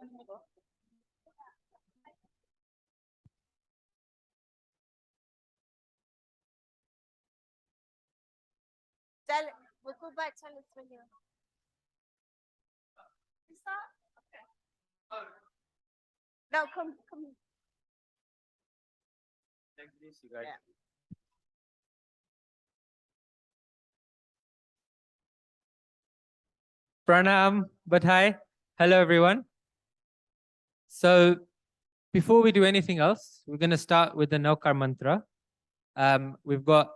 चल मुकुबा चल इसमें लियो no come Like this, you guys. Yeah. Pranam, Badhai. Hello, everyone. So before we do anything else, we're going to start with the Noka Mantra. We've got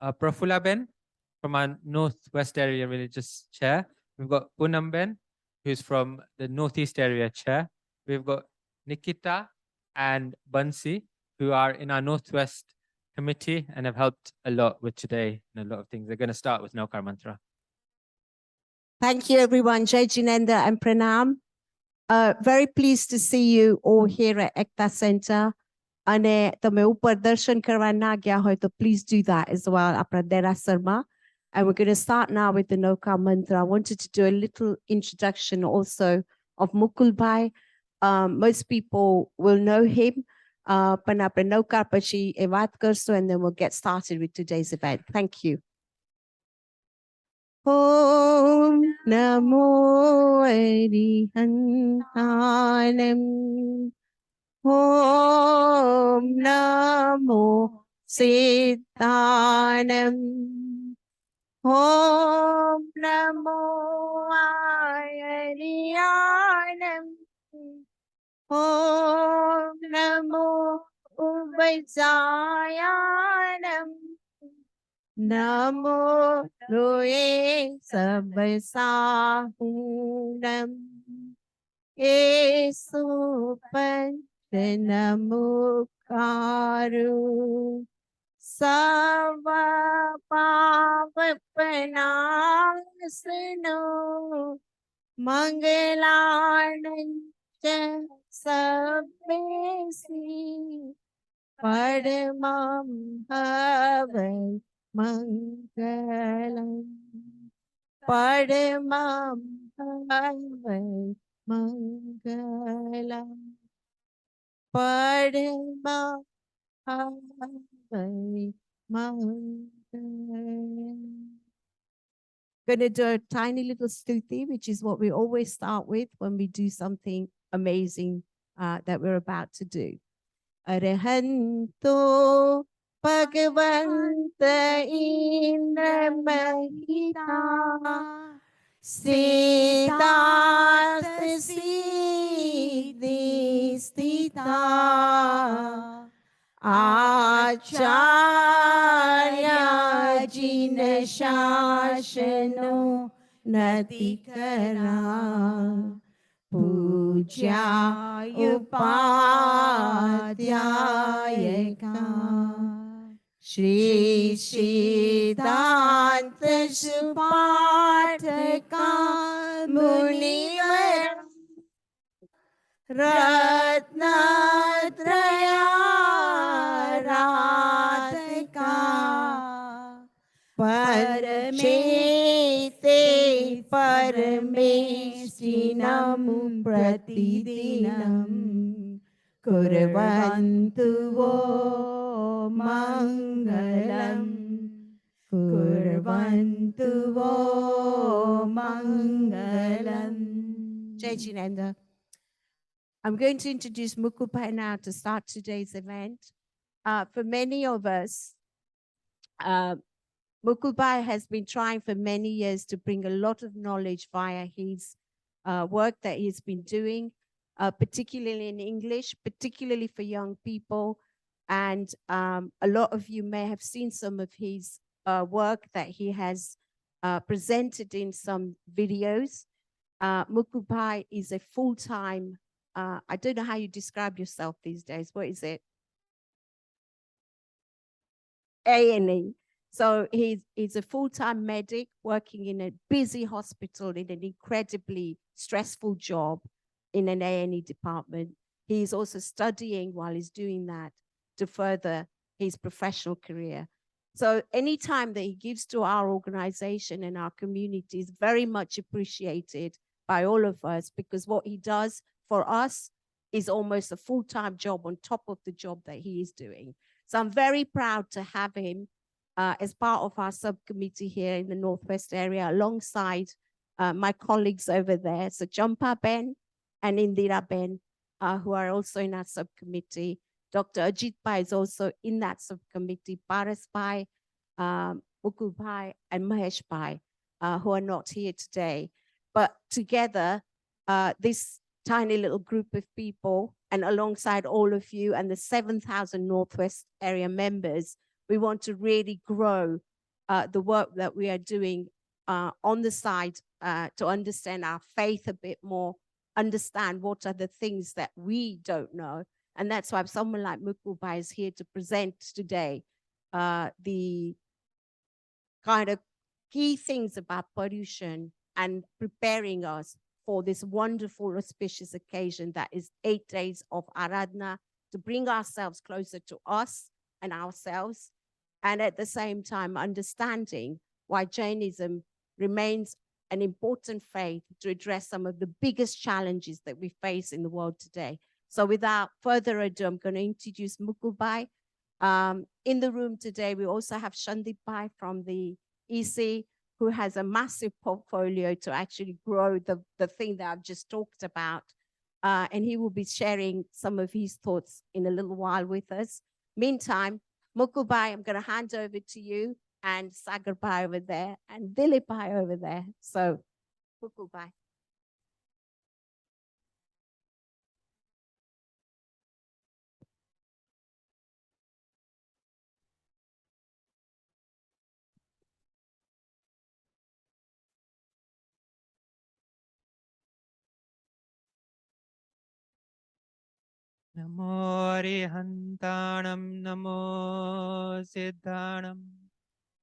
Prafula Ben from our Northwest area religious chair. We've got Punam Ben, who's from the Northeast area chair. We've got Nikita and Bansi, who are in our Northwest committee and have helped a lot with today and a lot of things. They're going to start with Noka Mantra. Thank you, everyone. Jai Jinendra and Pranam. Very pleased to see you all here at Ekta Center. અને તમે ઉપર દર્શન કરવા ના ગયા હોય તો please do that as well. આપણા દેરાસરમાં. And we're going to start now with the Noka Mantra. I wanted to do a little introduction also of Mukulbhai. Most people will know him. પણ આપણે નૌકા પછી એ વાત કરશું and then we'll get started with today's event. Thank you. Om Namo Arihantanam. Om Namo Siddhanam. Om Namo Ariyanam. Om Namo Uvajayanam. Namo Loe Sabasahunam. Esupan Namukaru Sava Pavanasano Mangalananja Sabesi Padamam Havan Mangalam Padamam Havan Mangalam Padamam Havan Mangalam. Going to do a tiny little stuti, which is what we always start with when we do something amazing that we're about to do. Arahanto Bhagavanta Indra Mahita Siddhartha Siddhi Sthita Acharya Jina Shashano Natikara Puja Upadhyayaka Shri Siddhanta Suparthaka Munivar Ratnatraya Radhika Paramete Paramestinam Pratidinam Kurvantu Vo Mangalam Kurvantu Vo Mangalam. Jai Jinendra. I'm going to introduce Mukulbhai now to start today's event. For many of us, Mukulbhai has been trying for many years to bring a lot of knowledge via his work that he's been doing, particularly in English, particularly for young people. And a lot of you may have seen some of his work that he has presented in some videos. Mukulbhai is a full-time, I don't know how you describe yourself these days. What is it? A&E. So he's a full-time medic working in a busy hospital in an incredibly stressful job in an A&E department. He's also studying while he's doing that to further his professional career. So any time that he gives to our organization and our community is very much appreciated by all of us, because what he does for us is almost a full-time job on top of the job that he is doing. So I'm very proud to have him as part of our subcommittee here in the Northwest area, alongside my colleagues over there. So Champa Ben and Indira Ben, who are also in our subcommittee. Dr. Ajit Pai is also in that subcommittee. Paras Pai, Mukul Pai, and Mahesh Pai, who are not here today. But together, this tiny little group of people, and alongside all of you and the 7,000 Northwest area members, we want to really grow the work that we are doing on the side to understand our faith a bit more, understand what are the things that we don't know. And that's why someone like Mukul Pai is here to present today the kind of key things about Paryushan and preparing us for this wonderful auspicious occasion that is 8 days of Aradhana, to bring ourselves closer to us and ourselves, and at the same time understanding why Jainism remains an important faith to address some of the biggest challenges that we face in the world today. So without further ado, I'm going to introduce Mukul Pai. In the room today, we also have Shandip Pai from the EC, who has a massive portfolio to actually grow the thing that I've just talked about. And he will be sharing some of his thoughts in a little while with us. Meantime, Mukul Pai, I'm going to hand over to you, and Sagar Pai over there, and Dilip Pai over there. So, Mukul Pai. Namo Arihantanam, Namo Siddhanam,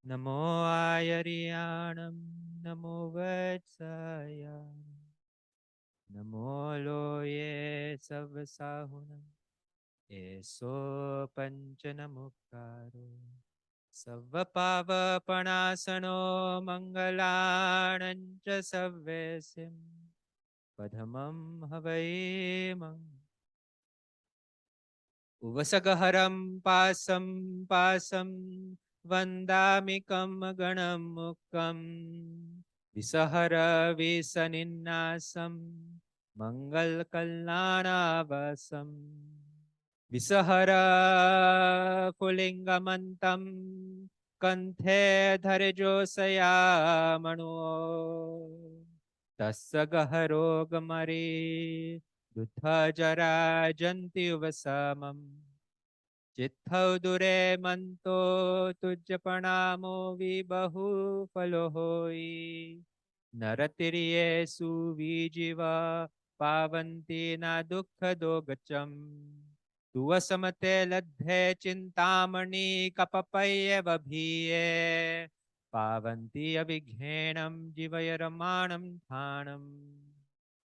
Namo Ayariyanam, Namo Vatsayam, Namo Loye Savasahunam, Eso Panchanamukaro, Savapavapanasano Mangalanancha Savvesim, Padhamam Havai Uvasagaharam pasam vandamikam ganam mukam visahara visaninnasam mangal kallanavasam visahara pulingamantam kanthe dharjosaya mano tasagaharo gamari Dutha jara janti vasamam Chithau dure manto tujjapanamo vibahu falohoi Naratiriye suvijiva pavanti na dukkha dogacham Tuvasamate ladhe chintamani kapapaya vabhiye Pavanti avighenam jivayaramanam thanam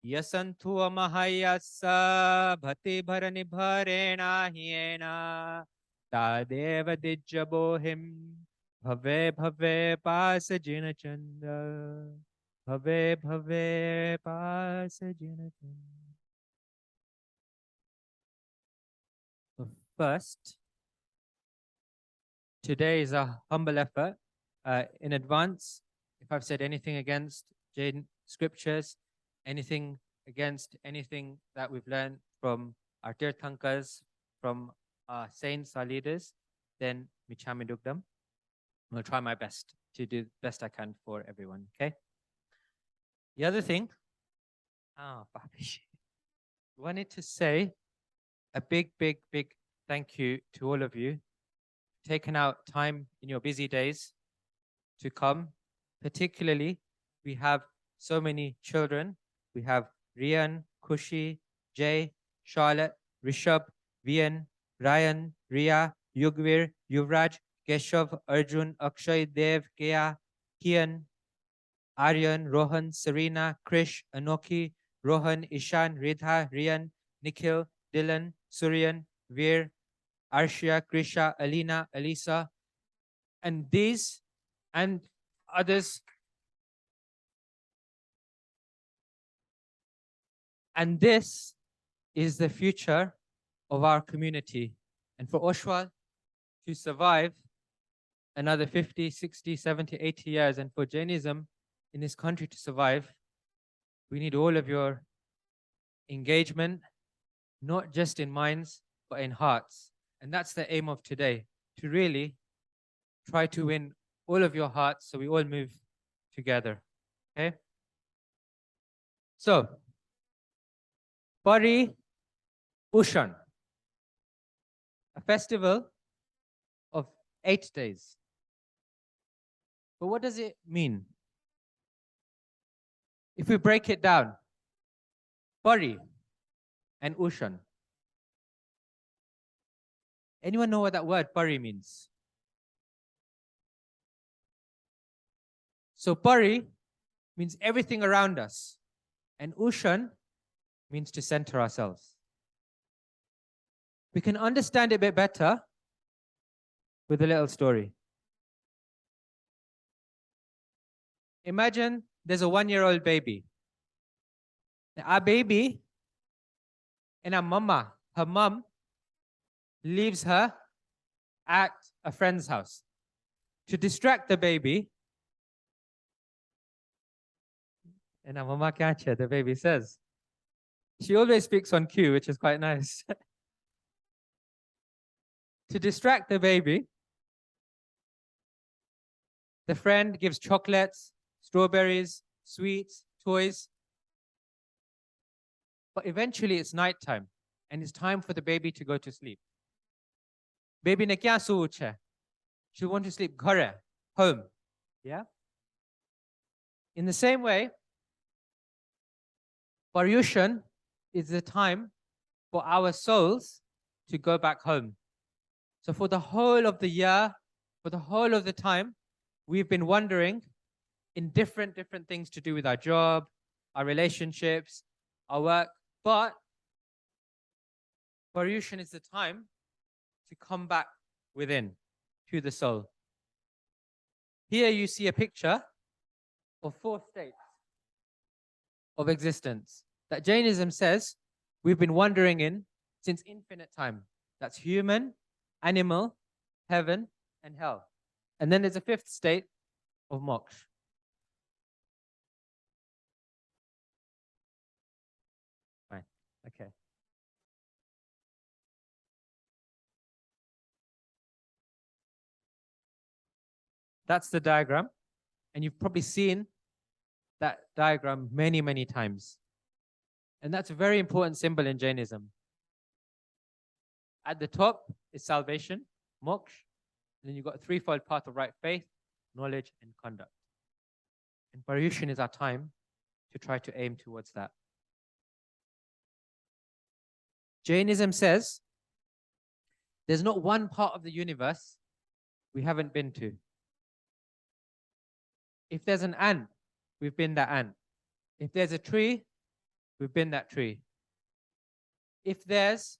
Yasantu amahayasa bhati bharani bharena hyena tadeva dijjabohim bhave bhave pasajina chanda bhave bhave pasajina chanda. First, today is a humble effort. In advance, if I've said anything against Jain scriptures, anything against anything that we've learned from our Tirthankas, from our saints, our leaders, then Michami Dugdam. I'll try my best to do the best I can for everyone, okay? The other thing, wanted to say a big thank you to all of you, taken out time in your busy days to come. Particularly, we have so many children. We have Rian, Kushi, Jay, Charlotte, Rishabh, Vian, Ryan, Ria, Yugvir, Yuvraj, Keshav, Arjun, Akshay, Dev, Kea, Kian, Aryan, Rohan, Serena, Krish, Anoki, Rohan, Ishan, Ridha, Rian, Nikhil, Dylan, Suryan, Veer, Arshia, Krisha, Alina, Alisa, and these, and others And this is the future of our community. And for Oshawa to survive another 50, 60, 70, 80 years, and for Jainism in this country to survive, we need all of your engagement, not just in minds, but in hearts. And that's the aim of today, to really try to win all of your hearts so we all move together. Okay? So, Paryushan, a festival of 8 days. But what does it mean? If we break it down, Pari and Ushan. Anyone know what that word Pari means? So Pari means everything around us, and Ushan means to center ourselves. We can understand it a bit better with a little story. Imagine there's a 1-year-old baby. Now, our baby and our mama, her mom, leaves her at a friend's house. To distract the baby, and our mama catcher, the baby says, she always speaks on cue, which is quite nice. To distract the baby, the friend gives chocolates, strawberries, sweets, toys. But eventually it's nighttime and it's time for the baby to go to sleep. Baby ne kya soche? She wants to sleep ghare, home. Yeah? In the same way, Paryushan is the time for our souls to go back home. So for the whole of the year, for the whole of the time, we've been wandering in different things to do with our job, our relationships, our work. But Paryushan is the time to come back within, to the soul. Here you see a picture of 4 states of existence that Jainism says we've been wandering in since infinite time. That's human, animal, heaven, and hell. And then there's a 5th state of moksha. Fine. Okay. That's the diagram. And you've probably seen that diagram many times. And that's a very important symbol in Jainism. At the top is salvation, moksha. And then you've got a 3-fold path of right faith, knowledge, and conduct. And Paryushan is our time to try to aim towards that. Jainism says there's not one part of the universe we haven't been to. If there's an ant, we've been that ant. If there's a tree, we've been that tree. If there's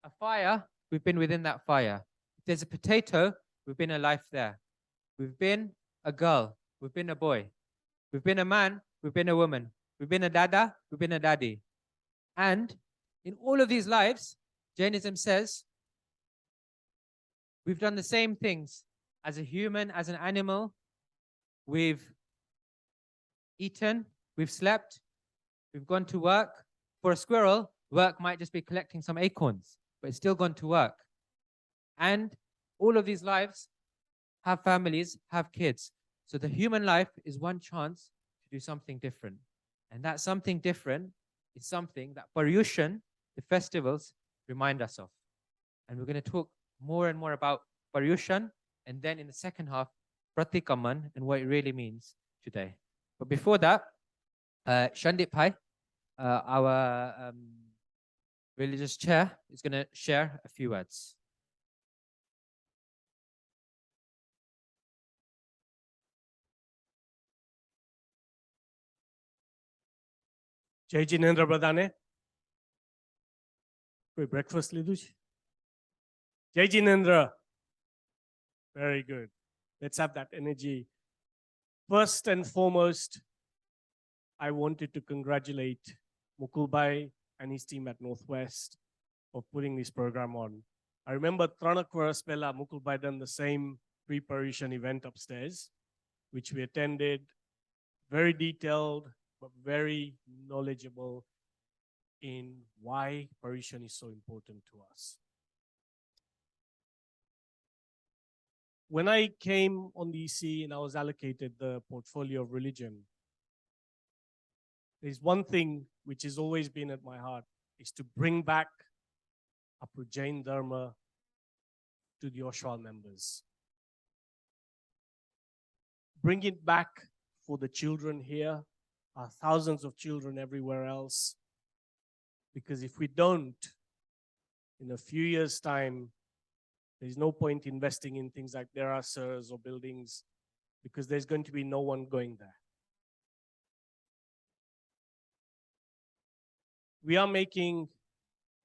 a fire, we've been within that fire. If there's a potato, we've been a life there. We've been a girl, we've been a boy. We've been a man, we've been a woman. We've been a dada, we've been a daddy. And in all of these lives, Jainism says we've done the same things as a human, as an animal. We've eaten, we've slept, we've gone to work. For a squirrel, work might just be collecting some acorns, but it's still gone to work. And all of these lives have families, have kids. So the human life is one chance to do something different. And that something different is something that Paryushan, the festivals, remind us of. And we're going to talk more and more about Paryushan, and then in the second half, Pratikaman and what it really means today. But before that, Shandip Pai, our religious chair, is going to share a few words. Jai Jinendra Bradane. Wait, breakfast Lidush? Jai Jinendra. Very good. Let's have that energy. First and foremost, I wanted to congratulate Mukulbai and his team at Northwest for putting this program on. I remember Tranakwarasbela Mukulbai done the same Pre-Paryushan event upstairs, which we attended, very detailed, but very knowledgeable in why Paryushan is so important to us. When I came on the EC and I was allocated the portfolio of religion, there's one thing which has always been at my heart, is to bring back our Jain Dharma to the Oshwal members. Bring it back for the children here, thousands of children everywhere else. Because if we don't, in a few years' time, there's no point investing in things like derasas or buildings, because there's going to be no one going there. We are making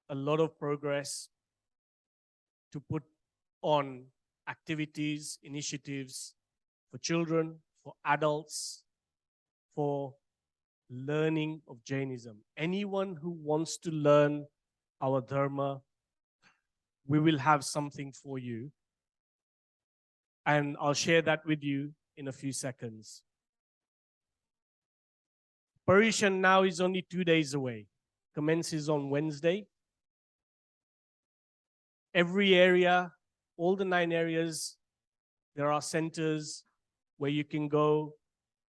a lot of progress to put on activities, initiatives for children, for adults, for learning of Jainism. Anyone who wants to learn our Dharma, we will have something for you. And I'll share that with you in a few seconds. Paryushan now is only 2 days away. Commences on Wednesday. Every area, all the 9 areas, there are centers where you can go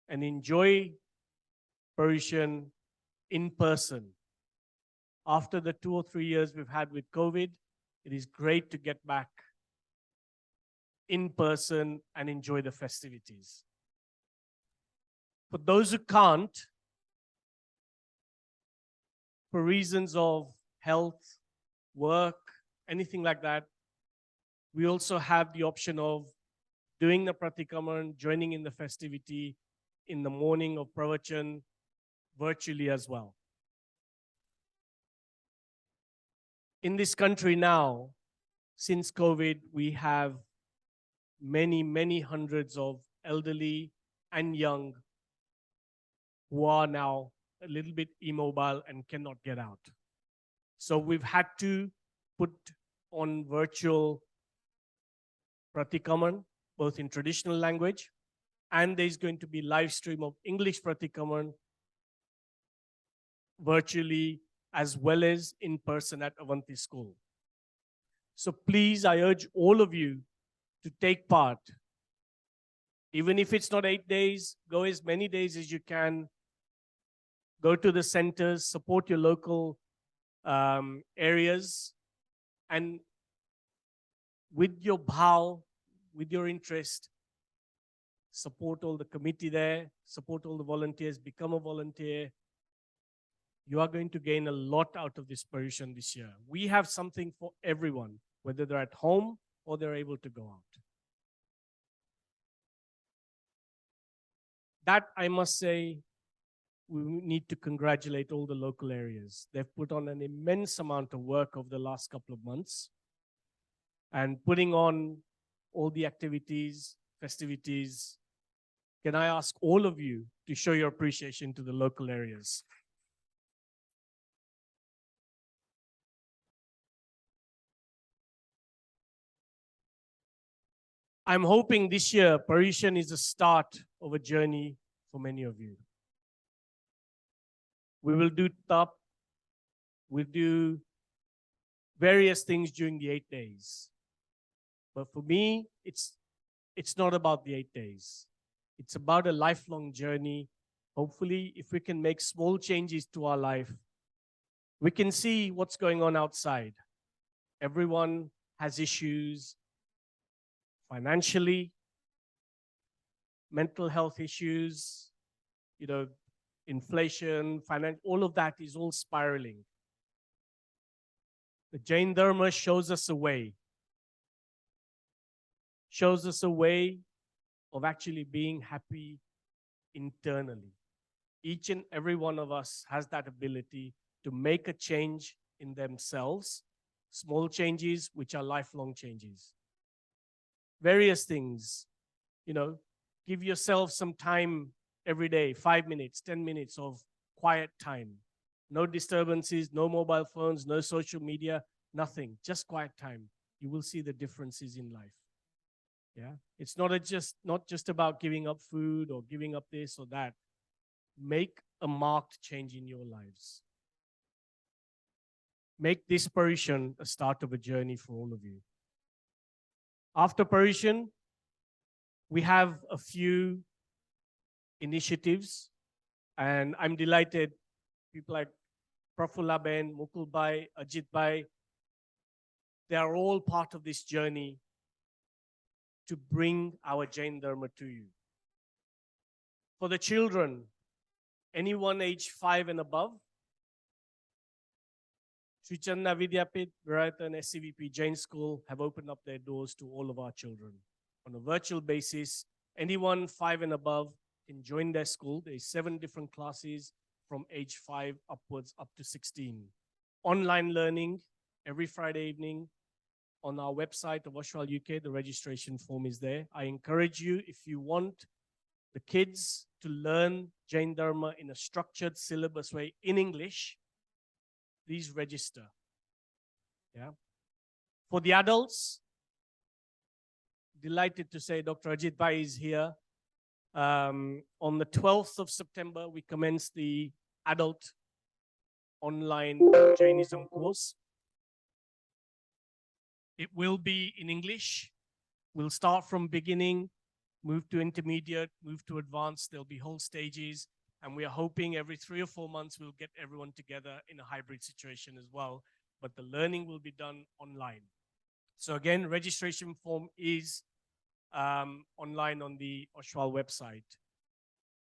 and enjoy Paryushan in person. After the 2 or 3 years we've had with COVID, it is great to get back in person and enjoy the festivities. For those who can't, for reasons of health, work, anything like that, we also have the option of doing the Pratikaman, joining in the festivity in the morning of Pravachan, virtually as well. In this country now, since COVID, we have many, many hundreds of elderly and young who are now a little bit immobile and cannot get out. So we've had to put on virtual Pratikaman, both in traditional language, and there's going to be live stream of English Pratikaman virtually as well as in person at Avanti School. So please, I urge all of you to take part. Even if it's not 8 days, go as many days as you can. Go to the centers, support your local areas, and with your bhav, with your interest, support all the committee there, support all the volunteers, become a volunteer. You are going to gain a lot out of this Paryushan this year. We have something for everyone, whether they're at home or they're able to go out. That, I must say, we need to congratulate all the local areas. They've put on an immense amount of work over the last couple of months and putting on all the activities, festivities. Can I ask all of you to show your appreciation to the local areas? I'm hoping this year Paryushan is the start of a journey for many of you. We will do tap, we'll do various things during the 8 days. But for me, it's not about the 8 days. It's about a lifelong journey. Hopefully, if we can make small changes to our life, we can see what's going on outside. Everyone has issues financially, mental health issues, inflation, all of that is all spiraling. The Jain Dharma shows us a way. Shows us a way of actually being happy internally. Each and every one of us has that ability to make a change in themselves, small changes which are lifelong changes. Various things, give yourself some time every day, 5 minutes, 10 minutes of quiet time. no disturbances, no mobile phones, no social media, nothing, just quiet time. You will see the differences in life. Yeah, it's not just about giving up food or giving up this or that. Make a marked change in your lives. Make this Paryushan a start of a journey for all of you. After Paryushan, we have a few initiatives, and I'm delighted people like Prafulla Ben, Mukul Bhai, Ajit Bhai, they are all part of this journey to bring our Jain Dharma to you. For the children, anyone age 5 and above, Sri Channa Vidyapit, Virayata and SCVP Jain School have opened up their doors to all of our children. On a virtual basis, anyone 5 and above can join their school. There's 7 different classes from age 5 upwards up to 16. Online learning every Friday evening on our website of Oshwal UK. The registration form is there. I encourage you, if you want the kids to learn Jain Dharma in a structured syllabus way in English, please register. Yeah. For the adults, delighted to say Dr. Ajit Bhai is here. On the 12th of September, we commence the adult online Jainism course. It will be in English. We'll start from beginning, move to intermediate, move to advanced. There'll be whole stages. And we are hoping every 3 or 4 months, we'll get everyone together in a hybrid situation as well. But the learning will be done online. So again, registration form is online on the Oshwal website.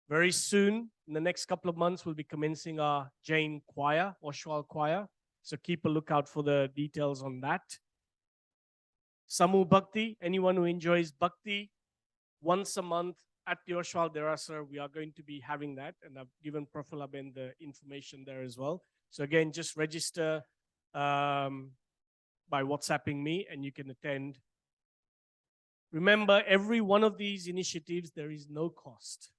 Very soon, in the next couple of months, we'll be commencing our Jain choir, Oshwal choir. So keep a lookout for the details on that. Samu Bhakti, anyone who enjoys Bhakti, once a month at the Oshwal Derasar, we are going to be having that. And I've given Prafulla Ben the information there as well. So again, just register by WhatsApping me and you can attend. Remember, every one of these initiatives, there is no cost.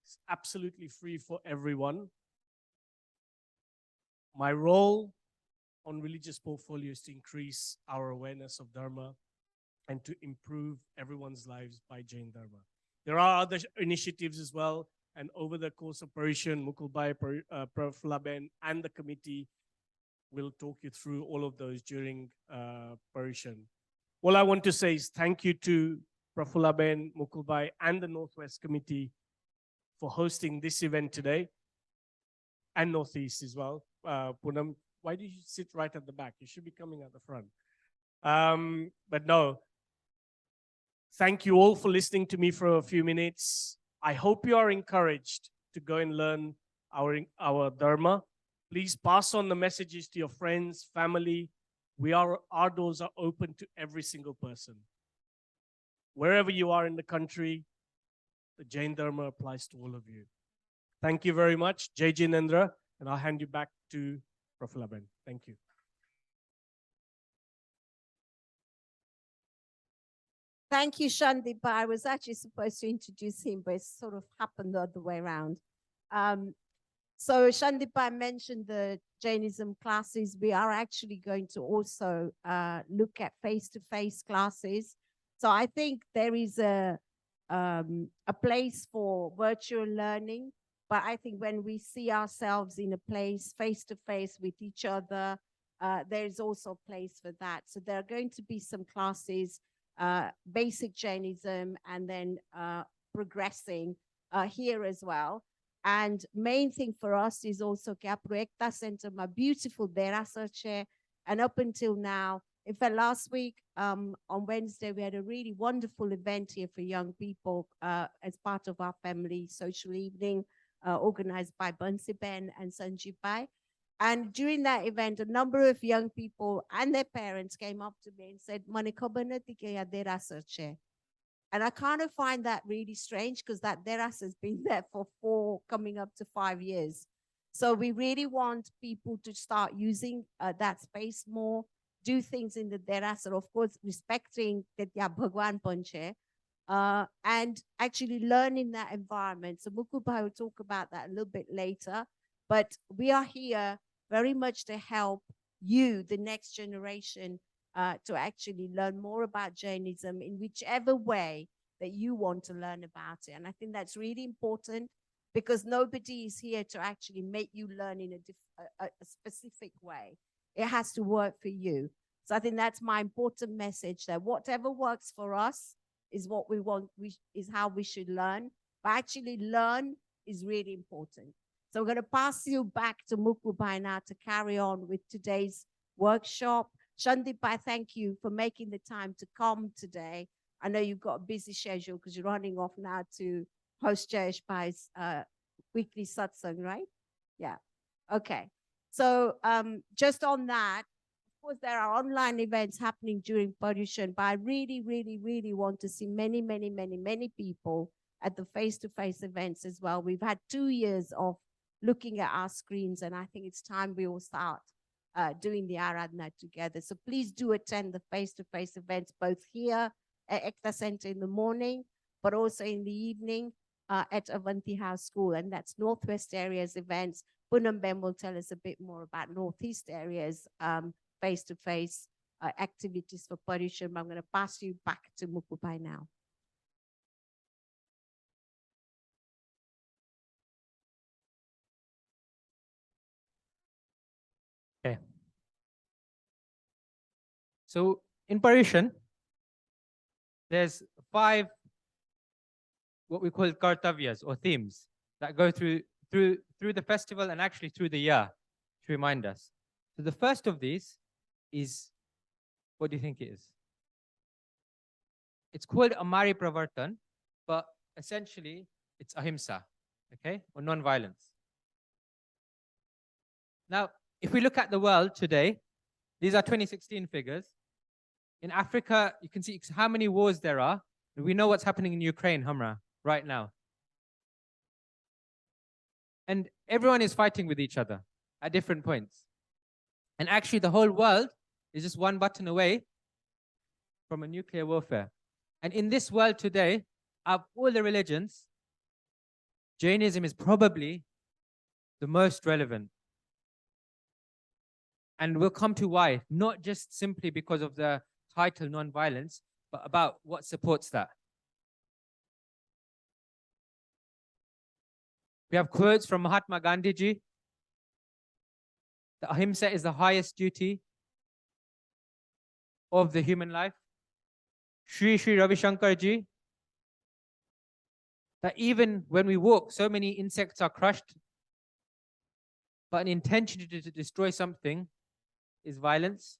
It's absolutely free for everyone. My role on religious portfolio is to increase our awareness of Dharma and to improve everyone's lives by Jain Dharma. There are other initiatives as well, and over the course of Paryushan, Mukul Bhai, Prafulla Ben, and the committee will talk you through all of those during Paryushan. All I want to say is thank you to Prafulla Ben, Mukul Bhai, and the Northwest Committee for hosting this event today, and Northeast as well. Poonam, why do you sit right at the back? You should be coming at the front. But no, thank you all for listening to me for a few minutes. I hope you are encouraged to go and learn our Dharma. Please pass on the messages to your friends, family. Our doors are open to every single person. Wherever you are in the country, the Jain Dharma applies to all of you. Thank you very much, Jai Jinendra, and I'll hand you back to Prafulla Ben. Thank you. Thank you, Shandipa. I was actually supposed to introduce him, but it sort of happened the other way around. So Shandipa mentioned the Jainism classes. We are actually going to also look at face-to-face classes. So I think there is a place for virtual learning, but I think when we see ourselves in a place face-to-face with each other, there is also a place for that. So there are going to be some classes, basic Jainism, and then progressing here as well. And main thing for us is also Ekta Center, my beautiful Derasar chair. And up until now, in fact, last week on Wednesday, we had a really wonderful event here for young people as part of our family social evening organized by Bansi Ben and Sanjeev Bhai. And during that event, a number of young people and their parents came up to me and said, and I kind of find that really strange because that Deras has been there for 4, coming up to 5 years. So we really want people to start using that space more, do things in the Deras, of course, respecting that Bhagwan Panche, and actually learn in that environment. So Mukul Bhai will talk about that a little bit later. But we are here very much to help you, the next generation, to actually learn more about Jainism in whichever way that you want to learn about it. And I think that's really important, because nobody is here to actually make you learn in a specific way. It has to work for you. So I think that's my important message, that whatever works for us is what we want, is how we should learn. But actually learn is really important. So I'm going to pass you back to Mukubai now to carry on with today's workshop. Shandipai, thank you for making the time to come today. I know you've got a busy schedule because you're running off now to host Jayeshbai's weekly satsang, right? Yeah. Okay. So just on that, of course, there are online events happening during Paryushan, but I really, really, really want to see many, many, many, many people at the face-to-face events as well. We've had 2 years of looking at our screens, and I think it's time we all start doing the Aradhana together. So please do attend the face-to-face events, both here at Ekta Center in the morning, but also in the evening at Avanti House School, and that's Northwest areas events. Poonam Ben will tell us a bit more about Northeast areas face-to-face activities for Paryushan. I'm going to pass you back to Mukubai now. Okay. So in Paryushan, there's 5 what we call kartavyas or themes that go through the festival and actually through the year to remind us. So the first of these is, what do you think it is? It's called Amari Pravartan, but essentially it's ahimsa, okay, or non-violence. Now, if we look at the world today, these are 2016 figures. In Africa, you can see how many wars there are. We know what's happening in Ukraine, Hamra, right now. And everyone is fighting with each other at different points. And actually, the whole world is just one button away from a nuclear warfare. And in this world today, of all the religions, Jainism is probably the most relevant. And we'll come to why, not just simply because of the title non-violence, but about what supports that. We have quotes from Mahatma Gandhi ji. The ahimsa is the highest duty of the human life. Sri Ravi Shankar ji, that even when we walk, so many insects are crushed, but an intention to destroy something is violence.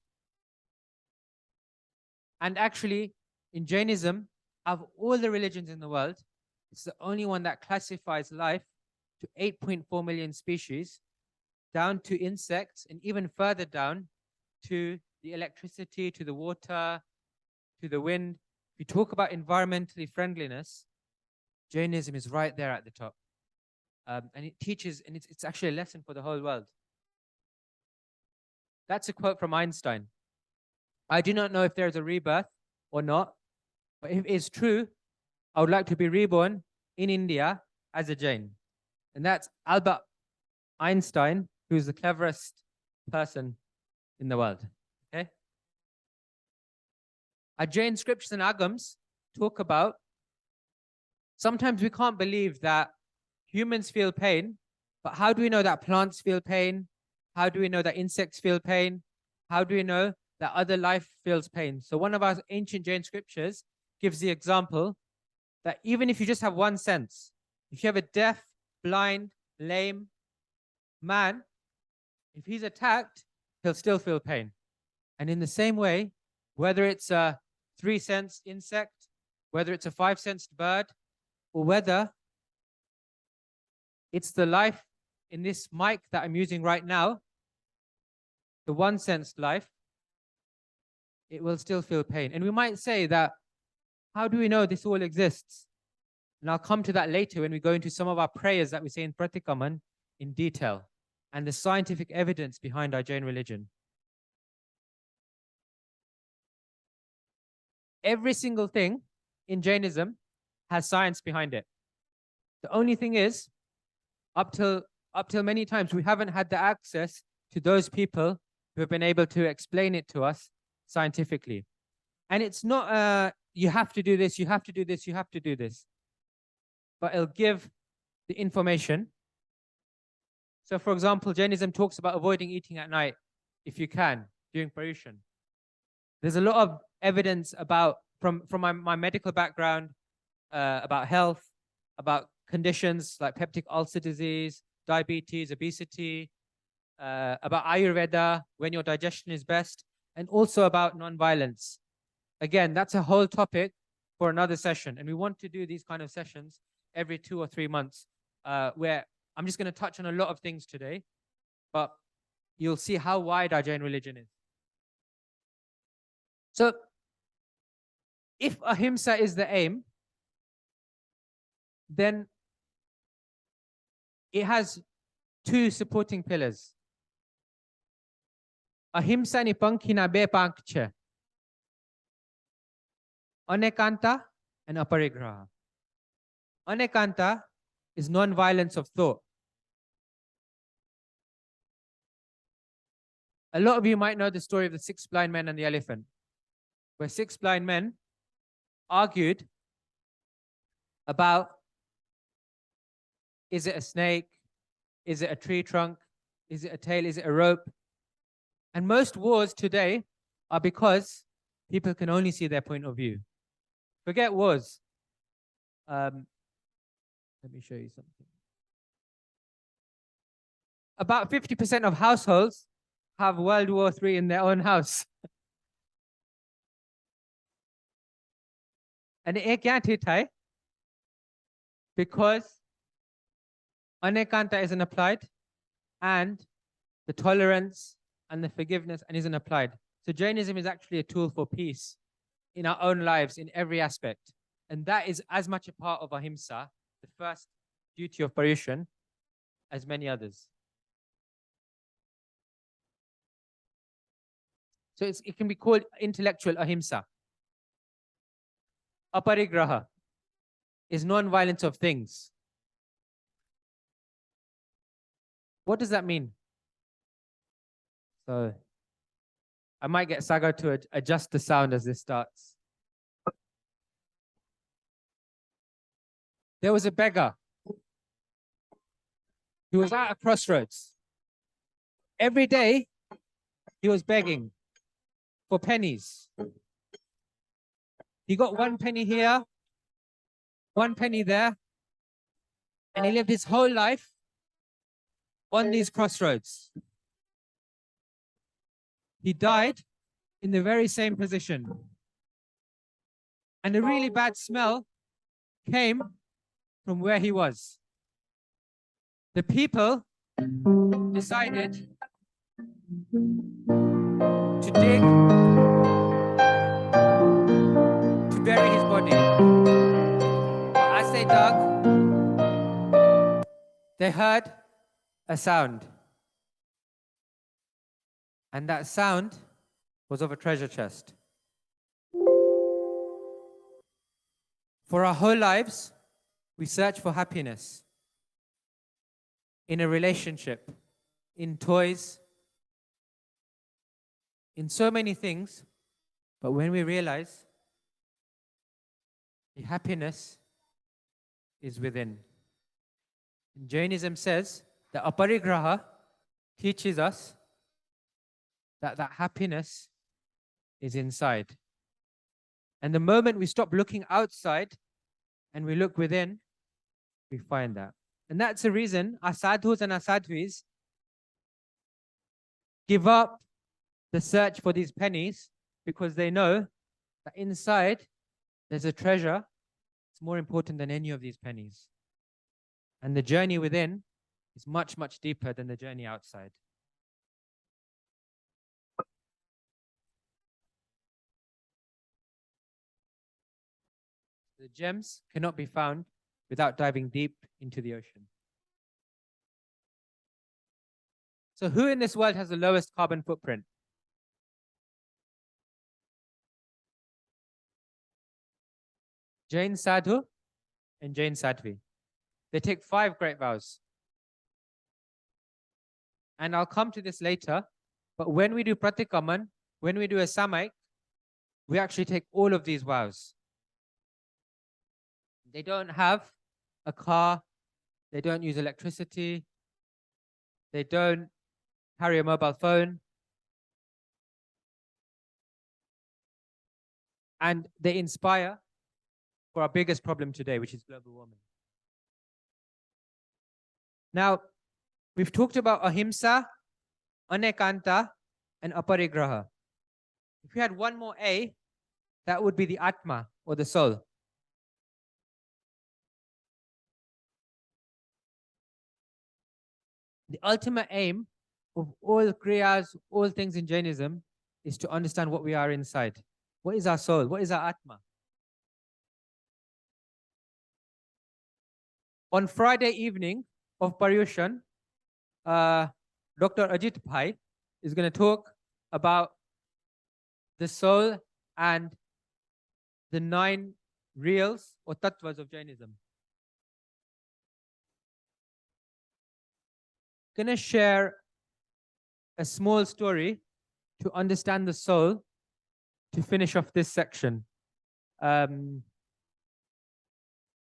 And actually, in Jainism, of all the religions in the world, it's the only one that classifies life to 8.4 million species, down to insects, and even further down to the electricity, to the water, to the wind. If you talk about environmentally friendliness, Jainism is right there at the top. And it teaches, and it's actually a lesson for the whole world. That's a quote from Einstein. I do not know if there's a rebirth or not, but if it's true, I would like to be reborn in India as a Jain. And that's Albert Einstein, who's the cleverest person in the world. Okay? Our Jain scriptures and agams talk about, sometimes we can't believe that humans feel pain, but how do we know that plants feel pain? How do we know that insects feel pain? How do we know that other life feels pain? So one of our ancient Jain scriptures gives the example that even if you just have one sense, if you have a deaf, blind, lame man, if he's attacked, he'll still feel pain. And in the same way, whether it's a 3-sense insect, whether it's a 5-sensed bird, or whether it's the life in this mic that I'm using right now, the 1-sensed life, it will still feel pain. And we might say that, how do we know this all exists? And I'll come to that later when we go into some of our prayers that we say in Pratikaman in detail, and the scientific evidence behind our Jain religion. Every single thing in Jainism has science behind it. The only thing is, up till up till many times, we haven't had the access to those people who have been able to explain it to us scientifically. And it's not, you have to do this, you have to do this, you have to do this. But it'll give the information. So for example, Jainism talks about avoiding eating at night, if you can, during Paryushan. There's a lot of evidence about, from my medical background, about health, about conditions like peptic ulcer disease, diabetes, obesity, about Ayurveda, when your digestion is best, and also about non-violence. Again, that's a whole topic for another session. And we want to do these kind of sessions every 2 or 3 months, where I'm just going to touch on a lot of things today, but you'll see how wide our Jain religion is. So if ahimsa is the aim, then it has 2 supporting pillars. Ahimsa ni pankhina be pankche. Anekanta and aparigraha. Anekanta is non-violence of thought. A lot of you might know the story of the 6 blind men and the elephant, where 6 blind men argued about, is it a snake? Is it a tree trunk? Is it a tail? Is it a rope? And most wars today are because people can only see their point of view. Forget wars. Let me show you something. About 50% of households have World War III in their own house. And it can't hit high because anekanta isn't applied, and the tolerance and the forgiveness isn't applied. So Jainism is actually a tool for peace in our own lives in every aspect. And that is as much a part of ahimsa, the first duty of Paryushan, as many others. So it can be called intellectual ahimsa. Aparigraha is non-violence of things. What does that mean? So I might get Sagar to adjust the sound as this starts. There was a beggar who was at a crossroads. Every day he was begging for pennies. He got 1 penny here, 1 penny there, and he lived his whole life on these crossroads. He died in the very same position. And a really bad smell came from where he was. The people decided to dig to bury his body. But as they dug, they heard a sound. And that sound was of a treasure chest. For our whole lives, we search for happiness in a relationship, in toys, in so many things. But when we realize the happiness is within. And Jainism says that aparigraha teaches us that happiness is inside. And the moment we stop looking outside and we look within, we find that. And that's the reason our sadhus and our sadhvis give up the search for these pennies, because they know that inside there's a treasure. It's more important than any of these pennies. And the journey within is much, much deeper than the journey outside. The gems cannot be found without diving deep into the ocean. So who in this world has the lowest carbon footprint? Jain Sadhu and Jain Sadhvi. They take 5 great vows. And I'll come to this later. But when we do Pratikaman, when we do a Samaik, we actually take all of these vows. They don't have a car. They don't use electricity. They don't carry a mobile phone. And they inspire for our biggest problem today, which is global warming. Now, we've talked about ahimsa, anekanta, and aparigraha. If we had one more A, that would be the atma, or the soul. The ultimate aim of all kriyas, all things in Jainism, is to understand what we are inside. What is our soul? What is our atma? On Friday evening of Paryushan, Dr. Ajit Bhai is going to talk about the soul and the 9 reals or tattvas of Jainism. Going to share a small story to understand the soul to finish off this section.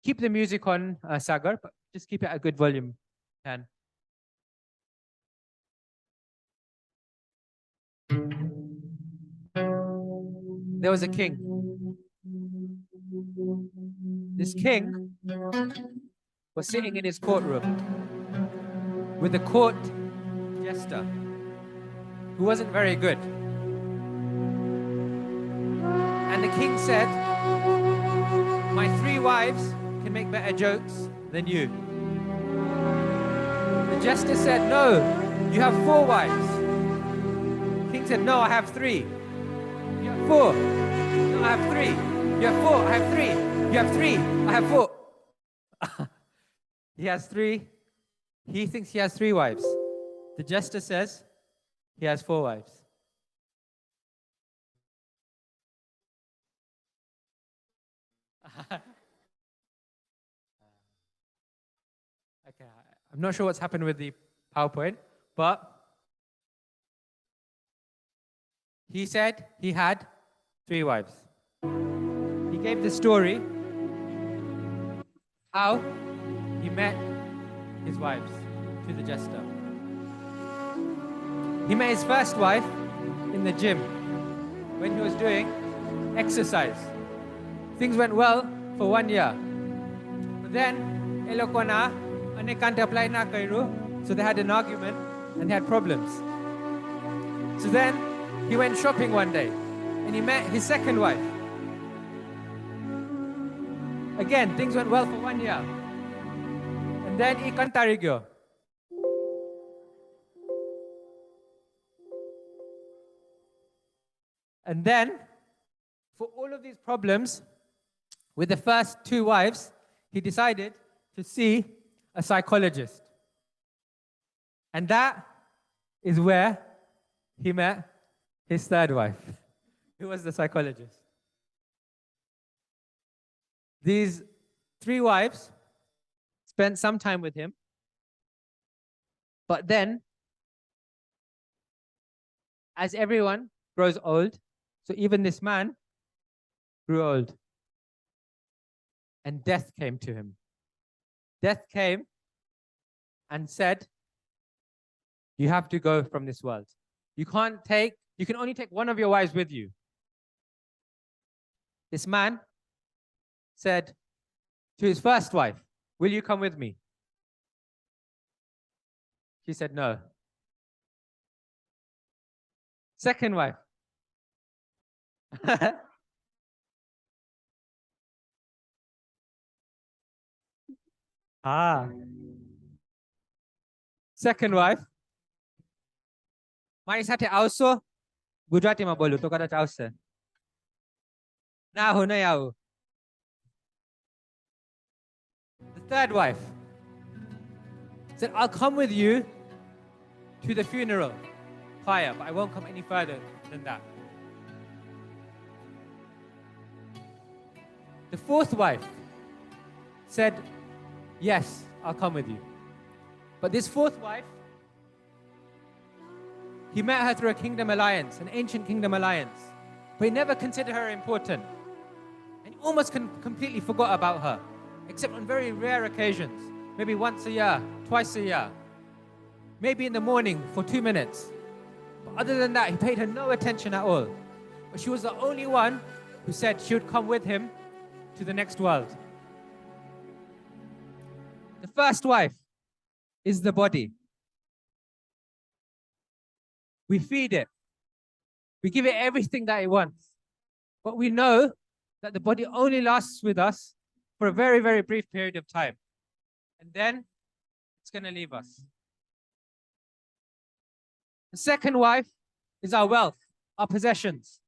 Keep the music on, Sagar, but just keep it at a good volume. Can. There was a king. This king was sitting in his courtroom with a court jester who wasn't very good. And the king said, "My 3 wives can make better jokes than you." The jester said, "No, you have 4 wives." The king said, "No, I have 3. You have 4. No, I have 3. You have 4. I have 3. You have 3. I have 4. He has 3. He thinks he has 3 wives. The jester says he has 4 wives. Okay, I'm not sure what's happened with the PowerPoint, but he said he had 3 wives. He gave the story how he met his wives to the jester. He met his first wife in the gym when he was doing exercise. Things went well for 1 year. But then, Elokona, Anekanta apply na kairu, so they had an argument and they had problems. So then, he went shopping one day and he met his second wife. Again, things went well for 1 year. And then, ikantarigyo. And then, for all of these problems, with the first 2 wives, he decided to see a psychologist. And that is where he met his 3rd wife, who was the psychologist. These 3 wives spent some time with him, but then, as everyone grows old, so even this man grew old. And death came to him. Death came and said, "You have to go from this world. You can only take 1 of your wives with you." This man said to his first wife, "Will you come with me?" She said, "No." Second wife. Second wife. Mari સાથે આવશો? ગુજરાતીમાં બોલું તો કદાચ આવશે. ના હું નહીં આવું. The 3rd wife said, "I'll come with you to the funeral pyre, but I won't come any further than that." The 4th wife said, "Yes, I'll come with you." But this 4th wife He met her through a kingdom alliance, an ancient kingdom alliance, but he never considered her important. And he almost completely forgot about her, except on very rare occasions, maybe once a year, twice a year, maybe in the morning for 2 minutes. But other than that, he paid her no attention at all. But she was the only one who said she would come with him to the next world. The first wife is the body. We feed it. We give it everything that it wants. But we know that the body only lasts with us for a very, very brief period of time. And then it's going to leave us. The second wife is our wealth, our possessions.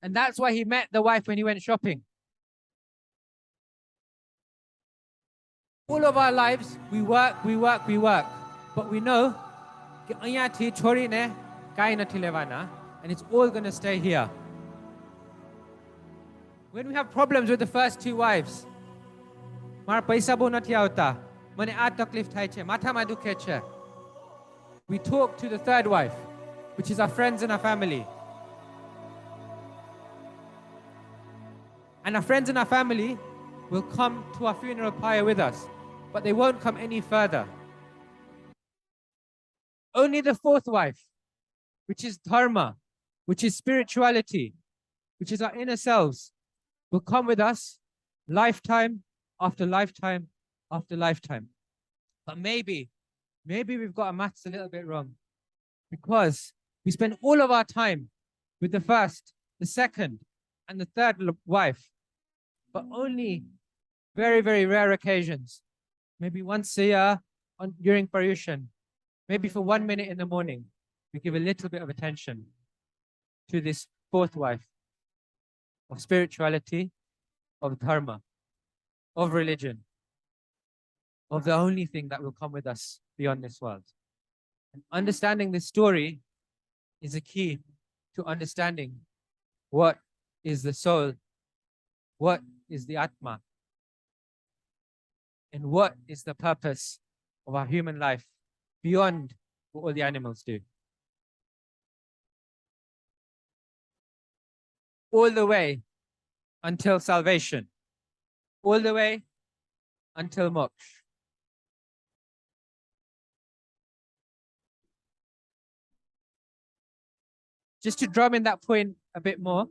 And that's why he met the wife when he went shopping. All of our lives, we work. But we know, and it's all going to stay here. When we have problems with the first two wives, we talk to the third wife, which is our friends and our family. And our friends and our family will come to our funeral pyre with us, but they won't come any further. Only the fourth wife, which is dharma, which is spirituality, which is our inner selves, will come with us lifetime after lifetime after lifetime. But maybe we've got our maths a little bit wrong, because we spend all of our time with the first, the second, and the third wife, but only very, very rare occasions. Maybe once a year during Paryushan, maybe for 1 minute in the morning, we give a little bit of attention to this fourth wife of spirituality, of dharma, of religion, of the only thing that will come with us beyond this world. And understanding this story is a key to understanding what is the soul, what is the Atma, and what is the purpose of our human life beyond what all the animals do. All the way until salvation, all the way until moksha. Just to drum in that point a bit more,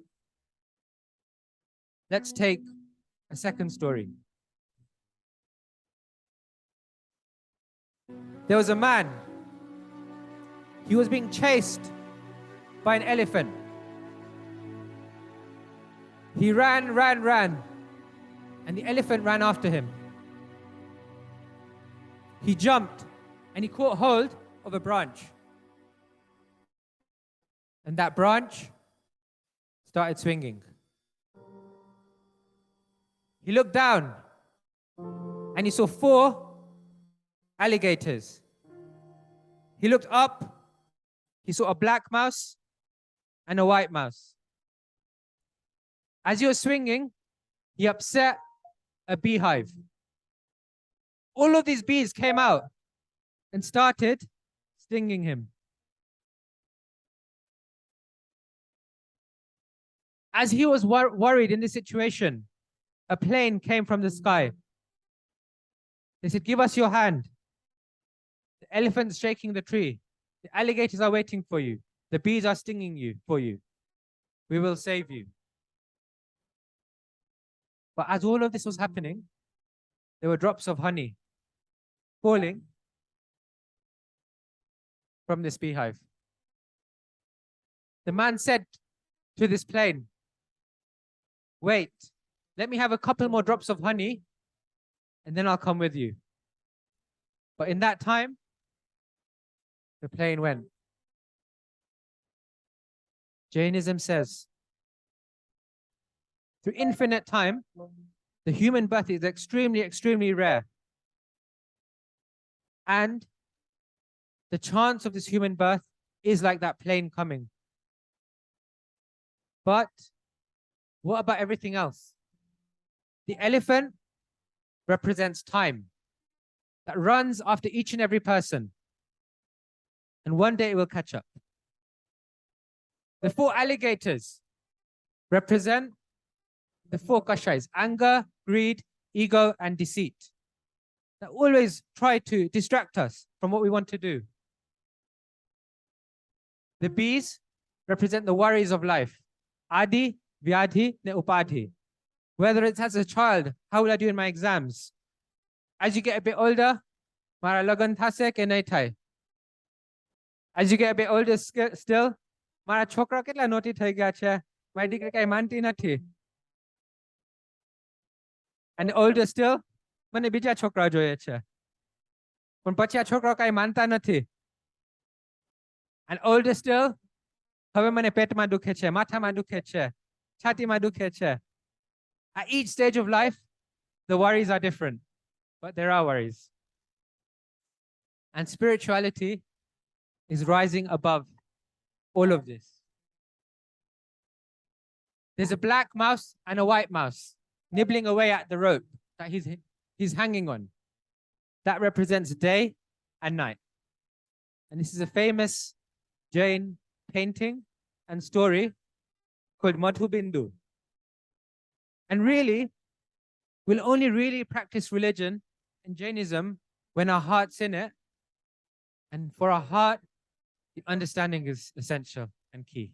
let's take a second story. There was a man. He was being chased by an elephant. He ran, and the elephant ran after him. He jumped and he caught hold of a branch. And that branch started swinging. He looked down and he saw 4 alligators. He looked up, he saw a black mouse and a white mouse. As he was swinging, he upset a beehive. All of these bees came out and started stinging him. As he was worried in this situation, a plane came from the sky. They said, "Give us your hand." The elephant's shaking the tree. The alligators are waiting for you. The bees are stinging you for you. We will save you. But as all of this was happening, there were drops of honey falling from this beehive. The man said to this plane, "Wait, let me have a couple more drops of honey and then I'll come with you." But in that time, the plane went. Jainism says, through infinite time, the human birth is extremely, extremely rare. And the chance of this human birth is like that plane coming. But what about everything else? The elephant represents time that runs after each and every person. And one day it will catch up. The 4 alligators represent the 4 kashais: anger, greed, ego, and deceit. That always try to distract us from what we want to do. The bees represent the worries of life: adi, vyadhi, ne upadhi. Whether it's as a child, how will I do in my exams? As you get a bit older, mara lagan thase ke nahi thai. As you get a bit older still, mara chokra ketla naughty thai gaya che, my degree kai manti nathi. And older still, મને બીજા છોકરા જોઈએ છે. પણ પછી આ છોકરા કઈ માનતા નથી. And older still, હવે મને પેટમાં દુખે છે, માથામાં દુખે છે, છાતીમાં દુખે છે. At each stage of life, the worries are different, but there are worries. And spirituality is rising above all of this. There's a black mouse and a white mouse nibbling away at the rope that he's hanging on. That represents day and night. And this is a famous Jain painting and story called Madhubindu. And really, we'll only really practice religion and Jainism when our heart's in it. And for our heart, the understanding is essential and key.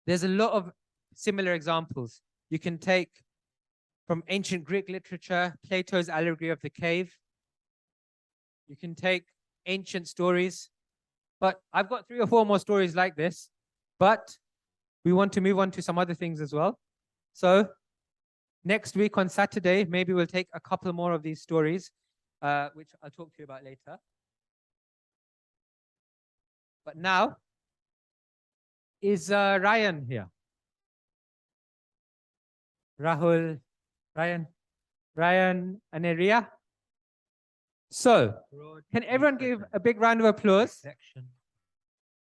There's a lot of similar examples. You can take from ancient Greek literature, Plato's Allegory of the Cave. You can take ancient stories. But I've got 3 or 4 more stories like this. But we want to move on to some other things as well. So next week on Saturday, maybe we'll take a couple more of these stories, which I'll talk to you about later. But now, is Ryan here? Rahul, Ryan and Ria? So, can everyone give a big round of applause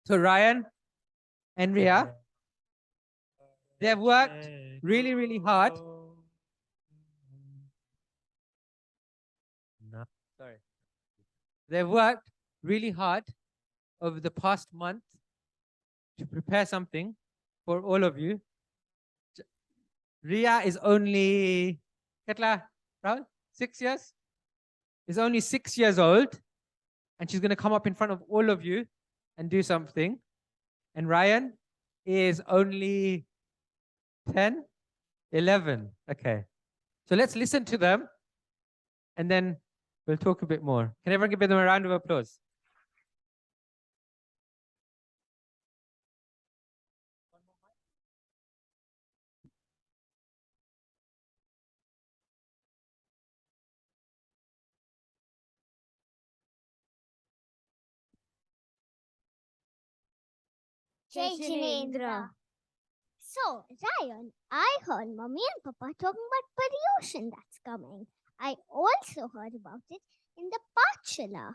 to Ryan and Ria? They've worked really, really hard. No, sorry. They've worked really hard over the past month to prepare something for all of you. Ria is only, Ketla, Rahul, 6 years? Is only 6 years old, and she's going to come up in front of all of you and do something. And Ryan is only 10, 11. Okay. So let's listen to them, and then we'll talk a bit more. Can everyone give them a round of applause? Jai Jinendra. So, Ryan, I heard Mummy and Papa talking about Paryushan that's coming. I also heard about it in the Patshala.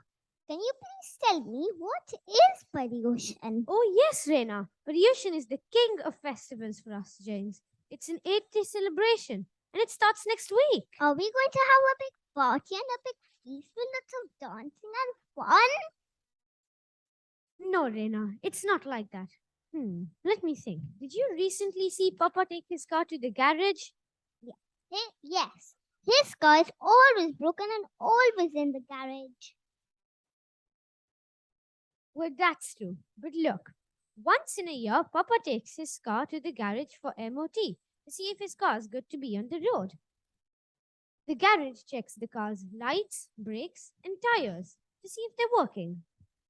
Can you please tell me what is Paryushan? Oh, yes, Reena. Paryushan is the king of festivals for us Jains. It's an 8-day celebration, and it starts next week. Are we going to have a big party and a big feast with lots of dancing and fun? No, Reena, it's not like that. Let me think. Did you recently see Papa take his car to the garage? Yes. His car is always broken and always in the garage. Well, that's true. But look, once in a year, Papa takes his car to the garage for MOT to see if his car is good to be on the road. The garage checks the car's lights, brakes, and tires to see if they're working.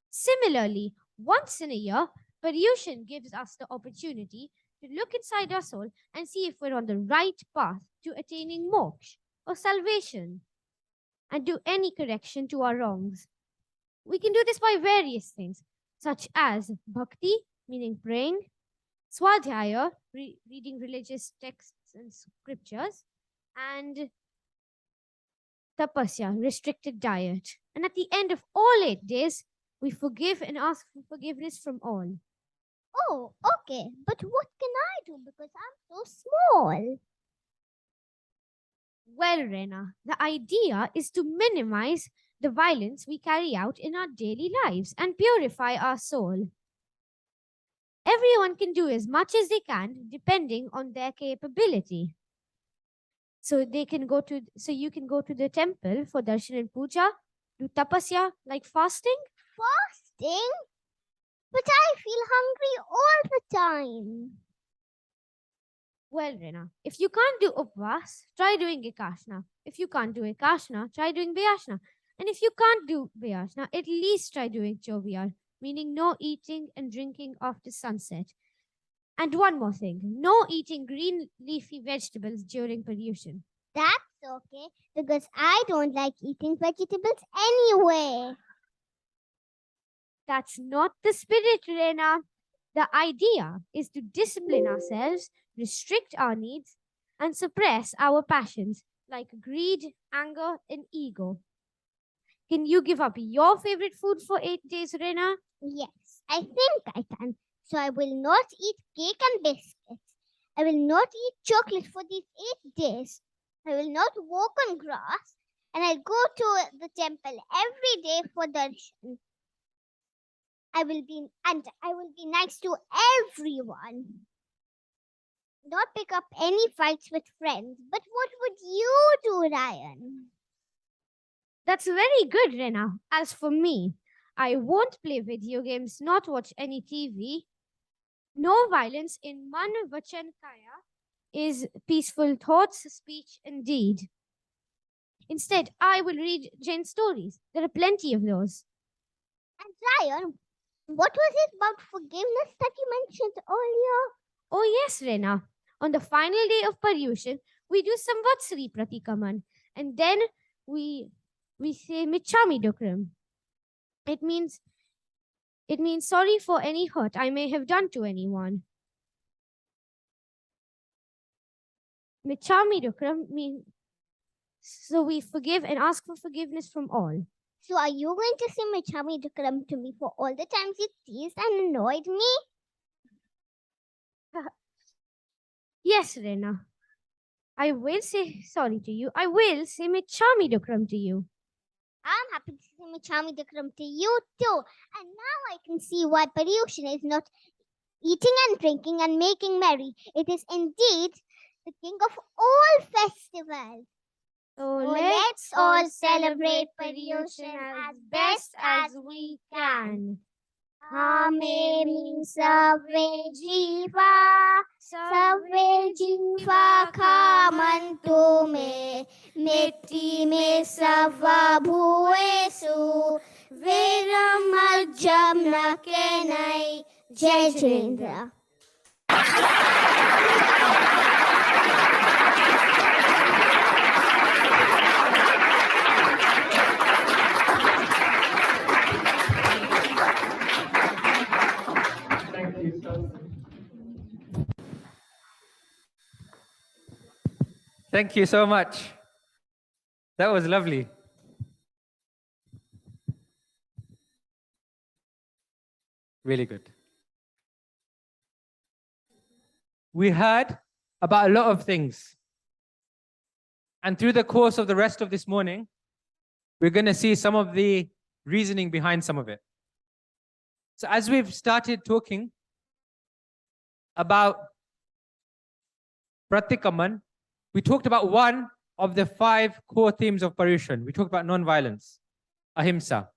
Similarly, once in a year, Paryushan gives us the opportunity to look inside our soul and see if we're on the right path to attaining moksha or salvation and do any correction to our wrongs. We can do this by various things, such as bhakti, meaning praying, swadhyaya, reading religious texts and scriptures, and tapasya, restricted diet. And at the end of all 8 days, we forgive and ask for forgiveness from all. Oh, okay. But what can I do because I'm so small? Well, Rena, the idea is to minimize the violence we carry out in our daily lives and purify our soul. Everyone can do as much as they can depending on their capability. So you can go to the temple for darshan and puja, do tapasya like fasting. Fasting? But I feel hungry all the time. Well, Rena, if you can't do upvas, try doing ekashna. If you can't do ekashna, try doing vyashna. And if you can't do vyashna, at least try doing choviyar, meaning no eating and drinking after sunset. And one more thing, no eating green leafy vegetables during Paryushan. That's okay because I don't like eating vegetables anyway. That's not the spirit, Rena. The idea is to discipline ourselves, restrict our needs, and suppress our passions like greed, anger, and ego. Can you give up your favorite food for 8 days, Rena? Yes, I think I can. So I will not eat cake and biscuits. I will not eat chocolate for these 8 days. I will not walk on grass. And I'll go to the temple every day for darshan. I will be nice to everyone. Not pick up any fights with friends. But what would you do, Ryan? That's very good, Rena. As for me, I won't play video games, not watch any TV. No violence in Man, Vachan, Kaya is peaceful thoughts, speech, and deed. Instead, I will read Jain stories. There are plenty of those. And Ryan, what was it about forgiveness that you mentioned earlier? Oh yes, Rena. On the final day of Paryushan, we do some Vatsri Pratikaman, and then we say Michami Dukram. It means sorry for any hurt I may have done to anyone. Michami Dukram means so we forgive and ask for forgiveness from all. So are you going to say Michami Dukram to me for all the times you teased and annoyed me? Yes, Rena. I will say sorry to you. I will say Michami Dukram to you. I'm happy to say Michami Dukram to you too. And now I can see why Paryushan is not eating and drinking and making merry. It is indeed the king of all festivals. So let's all celebrate Paryushan as best as we can. Hame means Sarve Jiva, Sarve Jiva Kamantu me, Meti me Sava Bhuesu, Veram Ajam Nakenai, Jai Jindra. Thank you so much. That was lovely. Really good. We heard about a lot of things. And through the course of the rest of this morning, we're going to see some of the reasoning behind some of it. So as we've started talking about Pratikaman, we talked about one of the 5 core themes of Paryushan. We talked about non-violence, ahimsa.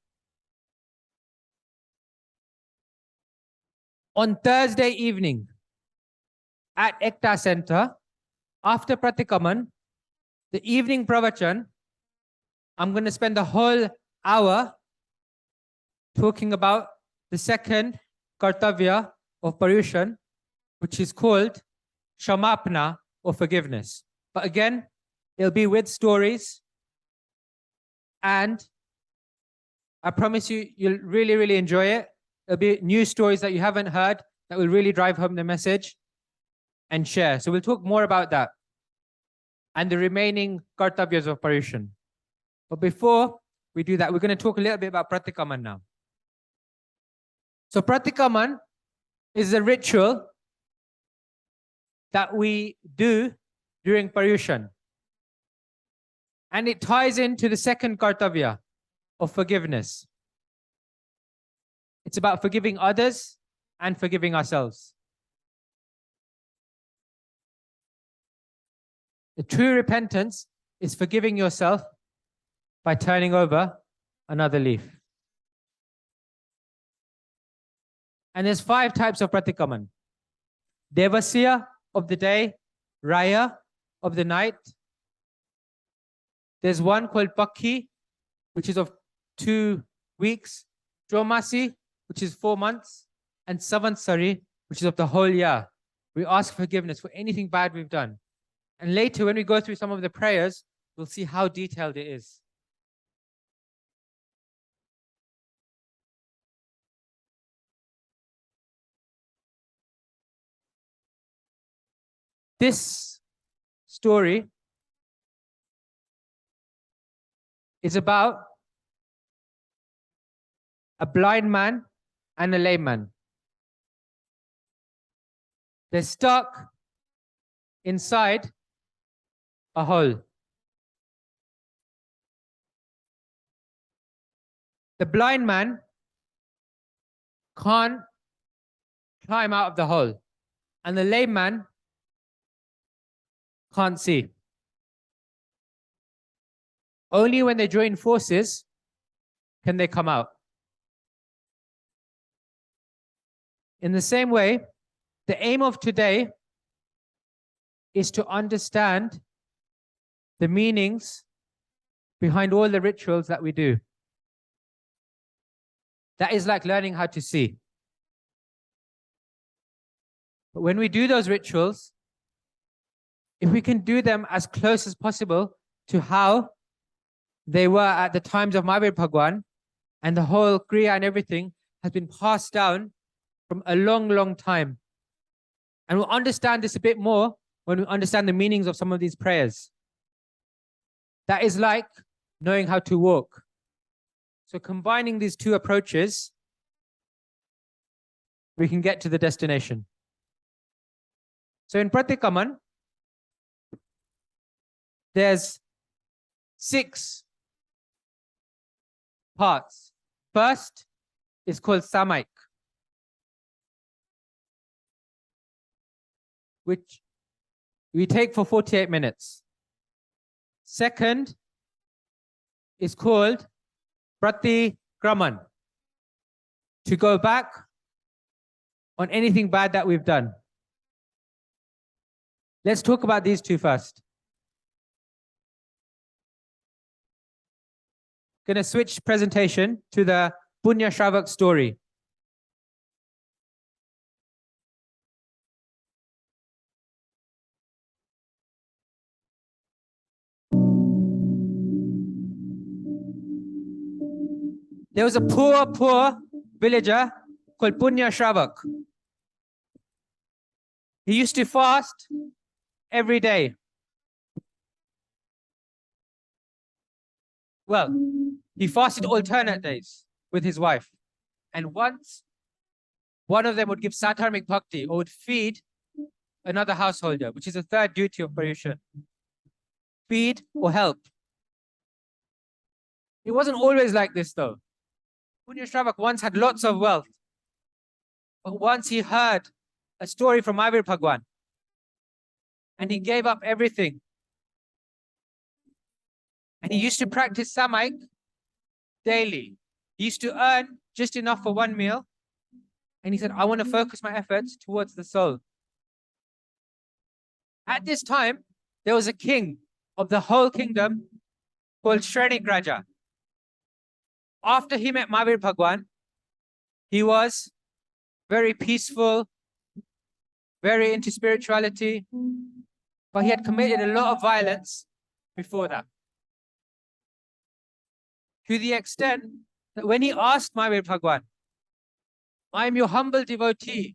On Thursday evening at Ekta Center, after Pratikaman, the evening pravachan, I'm going to spend the whole hour talking about the second kartavya of Paryushan, which is called Shamapna, or forgiveness. But again, it'll be with stories. And I promise you, you'll really, really enjoy it. It'll be new stories that you haven't heard that will really drive home the message and share. So we'll talk more about that and the remaining kartavyas of Paryushan. But before we do that, we're going to talk a little bit about Pratikaman now. So Pratikaman is a ritual that we do during Paryushan. And it ties into the second kartavya of forgiveness. It's about forgiving others and forgiving ourselves. The true repentance is forgiving yourself by turning over another leaf. And there's 5 types of Pratikaman. Devasya of the day, Raya of the night. There's one called Pakhi, which is of 2 weeks, Jomasi, which is 4 months, and Savansari, which is of the whole year. We ask forgiveness for anything bad we've done. And later, when we go through some of the prayers, we'll see how detailed it is. This story is about a blind man and a lame man. They're stuck inside a hole. The blind man can't climb out of the hole, and the lame man can't see. Only when they join forces can they come out. In the same way, the aim of today is to understand the meanings behind all the rituals that we do. That is like learning how to see. But when we do those rituals, if we can do them as close as possible to how they were at the times of Mahavir Bhagwan, and the whole Kriya and everything has been passed down from a long, long time. And we'll understand this a bit more when we understand the meanings of some of these prayers. That is like knowing how to walk. So combining these 2 approaches, we can get to the destination. So in Pratikaman, there's 6 parts. First is called Samaik, which we take for 48 minutes. Second is called Pratikraman, to go back on anything bad that we've done. Let's talk about these 2 first. Gonna switch presentation to the Punya Shravak story. There was a poor villager called Punya Shravak. He used to fast every day. Well, he fasted alternate days with his wife. And once, one of them would give Sadharmic Bhakti, or would feed another householder, which is the 3rd duty of Paryushan. Feed or help. It wasn't always like this though. Punya Shravak once had lots of wealth. But once he heard a story from Mahavir Bhagwan, and he gave up everything. And he used to practice Samaik daily. He used to earn just enough for 1 meal. And he said, I want to focus my efforts towards the soul. At this time, there was a king of the whole kingdom called Shrenik Raja. After he met Mahavir Bhagwan, he was very peaceful, very into spirituality, but he had committed a lot of violence before that. To the extent that when he asked Mahavir Bhagwan, I am your humble devotee.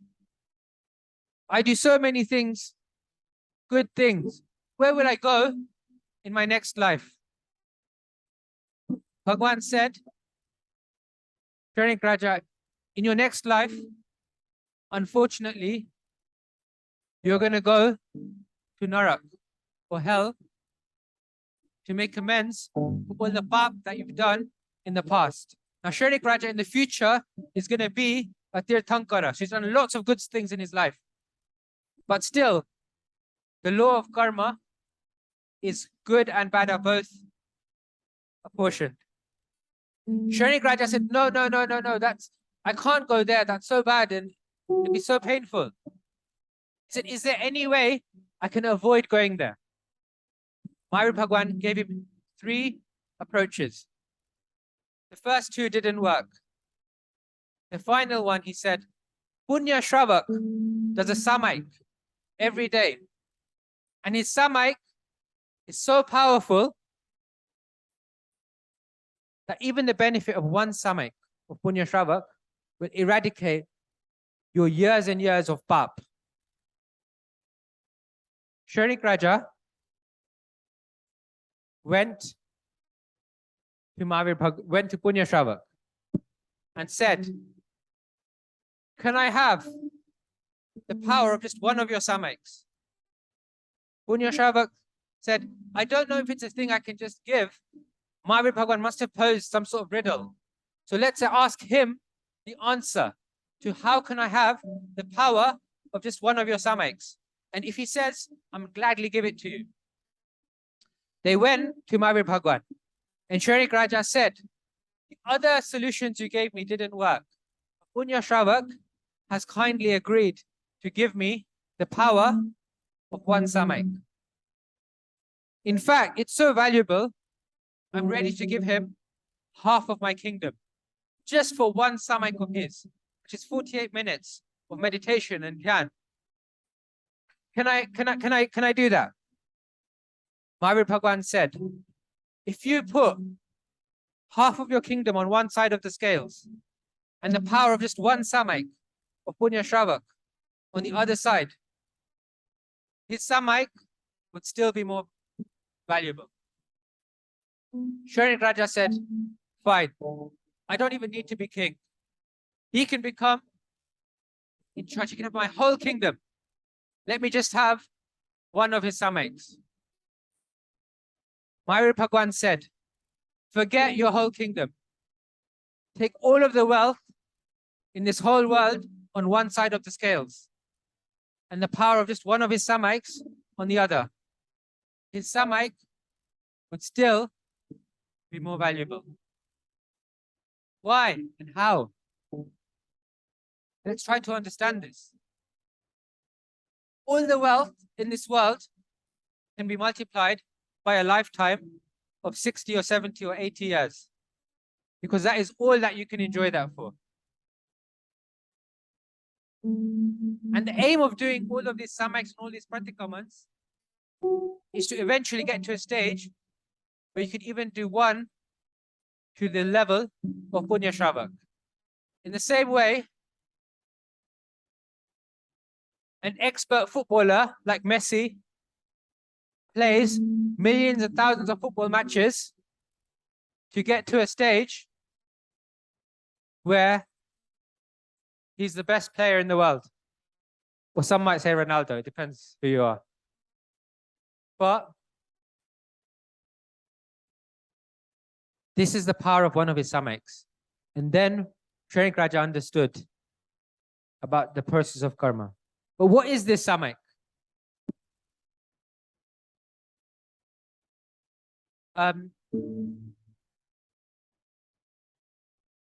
I do so many things, good things. Where will I go in my next life? Bhagwan said, Shrenik Raja, in your next life, unfortunately, you're going to go to Narak, or hell, to make amends for all the pap that you've done in the past. Now, Shrenik Raja in the future is going to be a Tirthankara. She's done lots of good things in his life. But still, the law of karma is good and bad are both apportioned. Shrenik Raja said, no, I can't go there. That's so bad and it'd be so painful. He said, is there any way I can avoid going there? Mahavir Bhagwan gave him 3 approaches. The first 2 didn't work. The final one, he said, Punya Shravak does a samaik every day. And his samaik is so powerful that even the benefit of 1 samaik of Punya Shravak will eradicate your years and years of pap. Shrenik Raja went to Punya Shravak and said, can I have the power of just 1 of your samaiks? Punya Shravak said, I don't know if it's a thing I can just give. Mahavir Bhagwan must have posed some sort of riddle. So let's ask him the answer to how can I have the power of just 1 of your samaiks? And if he says, I'm gladly give it to you. They went to Mahavir Bhagwan. And Shrenik Raja said, the other solutions you gave me didn't work. Punya Shravak has kindly agreed to give me the power of 1 samaik. In fact, it's so valuable, I'm ready to give him half of my kingdom just for 1 samaik of his, which is 48 minutes of meditation and dhyan. Can I do that? Mahavir Bhagwan said, if you put half of your kingdom on one side of the scales and the power of just 1 samaik of Punya Shravak on the other side, his samaik would still be more valuable. Shrenik Raja said, fine, I don't even need to be king. He can become in charge, he can have my whole kingdom. Let me just have 1 of his samaiks. Mahavir Bhagwan said, forget your whole kingdom. Take all of the wealth in this whole world on one side of the scales and the power of just 1 of his samaiks on the other. His samaik would still be more valuable. Why and how? Let's try to understand this. All the wealth in this world can be multiplied by a lifetime of 60 or 70 or 80 years, because that is all that you can enjoy that for. And the aim of doing all of these samaiks and all these pratikamans is to eventually get to a stage where you can even do 1 to the level of Punya Shravak. In the same way, an expert footballer like Messi plays millions and thousands of football matches to get to a stage where he's the best player in the world. Or some might say Ronaldo, it depends who you are. But this is the power of 1 of his samaiks. And then Shrenik Raja understood about the process of karma. But what is this samaik?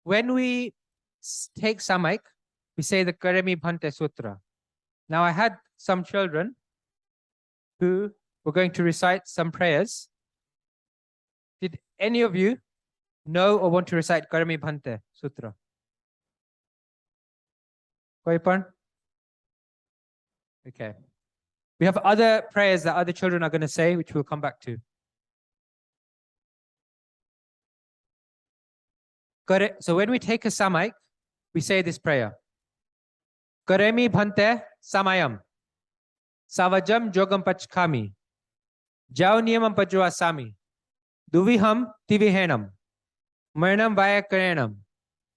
When we take samaik, we say the Karami Bhante Sutra. Now, I had some children who were going to recite some prayers. Did any of you know or want to recite Karami Bhante Sutra? Koipan? Okay. We have other prayers that other children are going to say, which we'll come back to. Got it? So when we take a samaik, we say this prayer. Karemi Bhante Samayam. Savajam Jogam Pachkami. Jau Niyamam Pajwasami. Duviham Tivihenam. Mernam Vaya Karenam.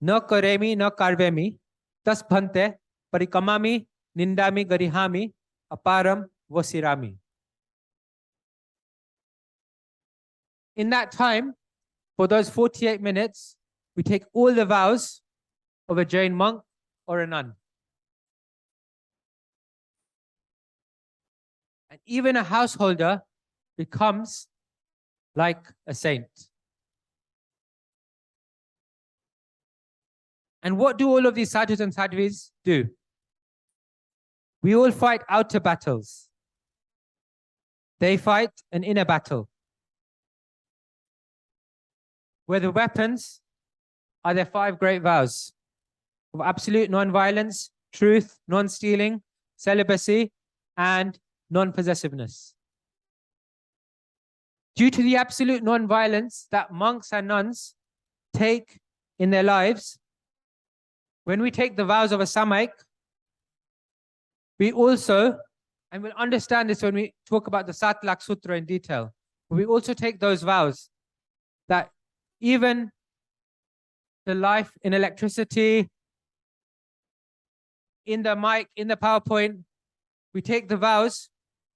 No Karemi, no Karvemi. Tas Bhante Parikamami Nindami Garihami Aparam Vasirami. In that time, for those 48 minutes, we take all the vows of a Jain monk or a nun. And even a householder becomes like a saint. And what do all of these sadhus and sadhvis do? We all fight outer battles. They fight an inner battle, where the weapons are their 5 great vows of absolute non-violence, truth, non-stealing, celibacy, and non-possessiveness. Due to the absolute non-violence that monks and nuns take in their lives, when we take the vows of a Samaik, we also, and we'll understand this when we talk about the Satlak Sutra in detail, we also take those vows that even the life in electricity, in the mic, in the PowerPoint, we take the vows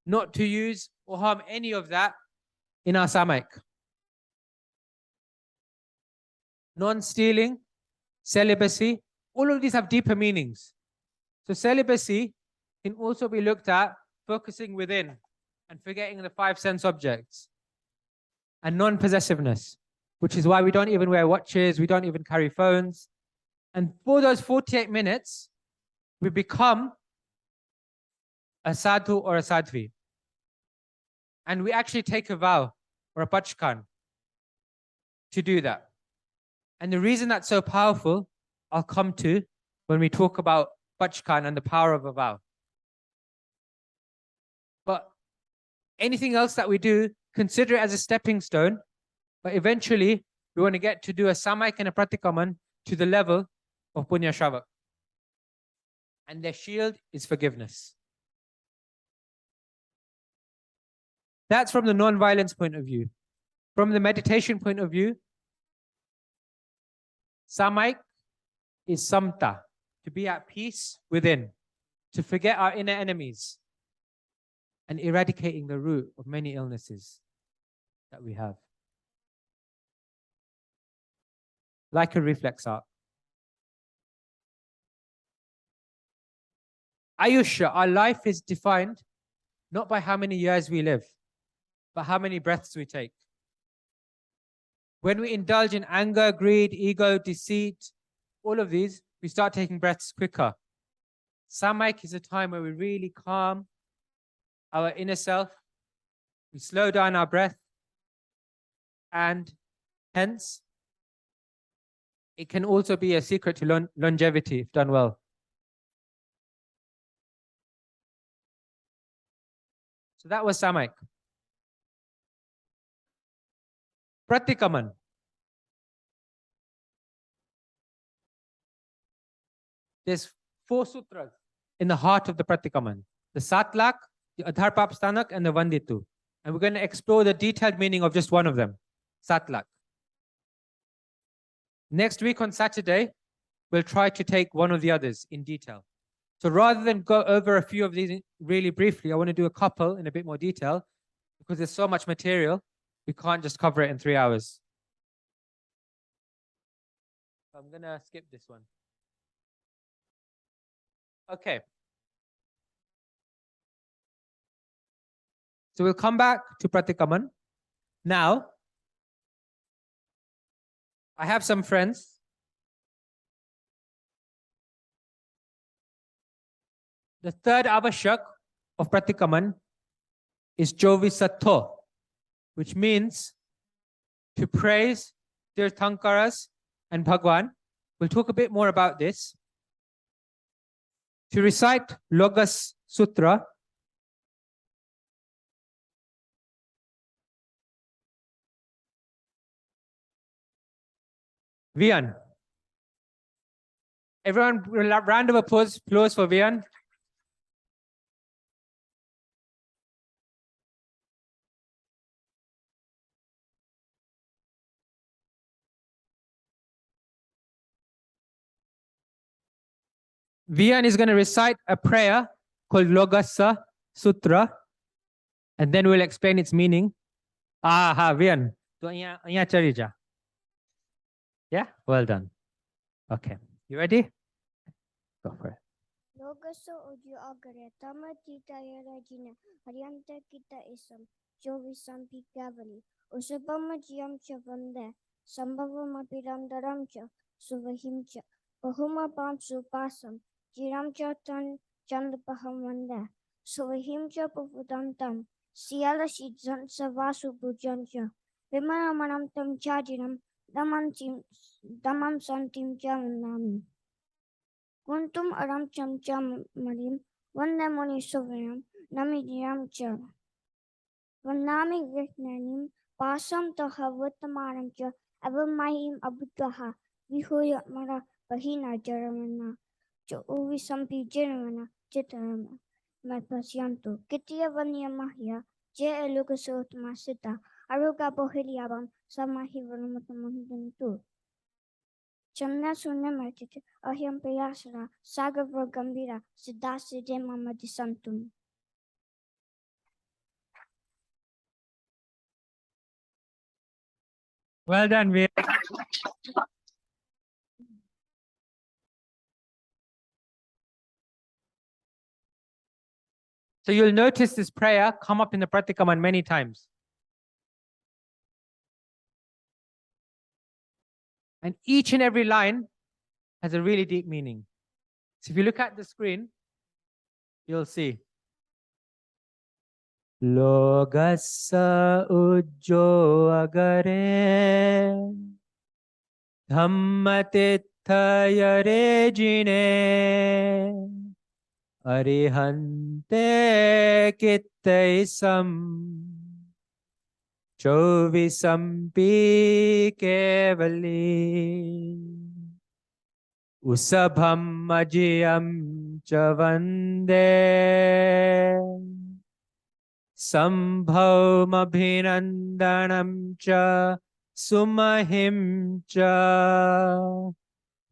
not to use or harm any of that in our Samaik. Non-stealing, celibacy, all of these have deeper meanings. So celibacy can also be looked at focusing within and forgetting the 5 sense objects. And non-possessiveness, which is why we don't even wear watches, we don't even carry phones. And for those 48 minutes, we become a sadhu or a sadhvi. And we actually take a vow or a pachkan to do that. And the reason that's so powerful, I'll come to when we talk about pachkan and the power of a vow. But anything else that we do, consider it as a stepping stone. But eventually, we want to get to do a Samaik and a Pratikaman to the level of Punya Shravak. And their shield is forgiveness. That's from the non-violence point of view. From the meditation point of view, Samaik is samta, to be at peace within, to forget our inner enemies, and eradicating the root of many illnesses that we have. Like a reflex arc. Ayusha, our life is defined not by how many years we live, but how many breaths we take. When we indulge in anger, greed, ego, deceit, all of these, we start taking breaths quicker. Samaik is a time where we really calm our inner self. We slow down our breath. And hence, it can also be a secret to longevity if done well. So that was Samaik. Pratikaman. There's 4 sutras in the heart of the Pratikaman. The Satlak, the Adharpapstanak, and the Vanditu. And we're going to explore the detailed meaning of just one of them, Satlak. Next week on Saturday, we'll try to take one of the others in detail. So rather than go over a few of these really briefly, I want to do a couple in a bit more detail because there's so much material, we can't just cover it in 3 hours. So I'm going to skip this one. Okay. So we'll come back to Pratikaman. Now, I have some friends. The third avashyak of Pratikaman is Jovisato, which means to praise Tirthankaras and Bhagwan. We'll talk a bit more about this. To recite Logas Sutra. Vian. Everyone, round of applause for Vian. Vian is going to recite a prayer called Logasa Sutra, and then we'll explain its meaning. Vian. Tu અહીંયા ચડી જા. Yeah, well done. Okay, you ready? Go for it. Logoso uju agare tama tita yarajina haryanta kita isam jovisam pikavali usapama jiam chavande sambhavama pirandaram cha suvahim cha bahuma pam supasam jiram cha tan chandapaham vande suvahim cha pupudantam siala shidzan savasu bujan cha vimanamanam tam chajiram damam santim cha nami Kuntum aram cham cham marim, vandamuni suvinam, namidiram cha. Vandami vishnanim, pasam taha vatamanam cha, avamahim abutaha, vihuya mara bahina jaramana, cha uvisampi jaramana, chitarama. Matpasyanto, kitya vanyamahya, je elukasotma sita, aruga bohiliabam, samahi vanamatamandantu. Chamna sunna martit, ahyam payasara, sagava gambira, siddhaside mamadi santum. Well done, Veer. So you'll notice this prayer come up in the Pratikaman many times. And each and every line has a really deep meaning. So if you look at the screen, you'll see. Logassa ujjo agare dhammatithayare jine arihante kittaisam chovisampi kevali usabham ajiyam chavande sambhavamabhinandanam cha sumahim cha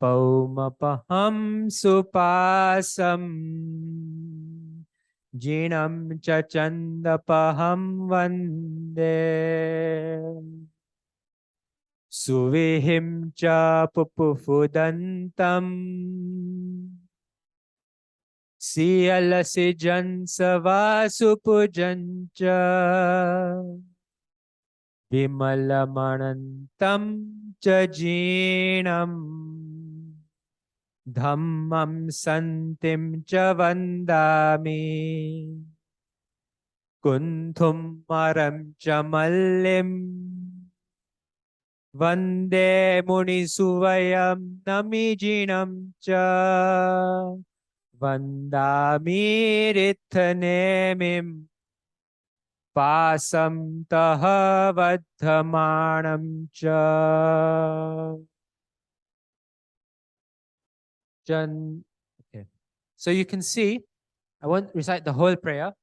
paumapaham supasam jinam cha chandapaham vande suvihim cha pupufudantam Sialasi jan savasu pujancha Vimalamanantam jajinam Dhammam santim cha vandami Kunthum maram cha mallim Vande muni suvayam namijinam cha Vandamirithanemim pasam taha vadhamanam cha. Okay. So you can see, I won't recite the whole prayer,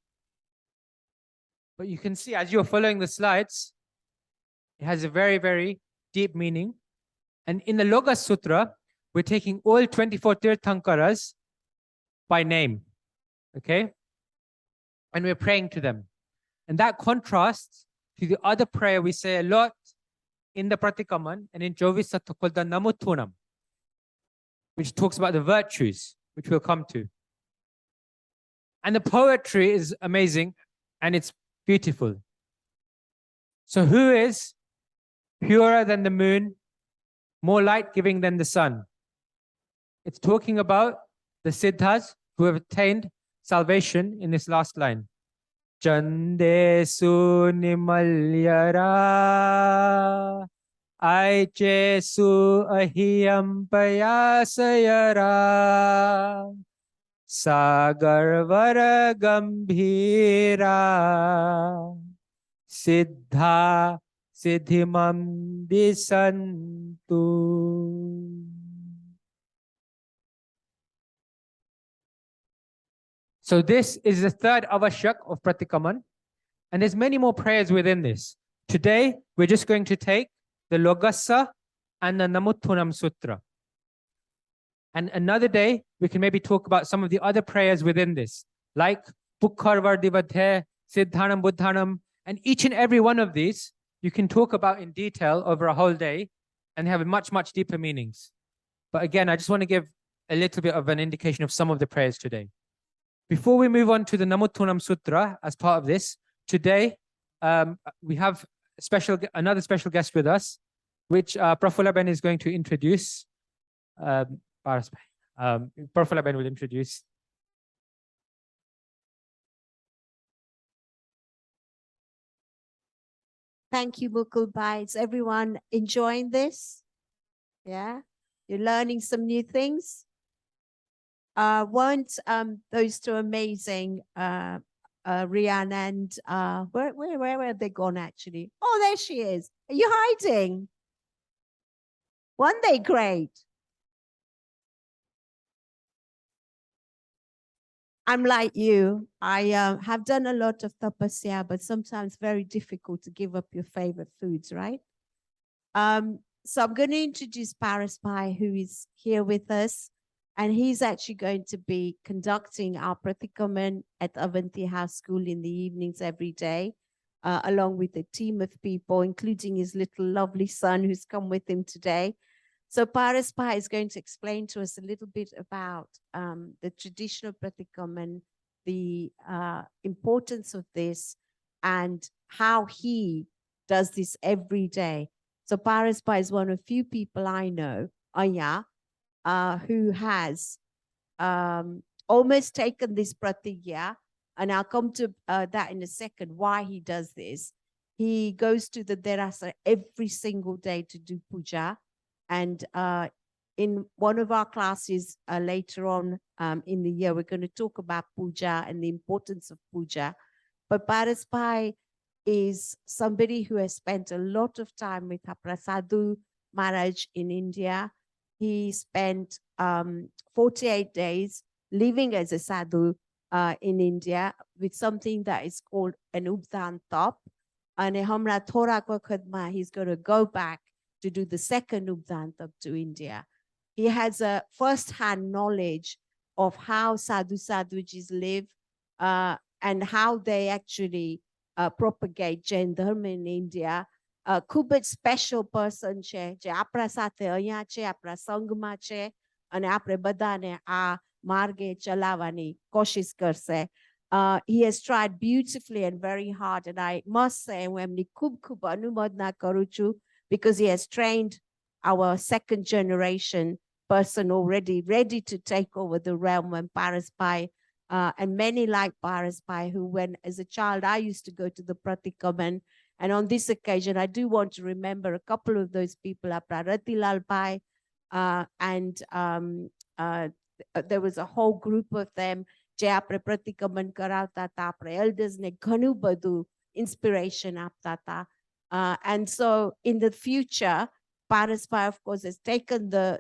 but you can see as you're following the slides, it has a very, very deep meaning. And in the Loka Sutra, we're taking all 24 Tirthankaras by name, okay? And we're praying to them. And that contrasts to the other prayer we say a lot in the Pratikaman and in Jovisata called the Namuthanam, which talks about the virtues, which we'll come to. And the poetry is amazing and it's beautiful. So who is purer than the moon, more light-giving than the sun? It's talking about the siddhas who have attained salvation in this last line. Chandesu nimalyara aichesu ahiyam payasayara sagarvara gambhira siddha siddhimam disantu. So this is the third avashyak of Pratikaman, and there's many more prayers within this. Today, we're just going to take the Logassa and the Namuthanam Sutra. And another day, we can maybe talk about some of the other prayers within this, like Pukharvardivadhe, Siddhanam, Buddhanam, and each and every one of these, you can talk about in detail over a whole day, and they have much, much deeper meanings. But again, I just want to give a little bit of an indication of some of the prayers today. Before we move on to the Namuthanam Sutra as part of this, today we have another special guest with us, which Prafula Ben is going to introduce. Prafula Ben will introduce. Thank you, Mukul Bhai. Is everyone enjoying this? Yeah? You're learning some new things? Weren't those two amazing, Rian and where have they gone actually? Oh, there she is. Are you hiding? Weren't they great? I'm like you. I have done a lot of tapasya, but sometimes very difficult to give up your favorite foods, right? So I'm going to introduce Paris Pai, who is here with us. And he's actually going to be conducting our Pratikaman at Avanti House School in the evenings every day, along with a team of people, including his little lovely son who's come with him today. So Paris Pai is going to explain to us a little bit about the traditional Pratikaman, the importance of this, and how he does this every day. So Paris Pai is one of few people I know, Aya, who has almost taken this pratigya, and I'll come to that in a second, why he does this. He goes to the derasa every single day to do puja. And in one of our classes later on in the year, we're going to talk about puja and the importance of puja. But Paris Pai is somebody who has spent a lot of time with Sadhu Maharaj in India. He spent 48 days living as a sadhu in India with something that is called an Ubdan top. And he's going to go back to do the second Ubdan top to India. He has a first-hand knowledge of how sadhujis live and how they actually propagate Jain Dharma in India. ખૂબ જ special person છે જે આપણા સાથે અહીંયા છે આપણા સંઘમાં છે અને આપણે બધાને આ માર્ગે ચલાવવાની કોશિશ કરશે. He has tried beautifully and very hard, and I must say હું એમની ખૂબ અનુમોદના કરું છું because he has trained our second generation person already ready to take over the realm when Paris Pai and many like Paris Pai, who when as a child I used to go to the Pratikaman. And on this occasion, I do want to remember a couple of those people, Rati Lal Pai, and there was a whole group of them. Je apre Pratikaman karavta ta, apre elders ne ghanu badu inspiration apta ta. And so in the future, Paris Pai, of course, has taken the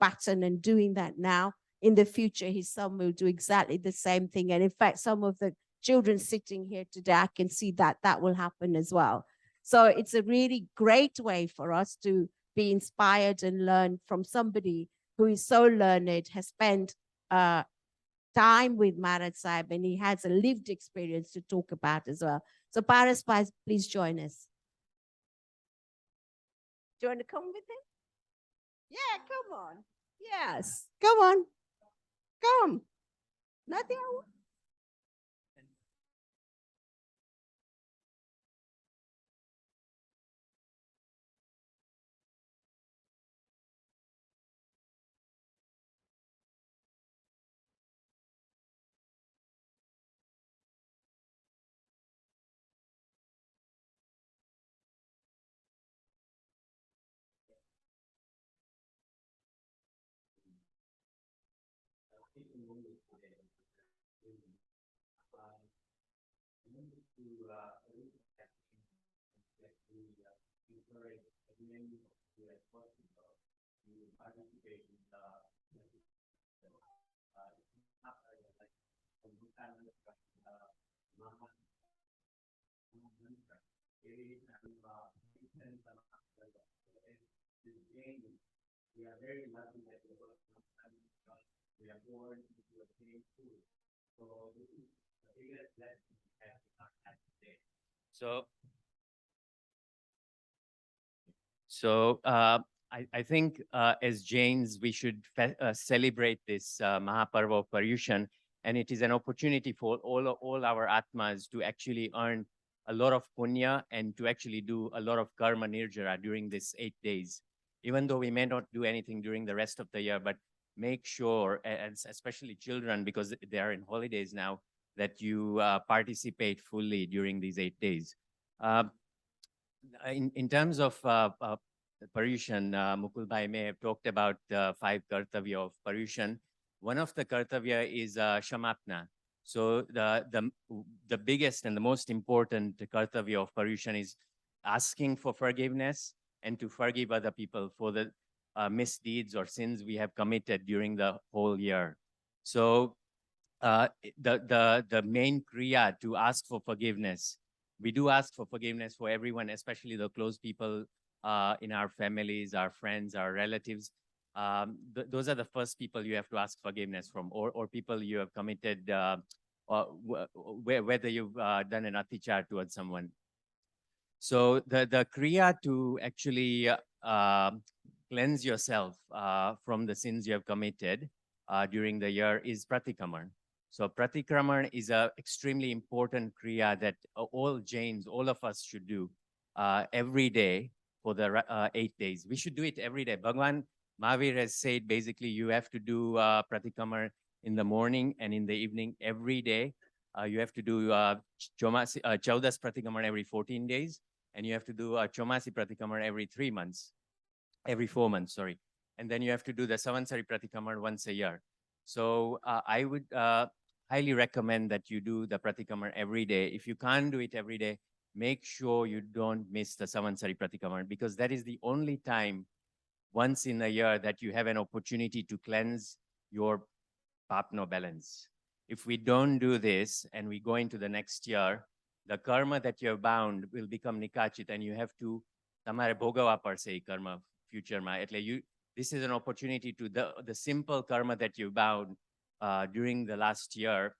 baton and doing that now. In the future, his son will do exactly the same thing. And in fact, some of the children sitting here today, I can see that that will happen as well. So it's a really great way for us to be inspired and learn from somebody who is so learned, has spent time with Maharaj Sahib, and he has a lived experience to talk about as well. So Paris, please join us. Do you want to come with him? Yeah, come on. Yes, come on. Come. Nothing. So I think as Jains, we should celebrate this Mahaparva of Paryushan, and it is an opportunity for all our Atmas to actually earn a lot of punya and to actually do a lot of karma nirjara during these 8 days. Even though we may not do anything during the rest of the year, but make sure, and especially children, because they are in holidays now, that you participate fully during these 8 days. In terms of Paryushan, Mukul Bhai may have talked about the 5 kartavya of Paryushan. One of the kartavya is Shamapna. So the biggest and the most important kartavya of Paryushan is asking for forgiveness and to forgive other people for the misdeeds or sins we have committed during the whole year. So the main kriya to ask for forgiveness, we do ask for forgiveness for everyone, especially the close people in our families, our friends, our relatives. Those are the first people you have to ask forgiveness from, or people you have committed, whether you've done an atichar towards someone. So the kriya to actually cleanse yourself from the sins you have committed during the year is Pratikaman. So Pratikraman is an extremely important kriya that all Jains, all of us should do every day for the 8 days. We should do it every day. Bhagwan Mahavir has said basically you have to do Pratikraman in the morning and in the evening every day. You have to do Chaudas Pratikaman every 14 days, and you have to do Chomasi Pratikaman every 3 months, every 4 months, sorry. And then you have to do the Savansari Pratikaman once a year. So I would highly recommend that you do the Pratikaman every day. If you can't do it every day, make sure you don't miss the Savansari Pratikaman, because that is the only time once in a year that you have an opportunity to cleanse your papno balance. If we don't do this and we go into the next year, the karma that you have bound will become nikachit, and you have to tamare bhogava par se karma future ma. This is an opportunity to the simple karma that you bound during the last year.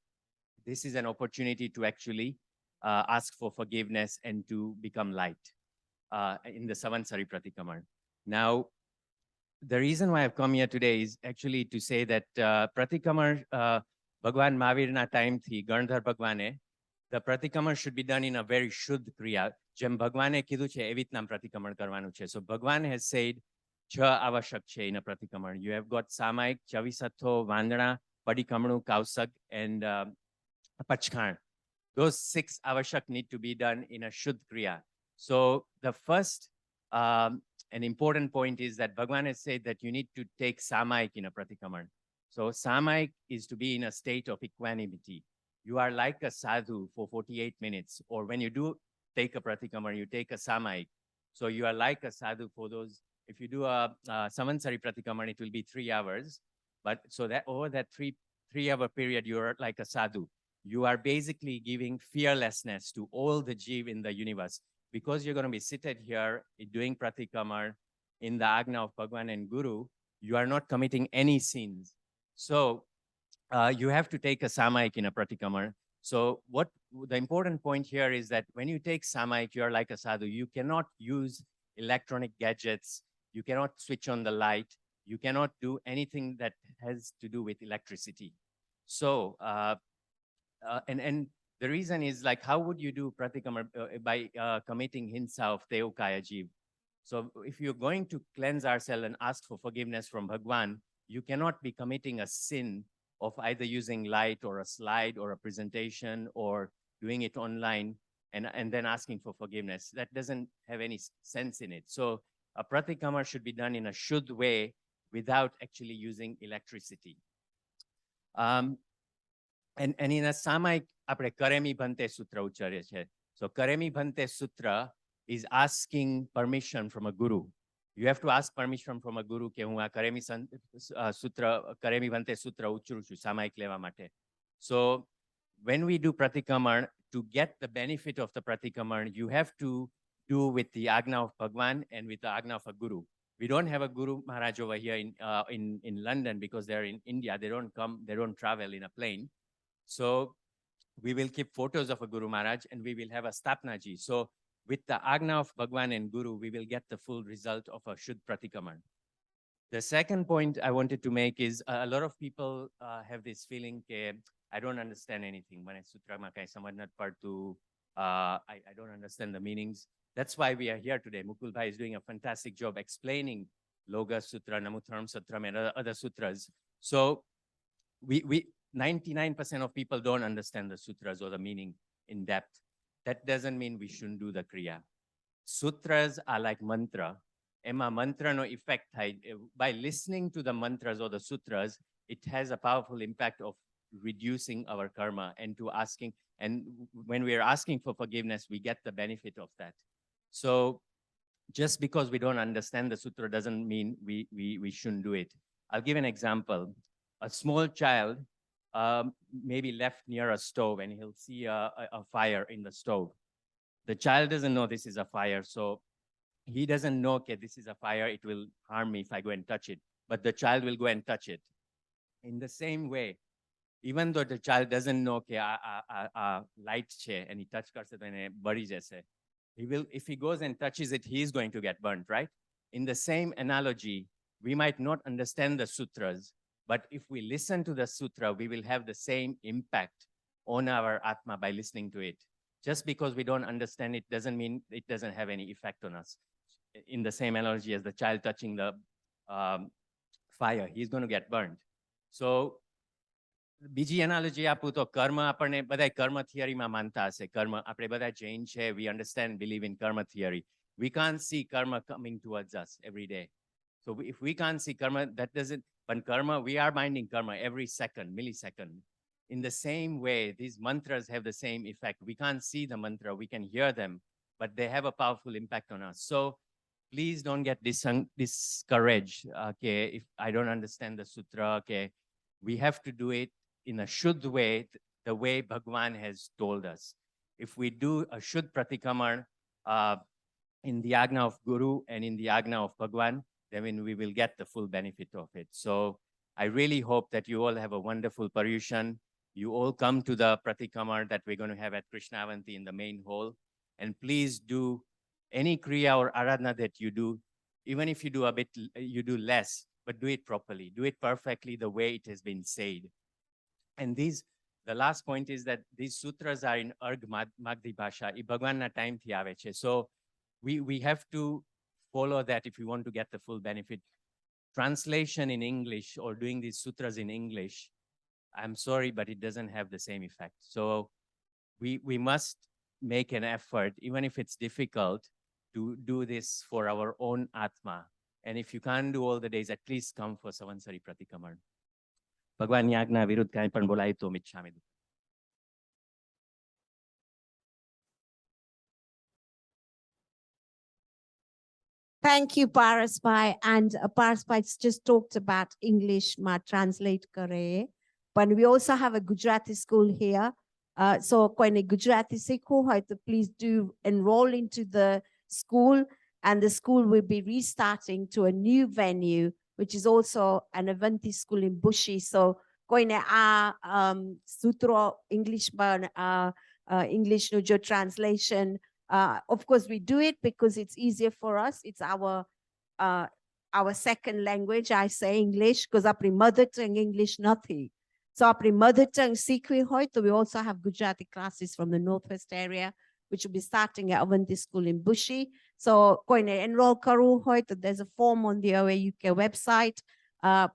This is an opportunity to actually ask for forgiveness and to become light in the Savansari Pratikaman. Now, the reason why I've come here today is actually to say that Pratikaman, Bhagwan Mahavirna time thi, Gandhar Bhagwane, the Pratikaman should be done in a very Shuddh Kriya. Jem Bhagwane kidhu che evit nam Pratikaman karvanu che. So Bhagwan has said, Cha avashak che in a Pratikaman. You have got Samaik, Chavisatho, Vandana, Padikamanu, Kausag, and Pachkan. Those 6 avashak need to be done in a Shuddh Kriya. So the first an important point is that Bhagwan has said that you need to take Samaik in a Pratikaman. So Samaik is to be in a state of equanimity. You are like a sadhu for 48 minutes, or when you do take a Pratikaman, you take a Samaik. So you are like a sadhu for those. If you do a Savansari Pratikaman, it will be 3 hours. But so that over that three-hour period, you're like a sadhu. You are basically giving fearlessness to all the Jeev in the universe. Because you're going to be seated here doing Pratikamar in the Agna of Bhagwan and Guru, you are not committing any sins. So you have to take a Samaik in a Pratikamar. So what the important point here is that when you take Samaik, you are like a sadhu. You cannot use electronic gadgets. You cannot switch on the light. You cannot do anything that has to do with electricity. So, and the reason is like, how would you do Pratikamar by committing hinsa of Teokaya Jeev? So if you're going to cleanse ourselves and ask for forgiveness from Bhagwan, you cannot be committing a sin of either using light or a slide or a presentation or doing it online and then asking for forgiveness. That doesn't have any sense in it. So a Pratikamar should be done in a Shuddh way without actually using electricity. And in a Samaik, apne Karemi Bhante Sutra uchare che. So Karemi Bhante Sutra is asking permission from a guru. You have to ask permission from a guru ke hu a Karemi Sutra, Karemi Bhante Sutra uchru chu Samaik leva mate. So when we do Pratikaman, to get the benefit of the Pratikaman, you have to do with the Agna of Bhagwan and with the Agna of a guru. We don't have a Guru Maharaj over here in London because they're in India. They don't come, they don't travel in a plane. So we will keep photos of a Guru Maharaj and we will have a Stapnaji. So with the Agna of Bhagwan and Guru, we will get the full result of a Shuddh Pratikaman. The second point I wanted to make is a lot of people have this feeling that I don't understand anything. When I sutra makai samadnat partu, I don't understand the meanings. That's why we are here today. Mukul Bhai is doing a fantastic job explaining Loga Sutra, Namuthanam Sutra, and other sutras. So we 99% of people don't understand the sutras or the meaning in depth. That doesn't mean we shouldn't do the kriya. Sutras are like mantra. Emma mantra no effect by listening to the mantras or the sutras, it has a powerful impact of reducing our karma and to asking. And when we are asking for forgiveness, we get the benefit of that. So just because we don't understand the sutra doesn't mean we shouldn't do it. I'll give an example. A small child maybe left near a stove and he'll see a fire in the stove. The child doesn't know this is a fire, so he doesn't know, okay, this is a fire, it will harm me if I go and touch it. But the child will go and touch it. In the same way, even though the child doesn't know, okay, light che, and he touch karse to bari jaise, he will, if he goes and touches it, he is going to get burnt, right? In the same analogy, we might not understand the sutras, but if we listen to the sutra, we will have the same impact on our Atma by listening to it. Just because we don't understand it doesn't mean it doesn't have any effect on us. In the same analogy as the child touching the fire, he's going to get burned. So, બીજી analogy આપું તો કર્મ આપણને બધા કર્મ થિયરીમાં માનતા હશે. કર્મ આપણે બધા જૈન છે, we understand, believe in karma theory. We can't see karma coming towards us every day. So if we can't see karma, that doesn't, but karma, we are minding karma every second, millisecond. In the same way, these mantras have the same effect. We can't see the mantra, we can hear them, but they have a powerful impact on us. So please don't get discouraged. Okay, if I don't understand the sutra, okay, we have to do it in a Shuddh way, the way Bhagwan has told us. If we do a Shuddh Pratikaman in the Agna of Guru and in the Agna of Bhagwan, then we will get the full benefit of it. So I really hope that you all have a wonderful Paryushan. You all come to the Pratikaman that we're going to have at Krishnavanti in the main hall. And please do any Kriya or Aradhana that you do, even if you do a bit, you do less, but do it properly. Do it perfectly the way it has been said. And the last point is that these sutras are in Arg Magdi Bhasha. I Bhagwan na time thi ave che. So we have to follow that if we want to get the full benefit. Translation in English or doing these sutras in English, I'm sorry, but it doesn't have the same effect. So we must make an effort, even if it's difficult, to do this for our own Atma. And if you can't do all the days, at least come for Savansari Pratikaman. Bhagwan Yagna Virudh kain pan bolai to michhami. Thank you, Paraspai. And Paraspai just talked about English, ma translate kare. But we also have a Gujarati school here. So koine Gujarati sikho hai to please do enroll into the school, and the school will be restarting to a new venue, which is also an Avanti school in Bushi. So koine sutra English ban English no jo translation. Of course, we do it because it's easier for us. It's our second language. I say English because our mother tongue English nothing. So our mother tongue sikhi hoy, so we also have Gujarati classes from the Northwest area, which will be starting at Avanti School in Bushi. So koine enroll karu hoy, so there's a form on the OA UK website.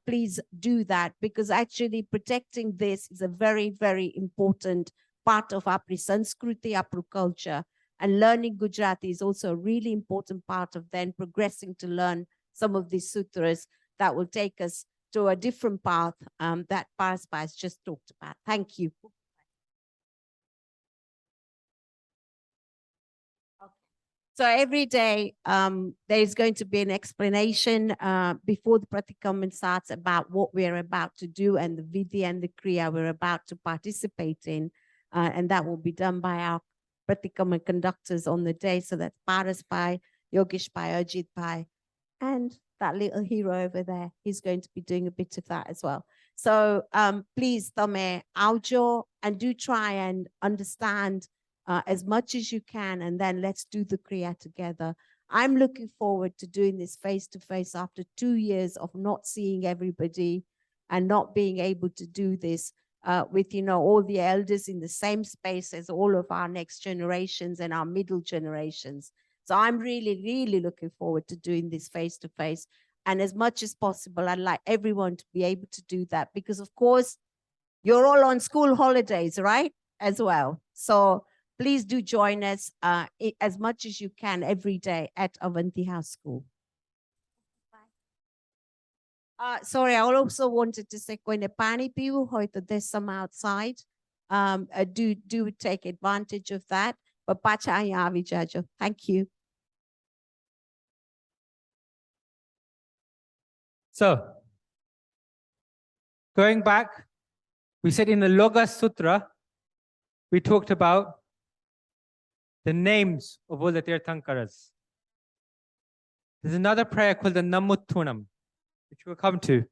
Please do that, because actually protecting this is a very, very important part of our Sanskriti, our culture. And learning Gujarati is also a really important part of then progressing to learn some of these sutras that will take us to a different path that Paraspai has just talked about. Thank you. So every day there is going to be an explanation before the Pratikaman starts about what we're about to do and the vidya and the kriya we're about to participate in. And that will be done by our Pratikaman conductors on the day. So that's Paraspai, Yogeshpai, Ajitpai, and that little hero over there. He's going to be doing a bit of that as well. So please, Tame Aujo, and do try and understand as much as you can, and then let's do the Kriya together. I'm looking forward to doing this face-to-face after 2 years of not seeing everybody and not being able to do this with, all the elders in the same space as all of our next generations and our middle generations. So I'm really, really looking forward to doing this face-to-face. And as much as possible, I'd like everyone to be able to do that because, of course, you're all on school holidays, right? As well. So please do join us as much as you can every day at Avanti House School. Sorry, I also wanted to say, when pani piu, there's some outside. Do take advantage of that. But thank you. So, going back, we said in the Noka Sutra, we talked about the names of all the Tirthankaras. There's another prayer called the Namuthanam, which we'll come to.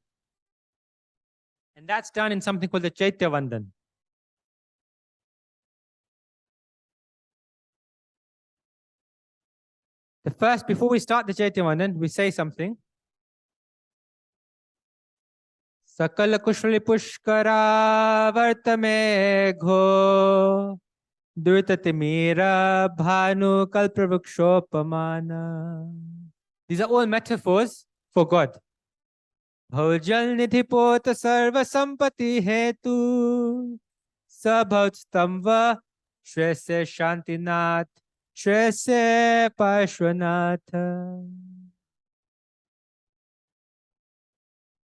And that's done in something called the Chaitya Vandan. Before we start the Chaitya Vandan, we say something. Sakala kushali pushkara vartame gho duitati mira bhanu kalpravukshopamana. These are all metaphors for God. Bhaujal nidhi pota sarva sampati hetu sabhaut stamva shwese shantinath shwese pashwanatha.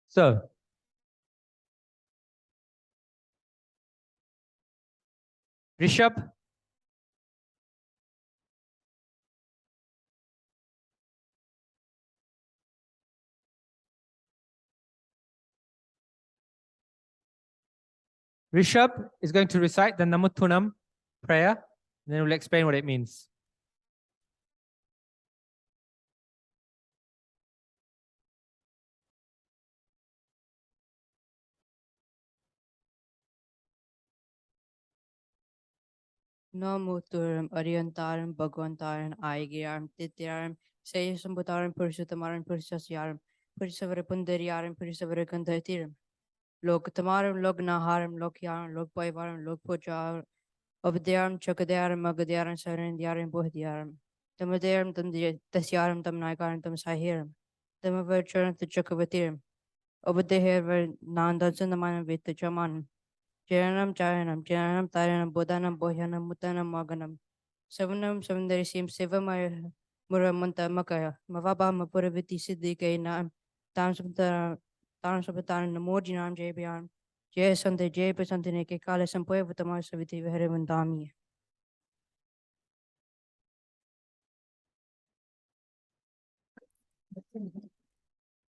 So, Rishabh, Rishabh is going to recite the Namuthanam prayer, and then we'll explain what it means. Namuthanam Ariyantaram Bhagwantaram Aigiyaram Tityaram Seyasambutaram Purushotamaram Purushasyaram Purusavarapundaryaram Purusavarakandhatiram Lokatamaram Lognaharam Lokyaram Lokpaivaram Lokpojaram Abdyaram Chakadyaram Magadyaram Sarandyaram Bohdyaram Tamadayaram Tasyaram Tamnaikaram Tam Sahiram Tamavarcharam Chakavatiram Obadhevar Nandansandamanam Vitachamanam Jayanam Chayanam, Jayanam Taranam, Bodhanam, Bohyanam, Mutanam, Maganam, Savanam, Savandarisim, Sevamaya, Muramanta Makaya, Mavaba, Mapuraviti Siddhi Kainam, Tamsabataran, Namojinam, Jabian, Jay Sante, Jay Pesantineke, Kala Sampoya, Vatamar Saviti, Veherevandami.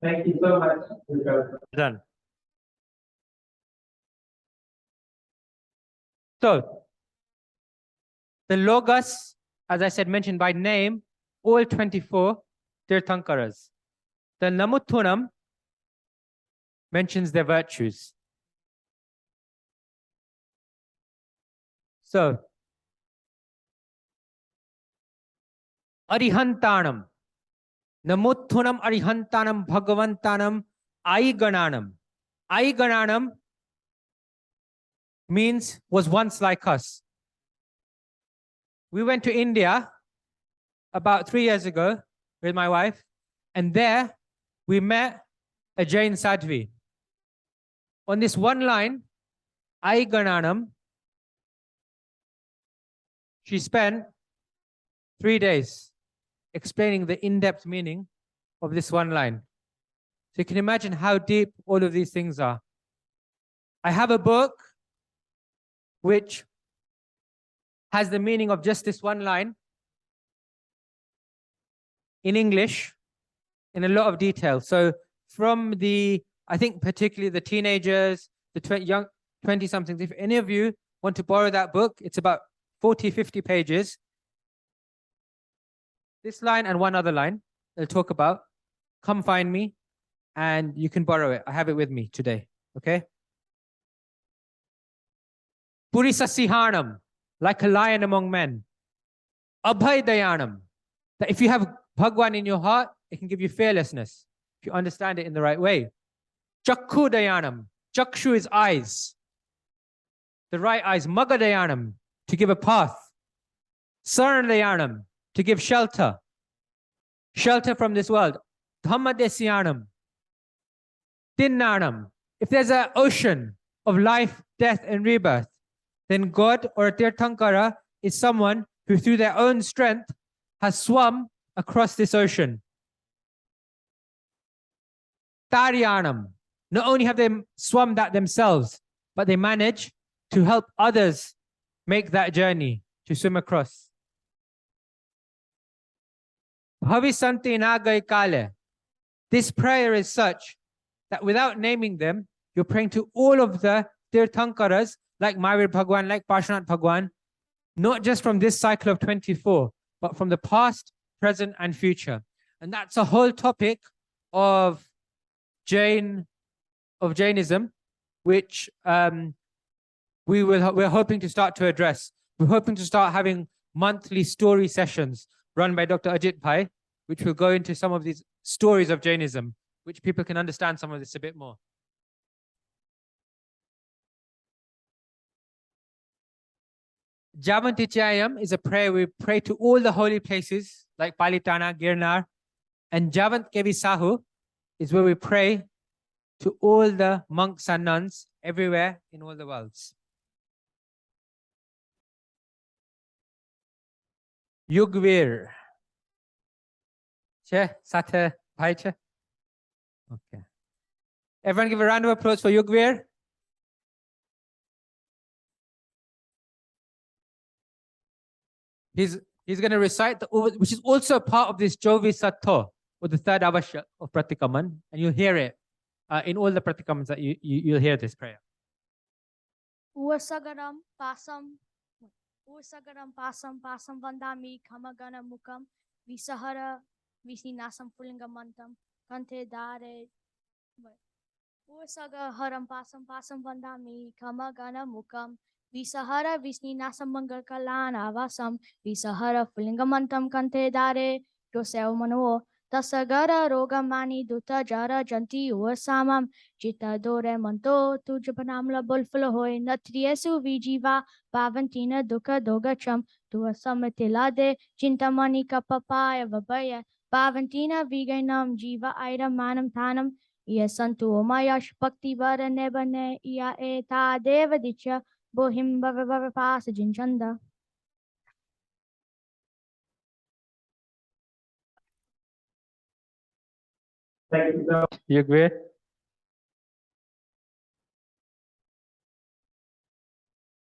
Thank you so much. Done. So, the Logas, as I said, mentioned by name, all 24 Tirthankaras. The Namuthanam mentions their virtues. So, Arihantanam, Namuthanam Arihantanam Bhagavantanam Aigananam. Aigananam means was once like us. We went to India about 3 years ago with my wife, and there we met a Jain Sadhvi. On this one line, Aigananam, she spent 3 days explaining the in-depth meaning of this one line. So you can imagine how deep all of these things are. I have a book which has the meaning of just this one line in English in a lot of detail. So from I think particularly the teenagers, the young 20-somethings, if any of you want to borrow that book, it's about 40, 50 pages. This line and one other line they'll talk about. Come find me and you can borrow it. I have it with me today, okay? Purisasihanam. like a lion among men. Abhay Dayanam, that if you have Bhagwan in your heart, it can give you fearlessness, if you understand it in the right way. Chakku Dayanam, Chakshu is eyes, the right eyes. Magga Dayanam, to give a path. Sarana Dayanam, to give shelter, shelter from this world. Dhamma Desyanam, Tinnanam, if there's an ocean of life, death, and rebirth, then God or a Tirthankara is someone who through their own strength has swum across this ocean. Taryanam, not only have they swum that themselves, but they manage to help others make that journey to swim across. Bhavisanti nagai kale. This prayer is such that without naming them, you're praying to all of the Tirthankaras, like Mahavir Bhagwan, like Parshvanath Bhagwan, not just from this cycle of 24, but from the past, present, and future. And that's a whole topic of Jainism, which we're hoping to start to address. We're hoping to start having monthly story sessions run by Dr. Ajit Pai, which will go into some of these stories of Jainism, which people can understand some of this a bit more. Javantichayam is a prayer we pray to all the holy places like Palitana, Girnar, and Javant Kevi Sahu is where we pray to all the monks and nuns everywhere in all the worlds. Yugvir. Che, Sathe, Bhaiche. Okay. Everyone give a round of applause for Yugvir. He's going to recite, which is also a part of this Jovi Sattva, or the third avashya of Pratikaman, and you'll hear it in all the Pratikamans that you'll hear this prayer. Ursagaram pasam vandami kamagana mukam visahara visninasam pulingamantam kante dare. Ursagaram pasam vandami kamagana mukam visahara visninasam mangalkalana vasam visahara pulingamantam kante dare. Joseo Manuo Tasagara rogamani duta jara janti ursamam jita dore manto tu japanamla bulfula hoy natriesu vijiva pavantina duka dogacham tu asamatilade chintamani kapapaya vabaya pavantina vigainam jiva aira manam thanam yasantu omayash bhakti vara nebane iya eta devadicha bohim bhava pasa jinchanda. You agree?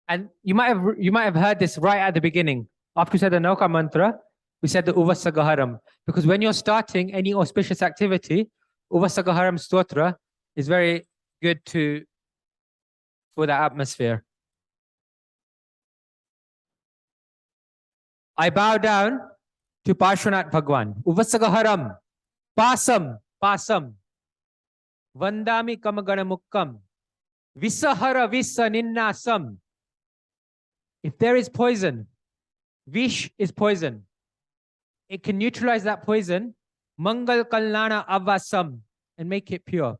And you might have heard this right at the beginning. After we said the Noka Mantra, we said the Uvasagaharam. Because when you're starting any auspicious activity, Uvasagaharam Stotra is very good for the atmosphere. I bow down to Parshvanath Bhagwan. Uvasagaharam. Pasam. Vandami kamagana mukkam. Visahara visa ninnasam. If there is poison, vish is poison. It can neutralize that poison, mangal kalnana avasam, and make it pure.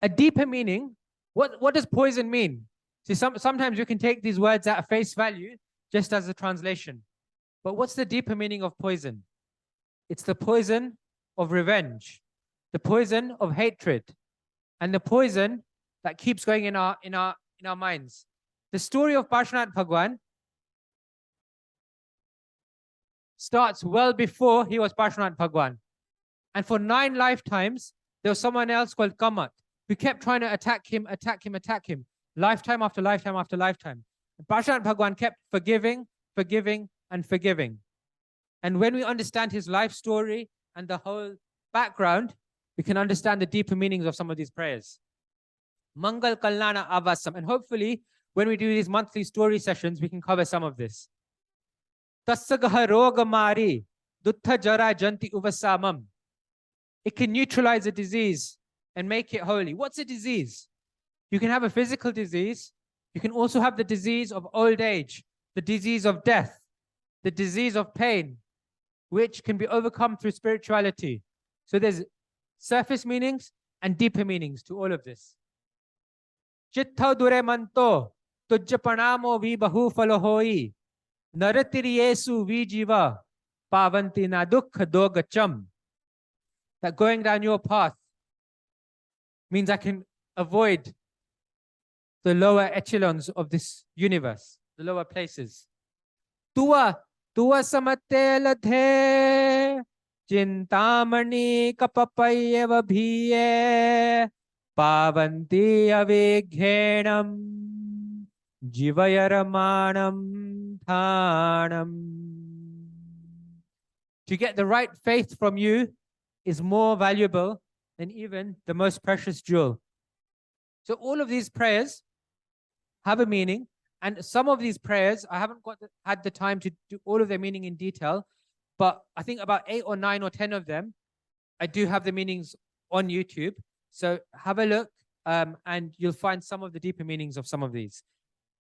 A deeper meaning, what does poison mean? See, sometimes you can take these words at face value just as a translation. But what's the deeper meaning of poison? It's the poison of revenge, the poison of hatred, and the poison that keeps going in our minds. The story of Parshvanath Bhagwan starts well before he was Parshvanath Bhagwan. And for 9 lifetimes, there was someone else called Kamat who kept trying to attack him, lifetime after lifetime after lifetime. And Parshvanath Bhagwan kept forgiving, and forgiving. And when we understand his life story and the whole background, we can understand the deeper meanings of some of these prayers. Mangal Kalnana Avasam. And hopefully, when we do these monthly story sessions, we can cover some of this. Tasagaha rogamari duttha jara janti uvasamam. It can neutralize a disease and make it holy. What's a disease? You can have a physical disease. You can also have the disease of old age, the disease of death, the disease of pain, which can be overcome through spirituality. So there's surface meanings and deeper meanings to all of this. Chittha dure manto, tujja pranamo vi bahu phalo hoi, naratiri yesu vi jiva, pavanti na dukha dogacham. That going down your path means I can avoid the lower echelons of this universe, the lower places. Tua samate ladhe, chintamani kapapayeva bhiye, pavanti avighenam, jivayaramanam thanam. To get the right faith from you is more valuable than even the most precious jewel. So all of these prayers have a meaning, and some of these prayers, I haven't had the time to do all of their meaning in detail, but I think about 8 or 9 or 10 of them, I do have the meanings on YouTube. So have a look, and you'll find some of the deeper meanings of some of these.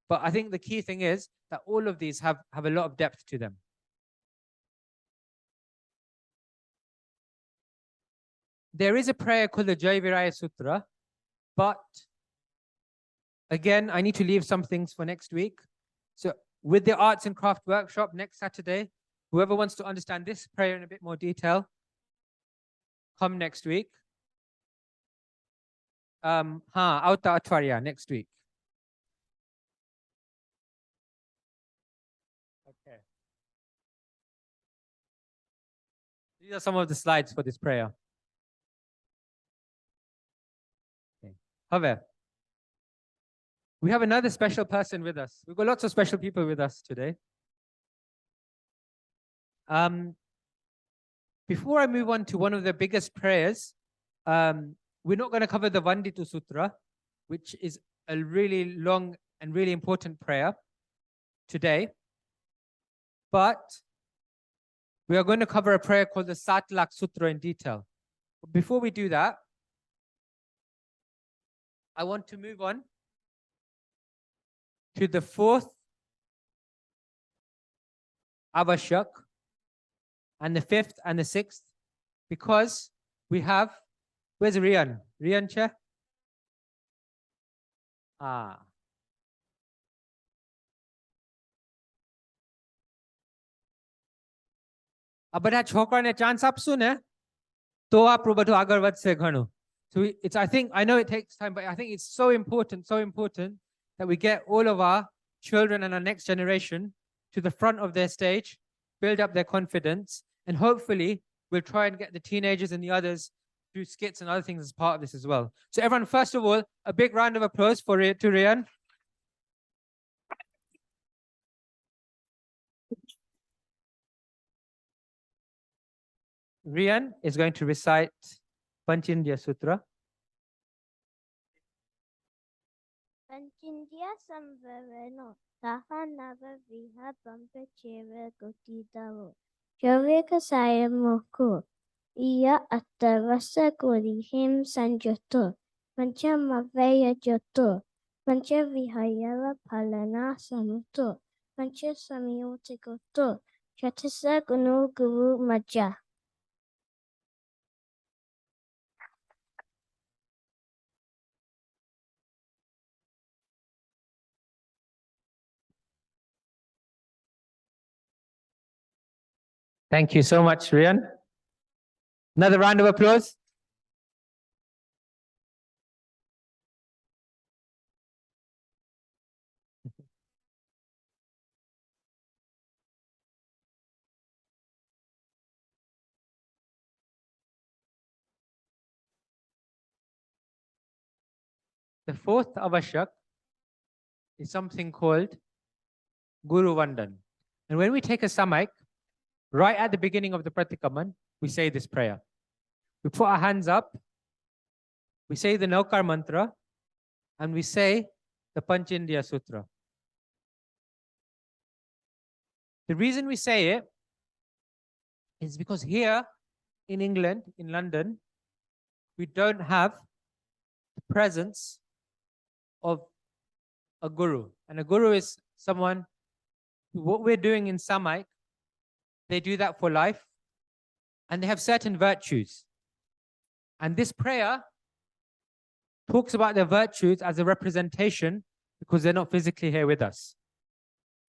But I think the key thing is that all of these have a lot of depth to them. There is a prayer called the Jainism Sutra, but again, I need to leave some things for next week. So with the arts and craft workshop next Saturday, whoever wants to understand this prayer in a bit more detail, come next week. Auta Atvarya next week. Okay. These are some of the slides for this prayer. Okay. However, we have another special person with us. We've got lots of special people with us today. Before I move on to one of the biggest prayers, we're not going to cover the Vandan Sutra, which is a really long and really important prayer today. But we are going to cover a prayer called the Satlak Sutra in detail. But before we do that, I want to move on to the fourth avashyak and the fifth and the sixth, because we have, where's Rian? Rian Che? બધા છોકરાને chance આપશું ને તો આપણું બધું આગળ વધશે ઘણું. So it's, I know it takes time, but I think it's so important that we get all of our children and our next generation to the front of their stage, build up their confidence, and hopefully we'll try and get the teenagers and the others through skits and other things as part of this as well. So everyone, first of all, a big round of applause to Rian. Rian is going to recite Panchindya Sutra. Panchindya samvarano tahanava viha pampacheva gotidavo. Shaveka sayamoko iya attavasa korihim sanjoto. Panchamavaya joto. Panchavihayava palana samuto. Pancha samyotekoto. Chatasa gunu guru maja. Thank you so much, Rian. Another round of applause. The fourth avashyak is something called Guru Vandan. And when we take a samayik, right at the beginning of the Pratikaman, we say this prayer. We put our hands up, we say the Noka Mantra, and we say the Panchindya Sutra. The reason we say it is because here in England, in London, we don't have the presence of a guru. And a guru is someone what we're doing in Samaik, they do that for life, and they have certain virtues. And this prayer talks about their virtues as a representation because they're not physically here with us.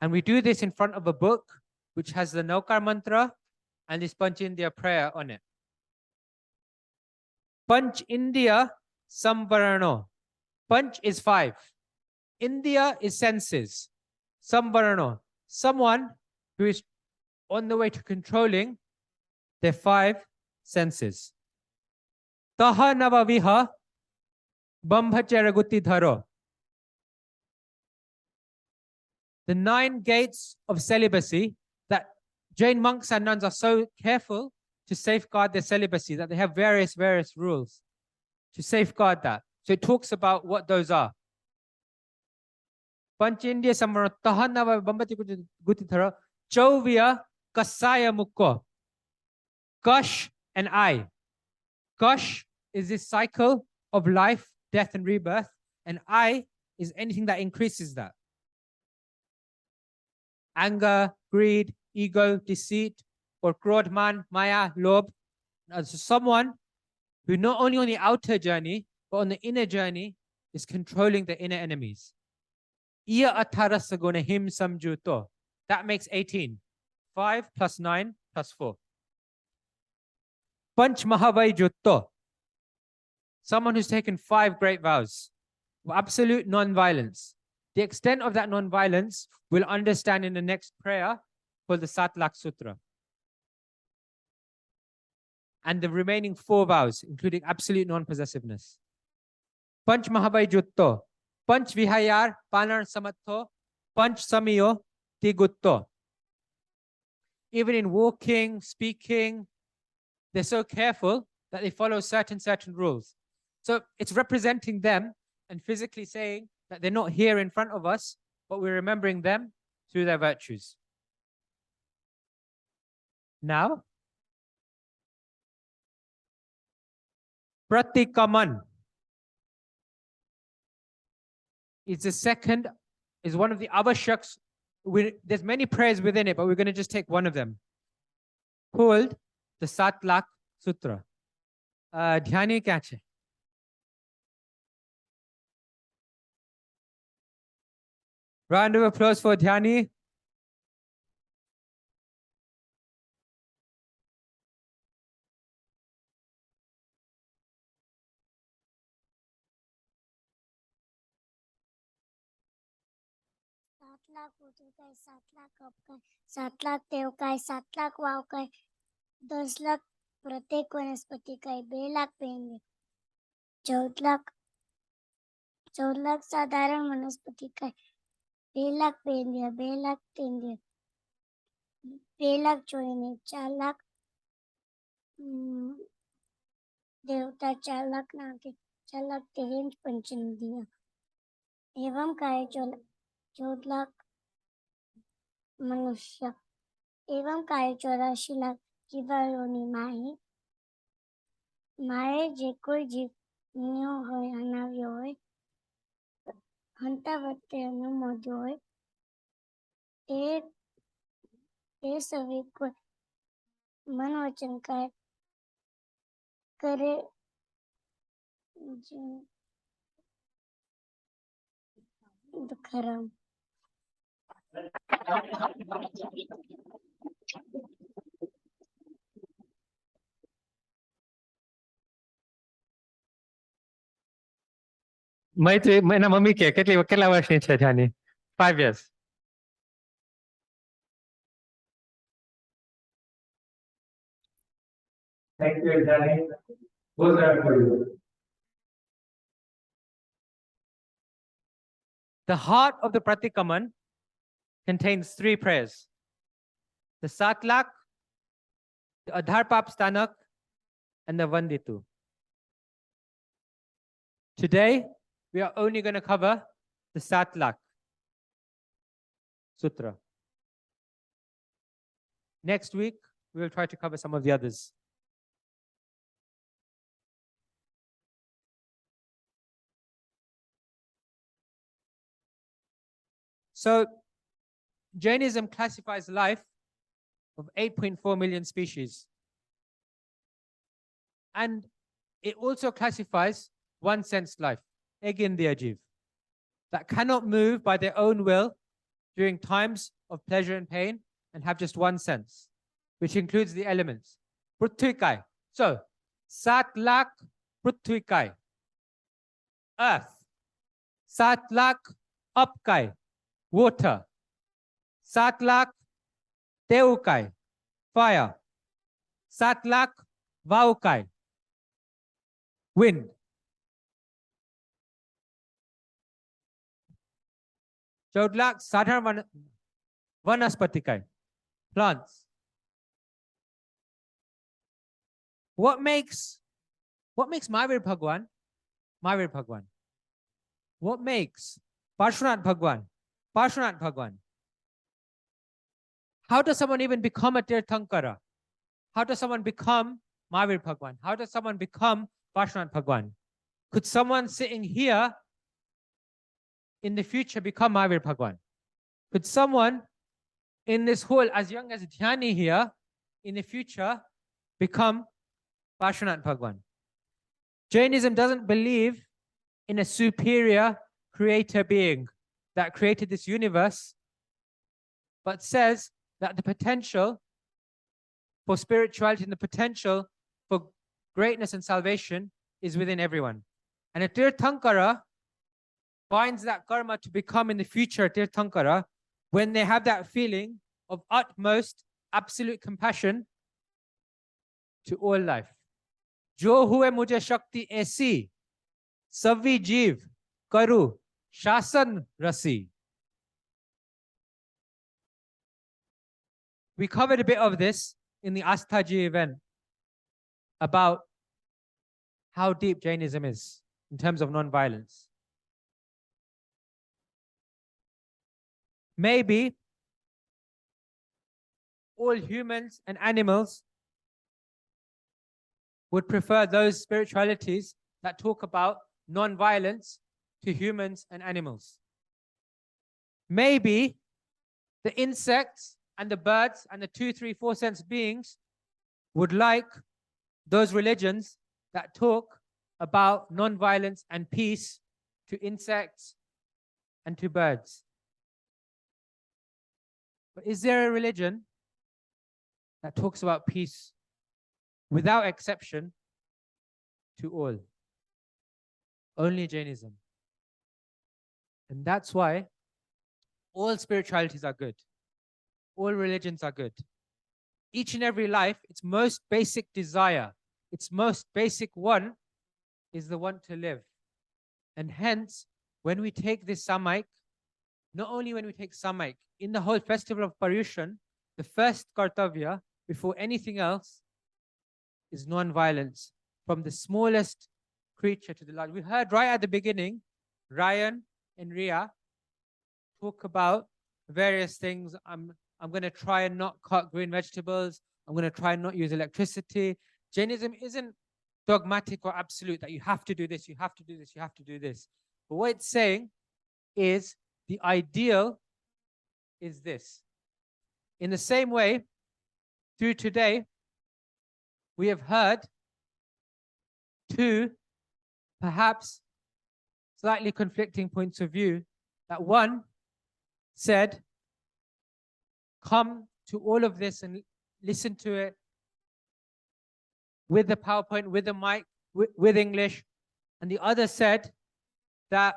And we do this in front of a book which has the Noka Mantra and this Panch India prayer on it. Panch India Samvarano. Panch is 5. India is senses. Samvarano. Someone who is on the way to controlling their 5 senses. Taha Navaviha Bambhacharaguti Dharo. The 9 gates of celibacy that Jain monks and nuns are so careful to safeguard their celibacy that they have various rules to safeguard that. So it talks about what those are. Panchindia Samvara Tahanava Bambati Guti Dharo Chovya Kasaya Mukko. Gush and I. Gush is this cycle of life, death, and rebirth, and I is anything that increases that. Anger, greed, ego, deceit, or krodman, maya, lobh. So someone who not only on the outer journey, but on the inner journey is controlling the inner enemies. Iya atarasaguna him samjuto. That makes 18. 5 plus 9 plus 4. Panch Mahavai Jutto. Someone who's taken 5 great vows of absolute non-violence. The extent of that non-violence we'll understand in the next prayer called the Satlak Sutra. And the remaining 4 vows, including absolute non-possessiveness. Panch Mahavai Jutto. Panch Vihayar Panar Samatto. Panch Samiyo Tigutto. Even in walking, speaking, they're so careful that they follow certain rules. So it's representing them and physically saying that they're not here in front of us, but we're remembering them through their virtues. Now, Pratikaman is the second, is one of the avashyaks. There's many prayers within it, but we're going to just take one of them, called the Satlak Sutra. Dhyani kya hai? Round of applause for Dhyani. Satlak Utukai, Satlak Opkai, Satlak Teukai, Satlak Waukai, 10 lakh प्रत्येक वनस्पति का 2 लाख पेड़, 14 लाख साधारण वनस्पति का 2 लाख पेड़, 2 लाख तेंदुए, 2 लाख चोरी, 4 लाख देवता, 4 लाख नागे, 4 लाख 23 पंचनदियां, एवं काय 14 लाख मनुष्य, एवं काय 84 लाख जीवाणुओं माए जे कोई जीव नियो होय अनाव्यो होय हंता वर्ते अनुमोद्यो होय ए सभी को मन वचन काय करे दुखरम. Maitri, એના મમ્મી કે કેટલા વર્ષની છે ધ્યાની? 5 years. Thank you, Dhani. Who's that for you? The heart of the Pratikaman contains 3 prayers. The Satlak, the Adharpapstanak, and the Vanditu. Today, we are only going to cover the Satlak Sutra. Next week, we will try to cover some of the others. So, Jainism classifies life of 8.4 million species. And it also classifies one sense life, Egin that cannot move by their own will during times of pleasure and pain and have just one sense, which includes the elements. Prutvikai. So, Satlak Prutvikai. Earth. Satlak Upkai. Water. Satlak Teukai. Fire. Satlak Vaukai. Wind. Chaudlak Sadhar Vanaspatikai. Plants. What makes Mahavir Bhagwan? Mahavir Bhagwan. What makes Parshunat Bhagwan? Parshunat Bhagwan. How does someone even become a Tirthankara? How does someone become Mahavir Bhagwan? How does someone become Parshunat Bhagwan? Could someone sitting here in the future become Mahavir Bhagwan? Could someone in this hall as young as Dhyani here in the future become Parshunat Bhagwan? Jainism doesn't believe in a superior creator being that created this universe, but says that the potential for spirituality and the potential for greatness and salvation is within everyone. And a Tirthankara finds that karma to become in the future a Tirthankara when they have that feeling of utmost absolute compassion to all life. Jo hue mujhe shakti aisi, savi jeev karu shasan rasi. We covered a bit of this in the Asthaji event about how deep Jainism is in terms of non-violence. Maybe all humans and animals would prefer those spiritualities that talk about non-violence to humans and animals. Maybe the insects and the birds and the 2, 3, 4 sense beings would like those religions that talk about non-violence and peace to insects and to birds. But is there a religion that talks about peace without exception to all? Only Jainism. And that's why all spiritualities are good. All religions are good. Each and every life, its most basic desire, its most basic one is the one to live. And hence, when we take this Samaik, not only when we take Samaik, in the whole festival of Paryushan, the first Kartavya, before anything else, is non-violence. From the smallest creature to the large. We heard right at the beginning, Ryan and Ria talk about various things. I'm going to try and not cut green vegetables. I'm going to try and not use electricity. Jainism isn't dogmatic or absolute that you have to do this, you have to do this, you have to do this. But what it's saying is the ideal is this. In the same way, through today, we have heard two perhaps slightly conflicting points of view. That one said, come to all of this and listen to it with the PowerPoint, with the mic, with English. And the other said that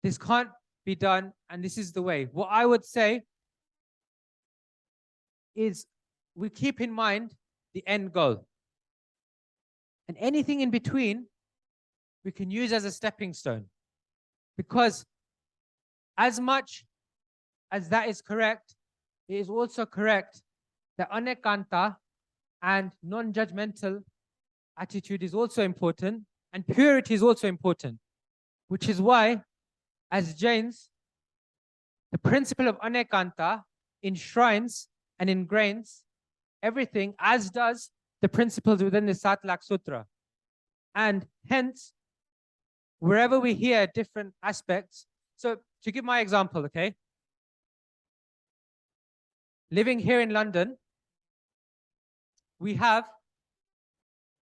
this can't be done and this is the way. What I would say is we keep in mind the end goal. And anything in between, we can use as a stepping stone. Because as much as that is correct, it is also correct that anekanta and non-judgmental attitude is also important, and purity is also important, which is why, as Jains, the principle of anekanta enshrines and ingrains everything, as does the principles within the Satlak Sutra. And hence, wherever we hear different aspects, so to give my example, okay? living here in London, we have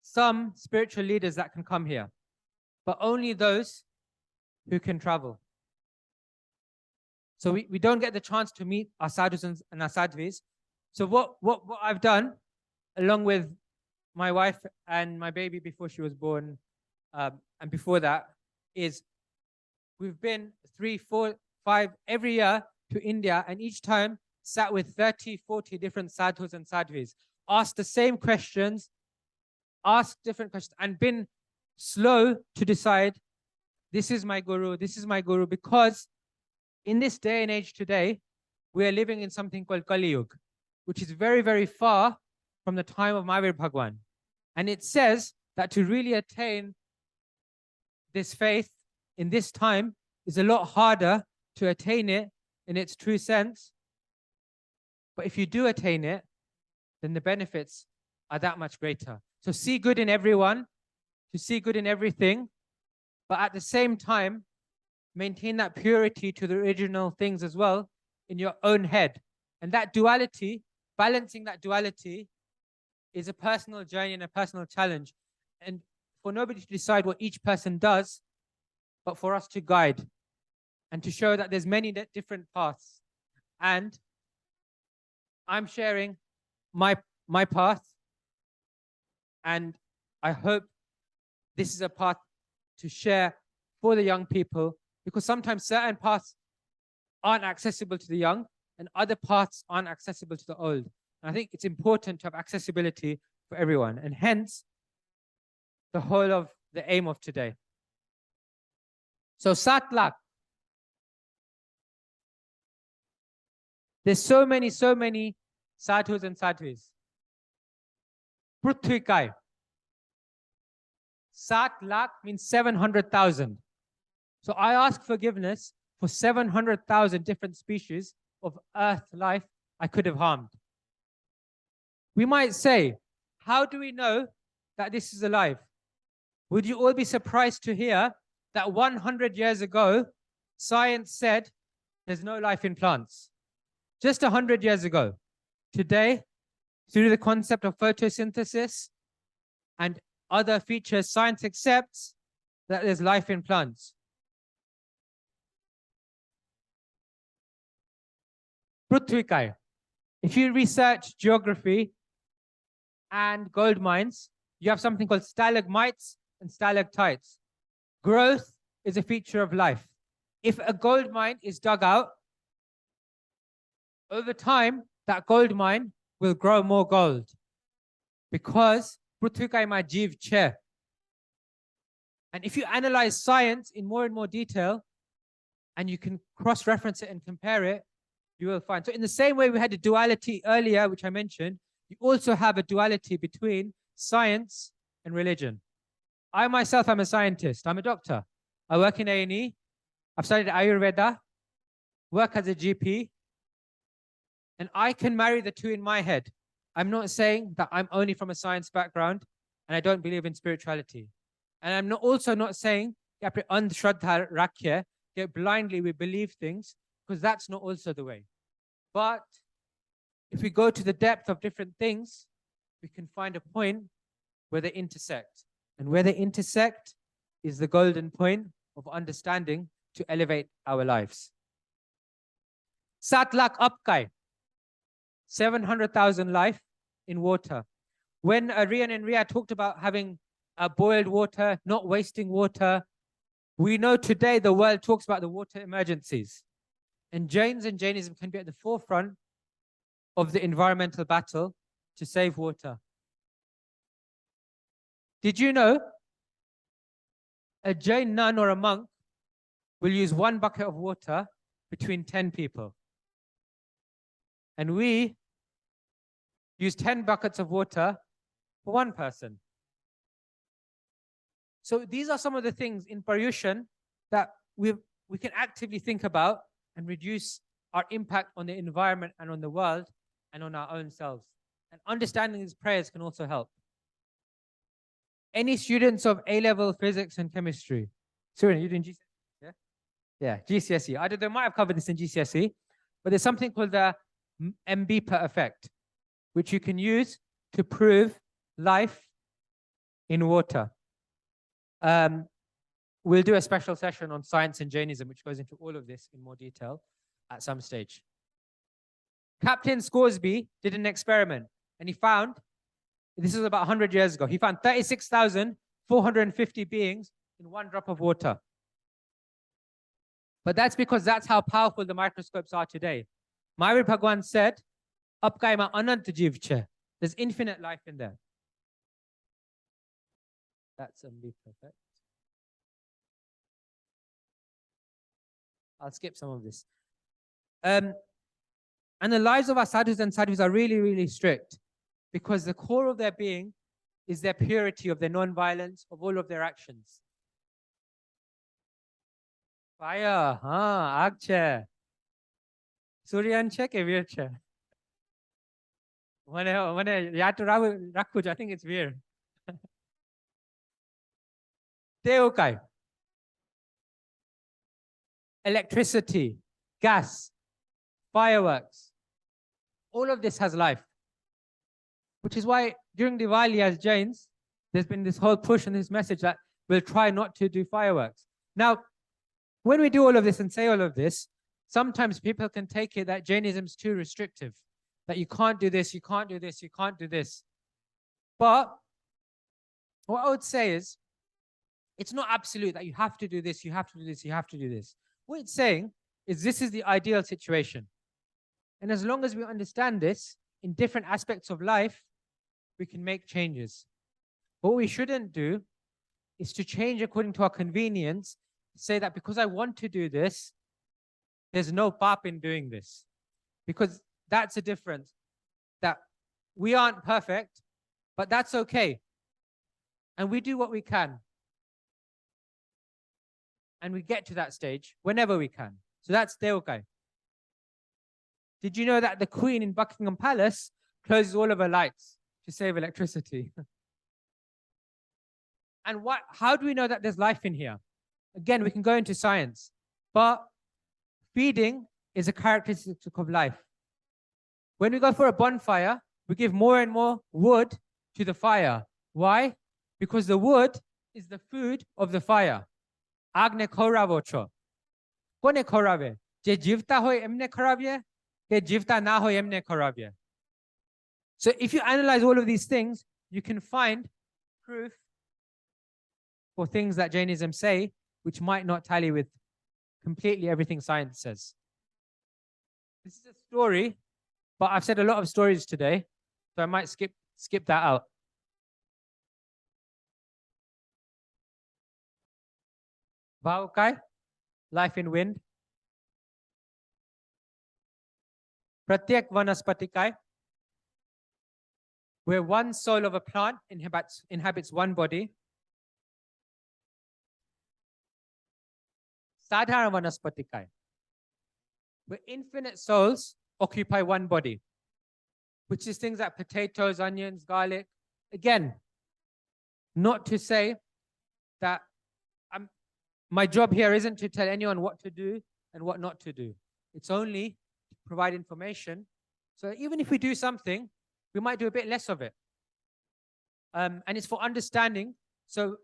some spiritual leaders that can come here, but only those who can travel. So we don't get the chance to meet our sadhus and our sadhvis. So what I've done, along with my wife and my baby before she was born, and before that, is we've been 3, 4, 5 every year to India, and each time sat with 30, 40 different sadhus and sadhvis, asked the same questions, asked different questions, and been slow to decide, this is my guru, because in this day and age today, we are living in something called Kali Yuga, which is very, very far from the time of Mahavir Bhagwan. And it says that to really attain this faith in this time is a lot harder to attain it in its true sense. But if you do attain it, then the benefits are that much greater. So see good in everyone, to see good in everything, but at the same time, maintain that purity to the original things as well in your own head. And that duality, balancing that duality, is a personal journey and a personal challenge. And for nobody to decide what each person does, but for us to guide and to show that there's many different paths. And I'm sharing my path, and I hope this is a path to share for the young people, because sometimes certain paths aren't accessible to the young and other paths aren't accessible to the old. And I think it's important to have accessibility for everyone, and hence the whole of the aim of today. So Satlak. There's so many sadhus and sadhvis. Prithvikai. Satlak means 700,000. So I ask forgiveness for 700,000 different species of earth life I could have harmed. We might say, how do we know that this is alive? Would you all be surprised to hear that 100 years ago, science said there's no life in plants? Just 100 years ago. Today, through the concept of photosynthesis and other features, science accepts that there's life in plants. Prithvikai. If you research geography and gold mines, you have something called stalagmites and stalactites. Growth is a feature of life. If a gold mine is dug out, over time, that gold mine will grow more gold, because Prithvikai ma jeev che. And if you analyze science in more and more detail, and you can cross-reference it and compare it, you will find. So in the same way we had a duality earlier, which I mentioned, you also have a duality between science and religion. I myself am a scientist. I'm a doctor. I work in A&E. I've studied Ayurveda, work as a GP, and I can marry the two in my head. I'm not saying that I'm only from a science background and I don't believe in spirituality. And I'm also not saying that blindly we believe things, because that's not also the way. But if we go to the depth of different things, we can find a point where they intersect. And where they intersect is the golden point of understanding to elevate our lives. Satlak Apkai, 700,000 life in water. When Rian and Ria talked about having boiled water, not wasting water, we know today the world talks about the water emergencies. And Jains and Jainism can be at the forefront of the environmental battle to save water. Did you know a Jain nun or a monk will use 1 bucket of water between 10 people? And we use 10 buckets of water for 1 person. So these are some of the things in Paryushan that we can actively think about and reduce our impact on the environment and on the world and on our own selves. And understanding these prayers can also help. Any students of A-level physics and chemistry? Surin, you doing GCSE? Yeah? Yeah, GCSE. They might have covered this in GCSE, but there's something called the MB per effect, which you can use to prove life in water. We'll do a special session on science and Jainism, which goes into all of this in more detail at some stage. Captain Scoresby did an experiment, and he found, this was about 100 years ago, he found 36,450 beings in one drop of water. But that's because that's how powerful the microscopes are today. Mahavir Bhagwan said, "Apkai ma anant jeev che." There's infinite life in there. That's perfect. I'll skip some of this. And the lives of our sadhus and sadhus are really, really strict, because the core of their being is their purity, of their non-violence, of all of their actions. Fire, agche. Suryanche ke virche. When Rakuj, I think it's weird. Teokai. Electricity, gas, fireworks. All of this has life. Which is why during Diwali as Jains, there's been this whole push and this message that we'll try not to do fireworks. Now, when we do all of this and say all of this, sometimes people can take it that Jainism is too restrictive, that you can't do this, you can't do this, you can't do this. But what I would say is, it's not absolute that you have to do this, you have to do this, you have to do this. What it's saying is this is the ideal situation. And as long as we understand this in different aspects of life, we can make changes. What we shouldn't do is to change according to our convenience, say that because I want to do this, there's no pap in doing this. Because that's a difference. That we aren't perfect, but that's okay. And we do what we can. And we get to that stage whenever we can. So that's Deokai. Did you know that the Queen in Buckingham Palace closes all of her lights to save electricity? And how do we know that there's life in here? Again, we can go into science, but feeding is a characteristic of life. When we go for a bonfire, we give more and more wood to the fire. Why? Because the wood is the food of the fire. Agne khoravo cho. Kone khorave? Je jivta hoy emne khoravye, ke jivta na hoy emne khoravye. So if you analyze all of these things, you can find proof for things that Jainism say, which might not tally with completely everything science says. This is a story, but I've said a lot of stories today, so I might skip that out. Vaukai, life in wind. Pratyak vanaspatikai, where one soul of a plant inhabits one body. Sadhara vanaspatikai, where infinite souls occupy one body, which is things like potatoes, onions, garlic. Again, not to say that my job here isn't to tell anyone what to do and what not to do. It's only to provide information. So even if we do something, we might do a bit less of it. And it's for understanding. So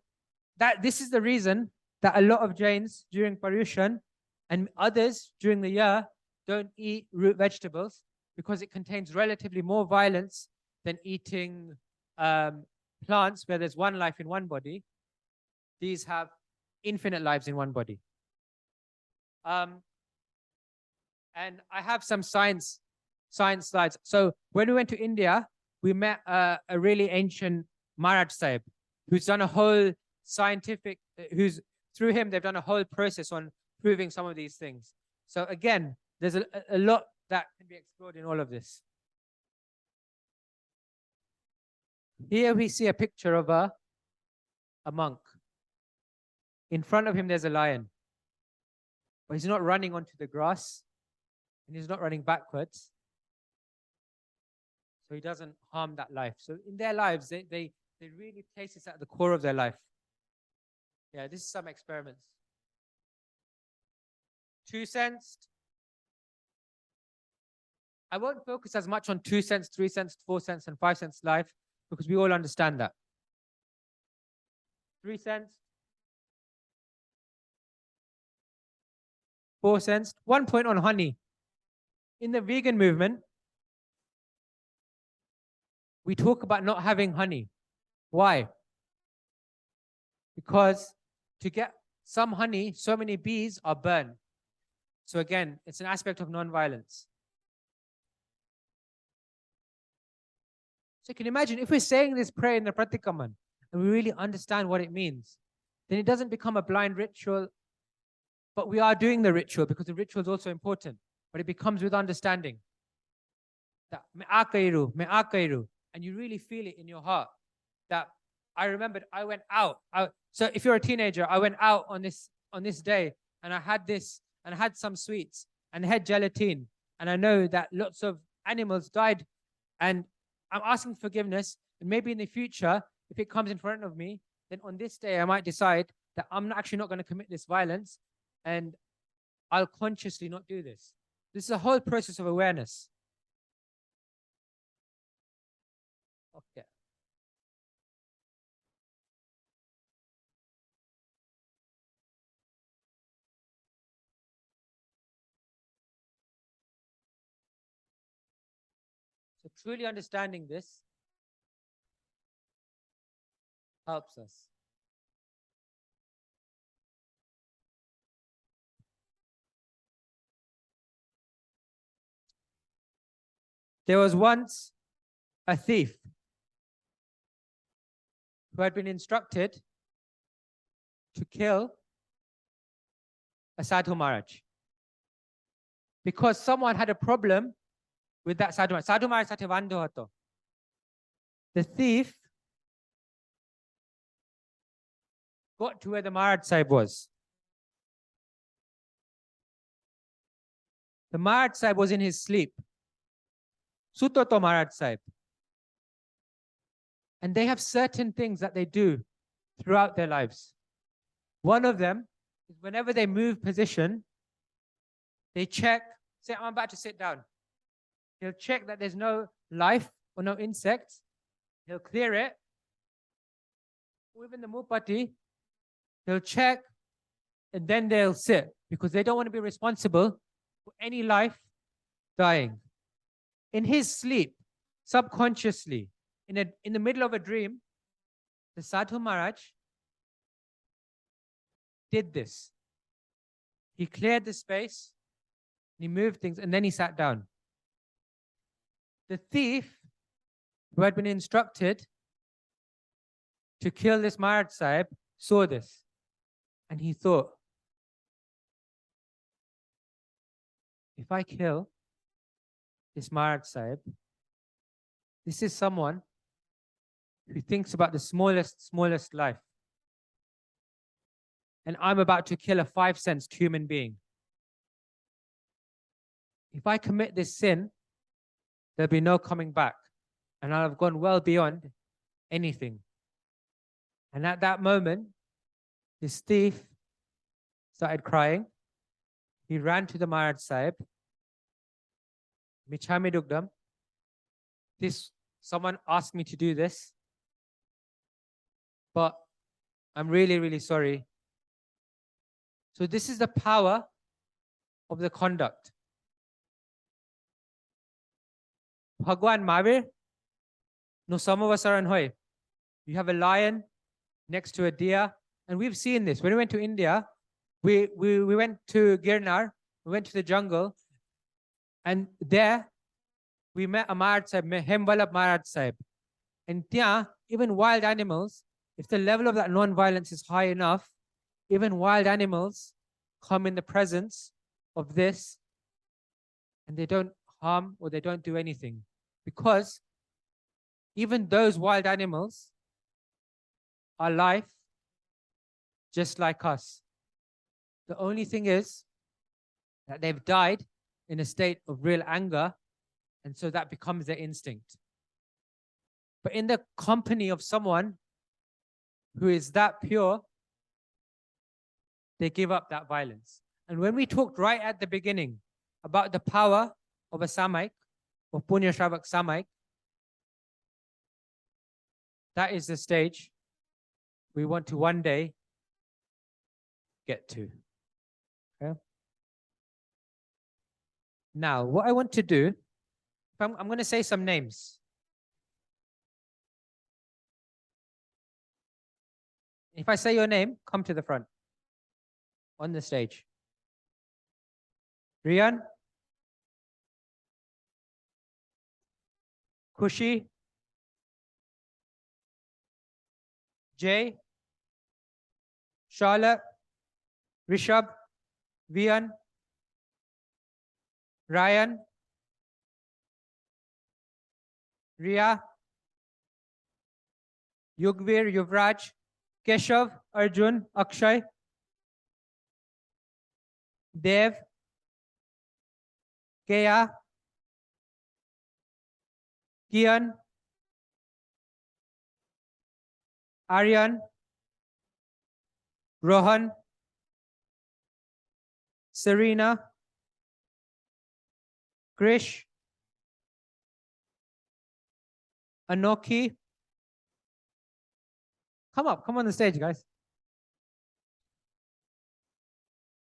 this is the reason that a lot of Jains during Paryushan and others during the year don't eat root vegetables, because it contains relatively more violence than eating plants where there's one life in one body. These have infinite lives in one body. And I have some science slides. So when we went to India, we met a really ancient Maharaj Sahib, who's done a whole scientific, through him, they've done a whole process on proving some of these things. So again, there's a lot that can be explored in all of this. Here we see a picture of a monk. In front of him, there's a lion. But he's not running onto the grass, and he's not running backwards. So he doesn't harm that life. So in their lives, they really place this at the core of their life. Yeah, this is some experiments. Two-sensed. I won't focus as much on 2 cents, 3 cents, 4 cents, and 5 cents life because we all understand that. 3 cents, 4 cents. 1 point on honey. In the vegan movement, we talk about not having honey. Why? Because to get some honey, so many bees are burned. So again, it's an aspect of non-violence. So you can imagine if we're saying this prayer in the Pratikaman and we really understand what it means, then it doesn't become a blind ritual, but we are doing the ritual because the ritual is also important, but it becomes with understanding. That me akairu, and you really feel it in your heart. That I remembered I went out. So if you're a teenager, I went out on this day and I had this and I had some sweets and I had gelatine, and I know that lots of animals died, and I'm asking forgiveness. And maybe in the future, if it comes in front of me, then on this day I might decide that I'm actually not going to commit this violence, and I'll consciously not do this. This is a whole process of awareness. Okay. So truly understanding this helps us. There was once a thief who had been instructed to kill a Sadhu Maharaj because someone had a problem with that Sadhu Maharaj. Sadhu Maharaj sate Vandan hato. The thief got to where the Maharaj Sahib was. The Maharaj Sahib was in his sleep. Sutoto Maharaj Sahib. And they have certain things that they do throughout their lives. One of them is whenever they move position, they check, say, I'm about to sit down. He'll check that there's no life or no insects. He'll clear it. Within the mupati, they'll check and then they'll sit because they don't want to be responsible for any life dying. In his sleep, subconsciously, in the middle of a dream, the Sadhu Maharaj did this. He cleared the space, he moved things, and then he sat down. The thief, who had been instructed to kill this Maharaj Sahib, saw this. And he thought, if I kill this Maharaj Sahib, this is someone who thinks about the smallest life. And I'm about to kill a 5-sensed human being. If I commit this sin, there'll be no coming back. And I'll have gone well beyond anything. And at that moment, this thief started crying. He ran to the Maharaj Sahib. Michami Dugdam. Someone asked me to do this. But I'm really, really sorry. So this is the power of the conduct. Bhagwan Mahavir, no samavasaran hoy. You have a lion next to a deer. And we've seen this. When we went to India, we went to Girnar, we went to the jungle, and there we met a Maharaj Sahib, Hemwalab Maharaj Sahib. And there, even wild animals, if the level of that non-violence is high enough, even wild animals come in the presence of this and they don't harm or they don't do anything. Because even those wild animals are life just like us. The only thing is that they've died in a state of real anger, and so that becomes their instinct. But in the company of someone who is that pure, they give up that violence. And when we talked right at the beginning about the power of a Samaik, of Punya Shravak Samaik, that is the stage we want to one day get to. Okay? Now, what I want to do, I'm going to say some names. If I say your name, come to the front on the stage. Rian, Kushi, Jay, Charlotte, Rishabh, Vian, Ryan, Ria, Yugvir, Yuvraj, Keshav, Arjun, Akshay, Dev, Kea, Kian, Aryan, Rohan, Serena, Krish, Anoki. Come on the stage, guys.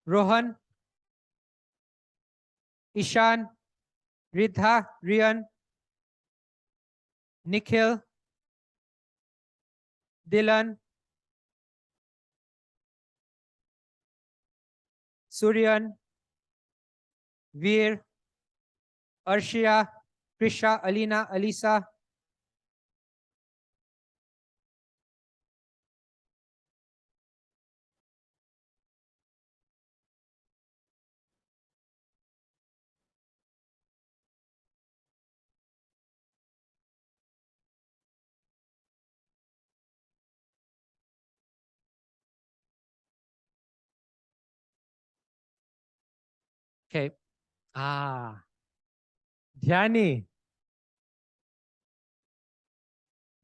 Rohan, Ishan, Ridha, Rian, Nikhil, Dylan, Suryan, Veer, Arshia, Krisha, Alina, Alisa, okay. Dhyani.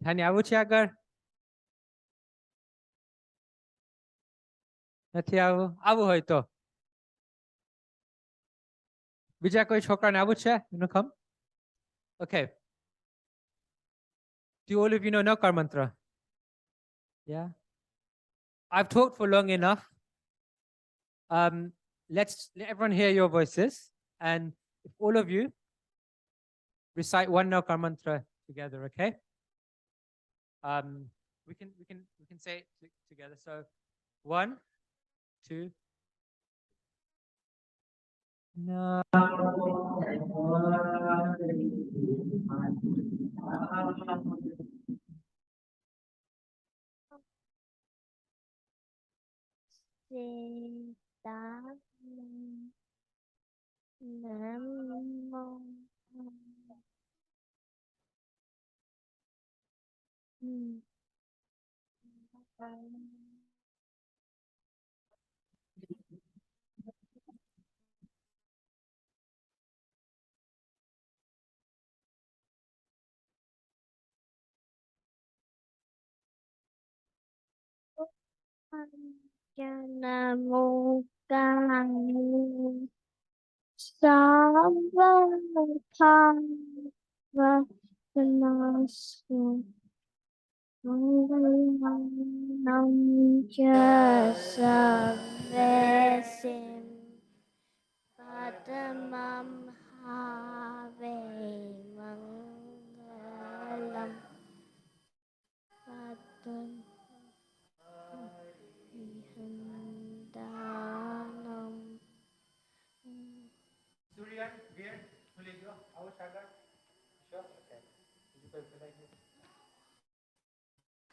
Dhyani, આવું છે આગળ? નથી આવું? આવું હોય તો. બીજા કોઈ છોકરાને આવું છે? You come? Okay. Do all of you know Noka Mantra? Yeah. I've talked for long enough. Let everyone hear your voices, and if all of you recite one Noka Mantra together, okay? We can say it together. So 1, 2. Namuthanam Savatanasu Mangalam Jasavesim Padamam Have Mangalam Padam Vihandanam Suryan, Veer, Tulio, આવું છે આગળ? Sure? Okay.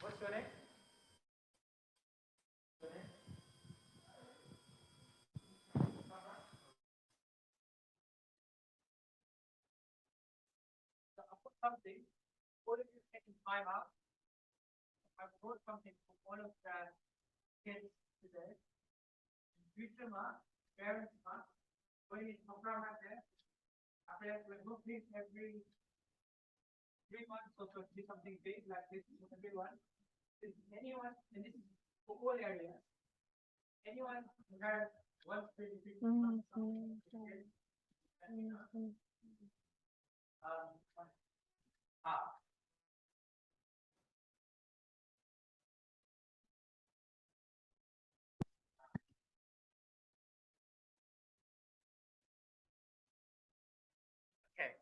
What's your name? So I put something, all of you taking time out. I brought something for all of the kids today. Future month, parents month, going in program right there. After that, we'll do this every 3 months or so, do something big like this for everyone. Is anyone, and this is for all areas, anyone who has one specific Okay.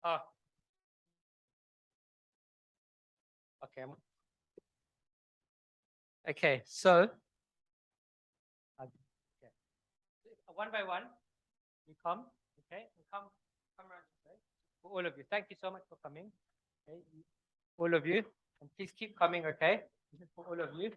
Oh. Okay. Okay. So. Okay. One by one, you come. Okay. You come around this way. For all of you. Thank you so much for coming. Okay. All of you, and please keep coming. Okay. This is for all of you.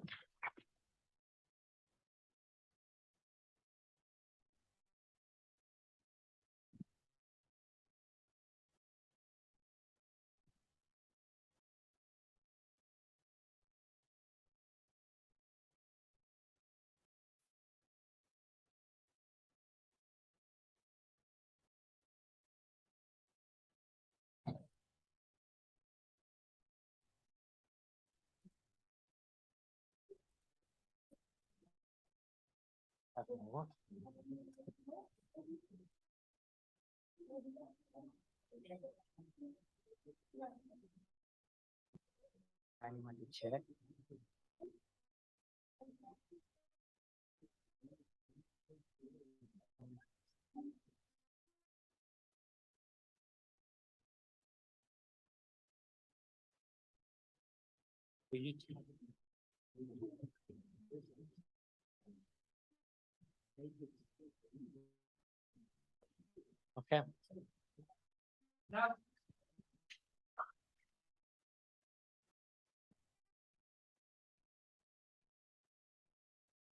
Anyone to check? Okay. Now,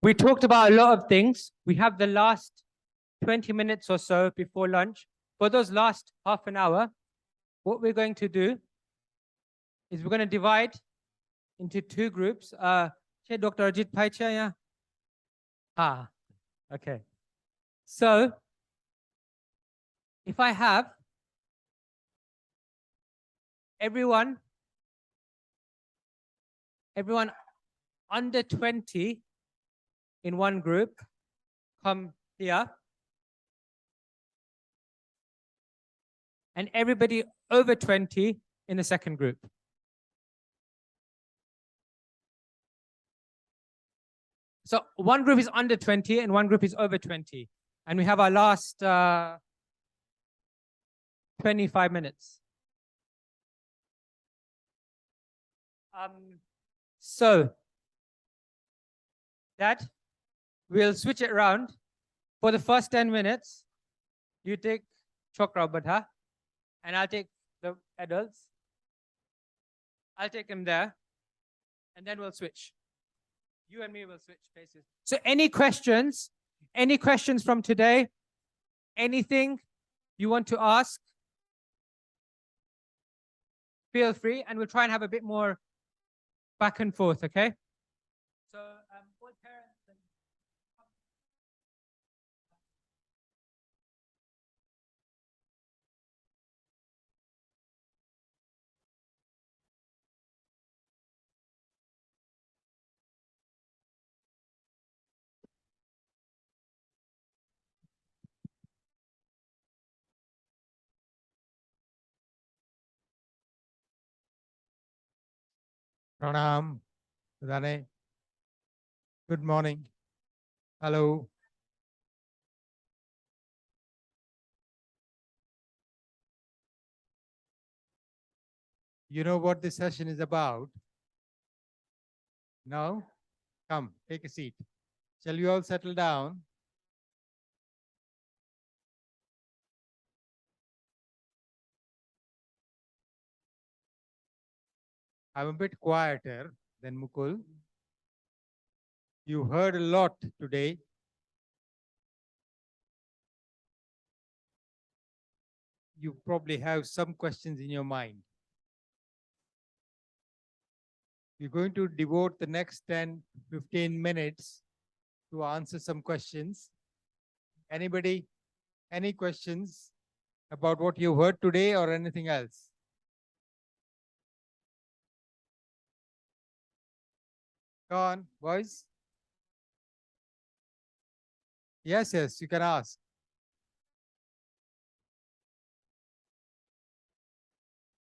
we talked about a lot of things. We have the last 20 minutes or so before lunch. For those last half an hour, what we're going to do is we're going to divide into two groups. Dr. Ajit Paicha, yeah? Ah, okay. So, if I have everyone under 20 in one group, come here. And everybody over 20 in the second group. So one group is under 20 and one group is over 20. And we have our last 25 minutes. So that we'll switch it around. For the first 10 minutes, you take Chokra Badha, and I'll take the adults. I'll take them there, and then we'll switch. You and me will switch places. So any questions from today? Anything you want to ask? Feel free, and we'll try and have a bit more back and forth, okay? So, all parents and Pranam, Dane. Good morning. Hello. You know what this session is about? No? Come, take a seat. Shall we all settle down? I'm a bit quieter than Mukul. You heard a lot today. You probably have some questions in your mind. We're going to devote the next 10, 15 minutes to answer some questions. Anybody, any questions about what you heard today or anything else? Go on, boys. Yes, yes, you can ask.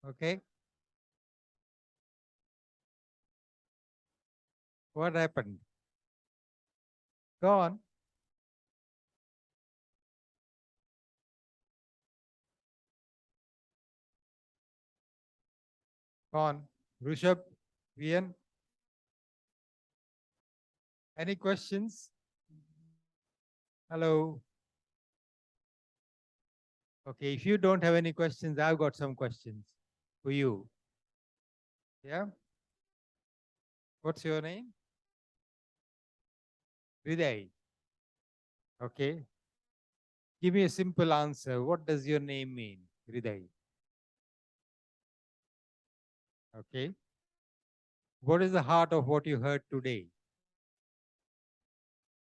Okay. What happened? Go on. Go on. Rishabh, Vian. Any questions? Hello. Okay, if you don't have any questions, I've got some questions for you. Yeah? What's your name? Viday. Okay. Give me a simple answer. What does your name mean, Viday? Okay. What is the heart of what you heard today?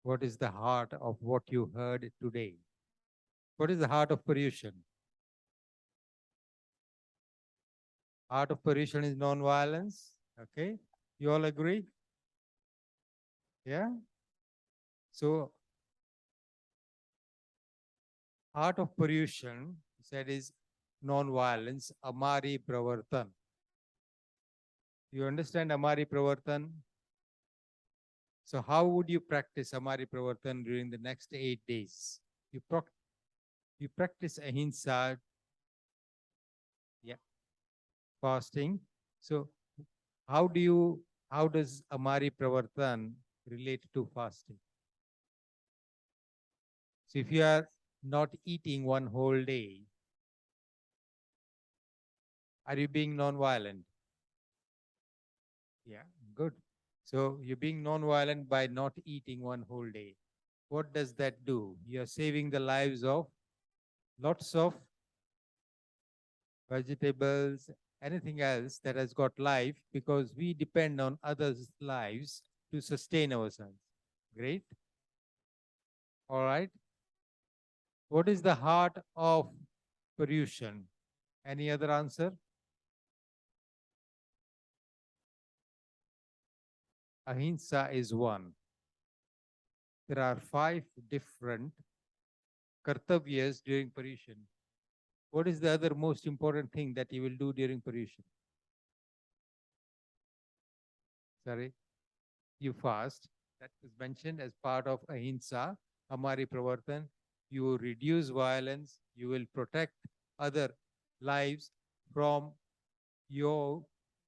What is the heart of what you heard today? What is the heart of Paryushan? Heart of Paryushan is non-violence. Okay. You all agree? Yeah. So, heart of Paryushan said is non-violence, Amari Pravartan. You understand Amari Pravartan? So how would you practice Amari Pravartan during the next 8 days? You practice ahimsa, yeah, fasting. So how does Amari Pravartan relate to fasting? So if you are not eating one whole day, are you being non-violent? Yeah, good. So you're being non-violent by not eating one whole day. What does that do? You're saving the lives of lots of vegetables, anything else that has got life, because we depend on others' lives to sustain ourselves. Great. All right. What is the heart of Paryushan? Any other answer? Ahimsa is one. There are 5 different kartavyas during Paryushan. What is the other most important thing that you will do during Paryushan? Sorry, you fast. That is mentioned as part of ahimsa, Amari Pravartan. You will reduce violence. You will protect other lives from your,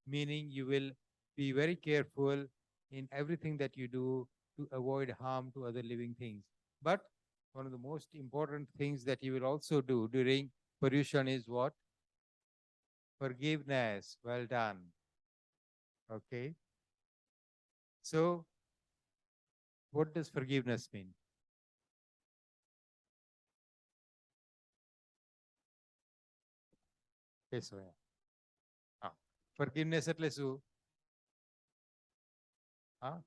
meaning you will be very careful in everything that you do to avoid harm to other living things. But one of the most important things that you will also do during Paryushan is what? Forgiveness. Well done. Okay. So, what does forgiveness mean? Okay, so forgiveness એટલે શું?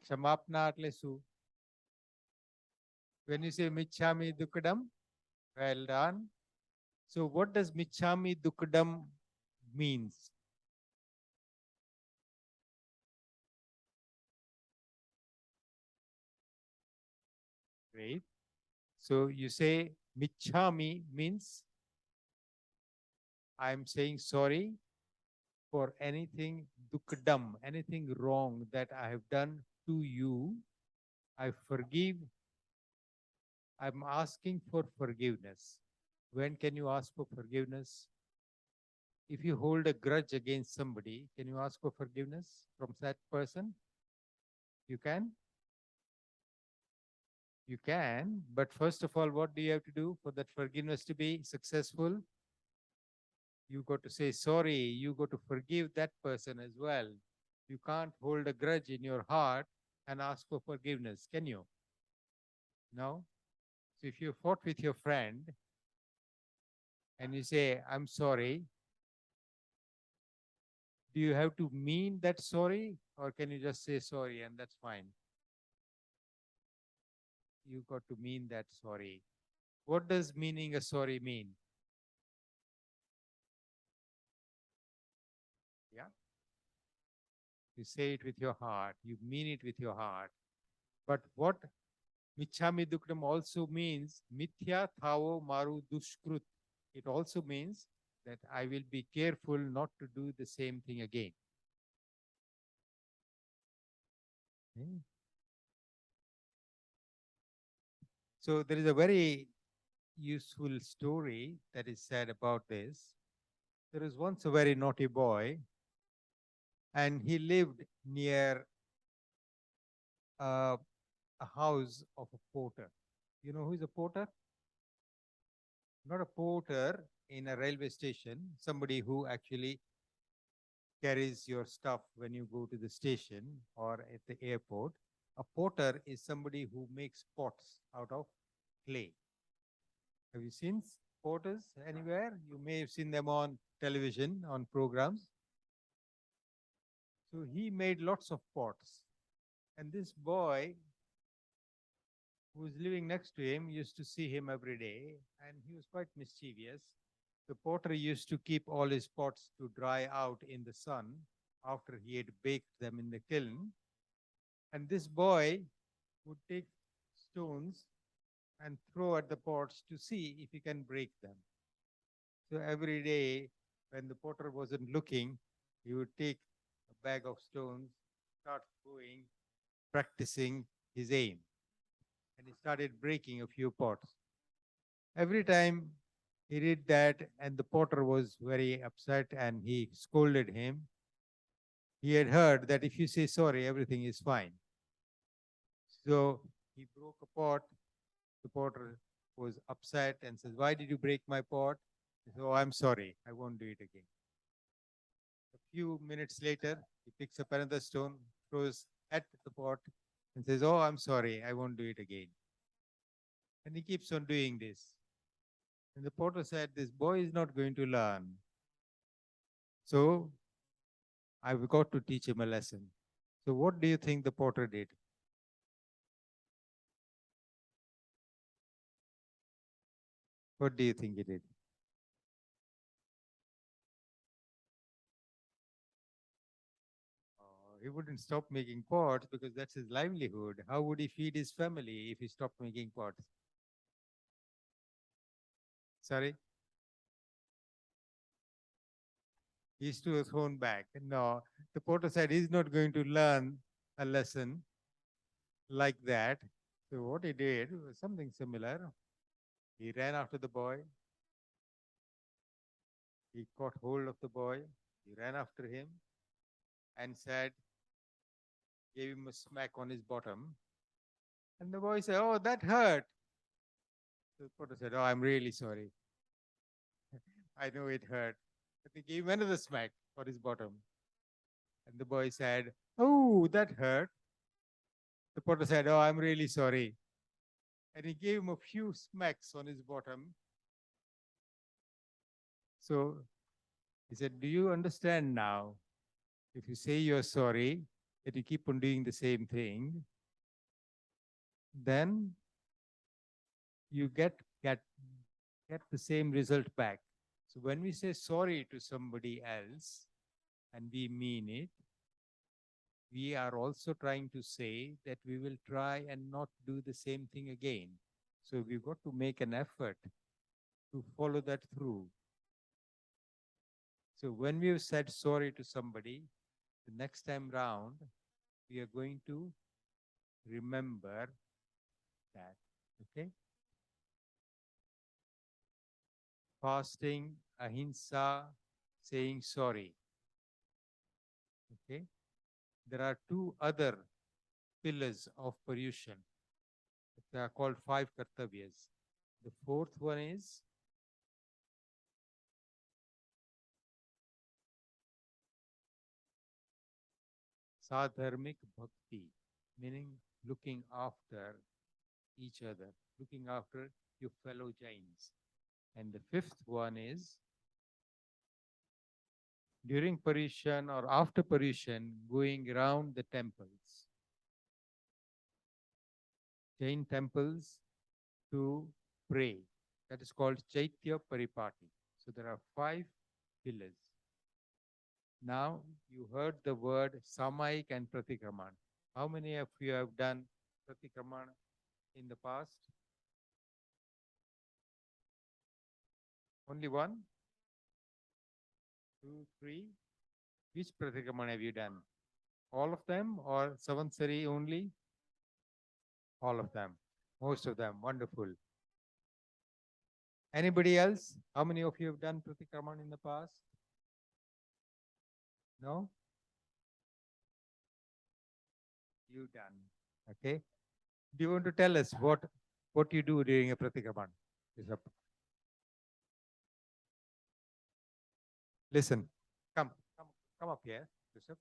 ક્ષમાપના એટલે શું? When you say michhami dukkadam, well done. So what does michhami dukkadam means? Great. So you say michhami means I'm saying sorry for anything dukkadam, anything wrong that I have done to you. I forgive. I'm asking for forgiveness. When can you ask for forgiveness? If you hold a grudge against somebody, can you ask for forgiveness from that person? You can? You can, but first of all, what do you have to do for that forgiveness to be successful? You got to say sorry. You got to forgive that person as well. You can't hold a grudge in your heart and ask for forgiveness, can you? No? So if you fought with your friend and you say, I'm sorry, do you have to mean that sorry, or can you just say sorry and that's fine? You got to mean that sorry. What does meaning a sorry mean? Yeah. You say it with your heart. You mean it with your heart. But what Michhami Dukram also means, Mithya Thavo Maru Dushkrut. It also means that I will be careful not to do the same thing again. Hmm. So there is a very useful story that is said about this. There was once a very naughty boy, and he lived near a house of a porter. You know who is a porter? Not a porter in a railway station, somebody who actually carries your stuff when you go to the station or at the airport. A porter is somebody who makes pots out of clay. Have you seen porters anywhere? You may have seen them on television, on programs. So he made lots of pots. And this boy who was living next to him used to see him every day, and he was quite mischievous. The potter used to keep all his pots to dry out in the sun after he had baked them in the kiln. And this boy would take stones and throw at the pots to see if he can break them. So every day, when the potter wasn't looking, he would take a bag of stones, start going, practicing his aim. And he started breaking a few pots. Every time he did that, and the potter was very upset and he scolded him. He had heard that if you say sorry, everything is fine. So he broke a pot. The potter was upset and says, "Why did you break my pot?" He said, "Oh, I'm sorry. I won't do it again." A few minutes later, he picks up another stone, throws at the pot, and says, "Oh, I'm sorry. I won't do it again." And he keeps on doing this. And the potter said, "This boy is not going to learn. So I've got to teach him a lesson." So what do you think the potter did? What do you think he did? He wouldn't stop making pots because that's his livelihood. How would he feed his family if he stopped making pots? Sorry? He's to his own back. No, the potter said he's not going to learn a lesson like that. So what he did was something similar. He ran after the boy. He caught hold of the boy. He ran after him and said, gave him a smack on his bottom. And the boy said, "Oh, that hurt." So the potter said, "Oh, I'm really sorry. I know it hurt." But he gave him another smack on his bottom. And the boy said, "Oh, that hurt." The potter said, "Oh, I'm really sorry." And he gave him a few smacks on his bottom. So he said, "Do you understand now? If you say you're sorry, that you keep on doing the same thing, then you get the same result back." So when we say sorry to somebody else and we mean it, we are also trying to say that we will try and not do the same thing again. So we've got to make an effort to follow that through. So when we've said sorry to somebody, the next time round, we are going to remember that. Okay? Fasting, ahimsa, saying sorry. Okay? There are two other pillars of Paryushan. They are called 5 kartavyas. The fourth one is sadharmic bhakti, meaning looking after each other, looking after your fellow Jains. And the fifth one is during Paryushan or after Paryushan going around the temples, Jain temples, to pray. That is called Chaitya Paripati. So there are 5 pillars. Now you heard the word Samaik and Pratikraman. How many of you have done Pratikraman in the past? Only 1? 2, 3? Which Pratikraman have you done? All of them or Savansari only? All of them. Most of them. Wonderful. Anybody else? How many of you have done Pratikraman in the past? No? You done. Okay. Do you want to tell us what you do during a Pratikraman? Listen. Come up here, Bishop.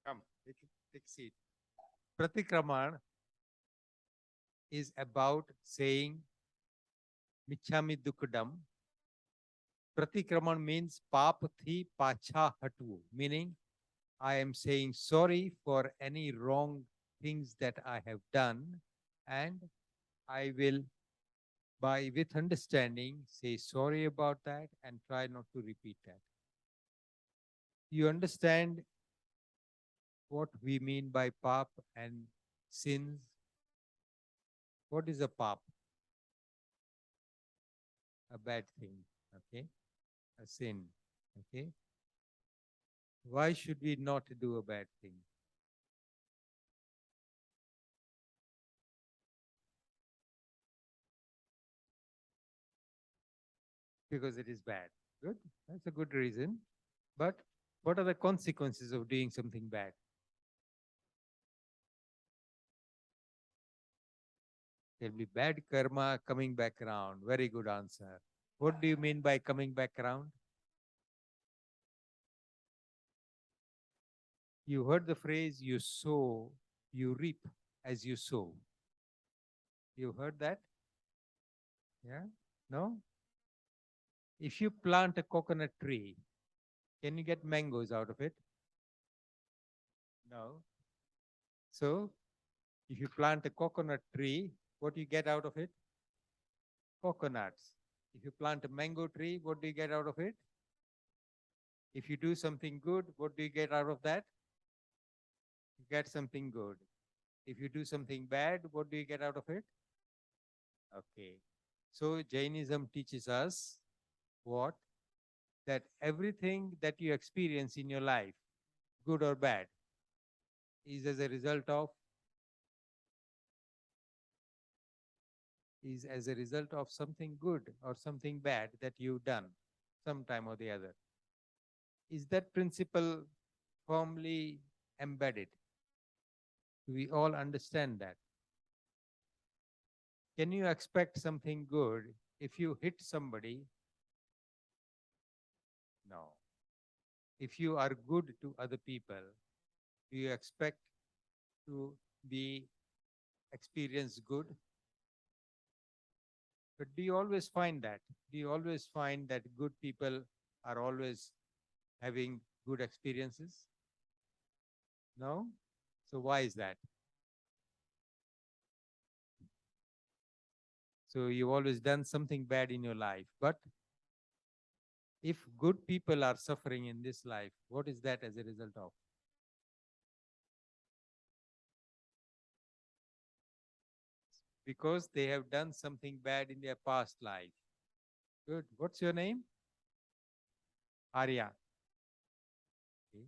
Come, take a seat. Pratikraman is about saying Michhami Dukadam. Pratikraman means Papathi Pacha Hatu, meaning I am saying sorry for any wrong things that I have done, and I will, with understanding, say sorry about that and try not to repeat that. You understand what we mean by pap and sins? What is a pap? A bad thing, okay? A sin, okay? Why should we not do a bad thing? Because it is bad. Good, that's a good reason. But what are the consequences of doing something bad? There'll be bad karma coming back around. Very good answer. What do you mean by coming back around? You heard the phrase, you sow, you reap as you sow. You heard that? Yeah? No? If you plant a coconut tree, can you get mangoes out of it? No. So, if you plant a coconut tree, what do you get out of it? Coconuts. If you plant a mango tree, what do you get out of it? If you do something good, what do you get out of that? You get something good. If you do something bad, what do you get out of it? Okay. So Jainism teaches us what? That everything that you experience in your life, good or bad, is as a result of something good or something bad that you've done sometime or the other. Is that principle firmly embedded? Do we all understand that? Can you expect something good if you hit somebody? No. If you are good to other people, do you expect to be experience good? But do you always find that? Do you always find that good people are always having good experiences? No? So why is that? So you've always done something bad in your life. But if good people are suffering in this life, what is that as a result of? Because they have done something bad in their past life. Good. What's your name? Arya. Okay.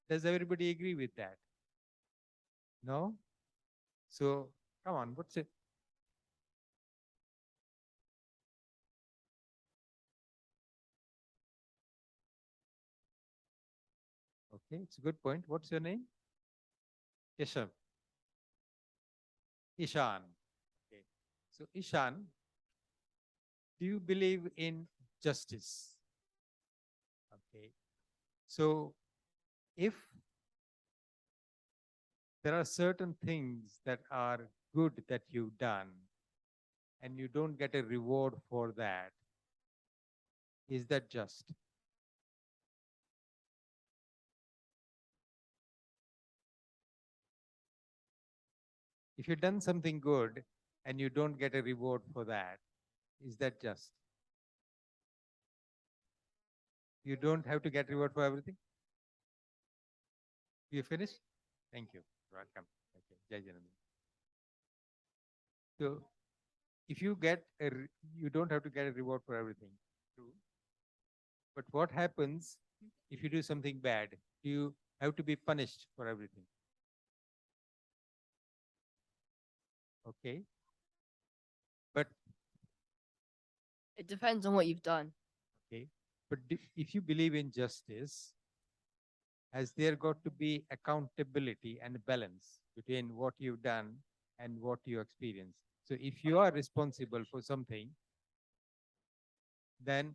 Does everybody agree with that? No? So, come on, what's it? Okay, it's a good point. What's your name? Keshav. Ishan. Okay. So, Ishan, do you believe in justice? Okay. So, if there are certain things that are good that you've done and you don't get a reward for that. Is that just? If you've done something good and you don't get a reward for that, is that just? You don't have to get reward for everything? You finished? Thank you. Welcome. Okay. Jai Jananda. So if you get you don't have to get a reward for everything. True. But what happens if you do something bad? Do you have to be punished for everything? Okay. But It depends on what you've done. okay. But if you believe in justice, has there got to be accountability and balance between what you've done and what you experience? So if you are responsible for something, then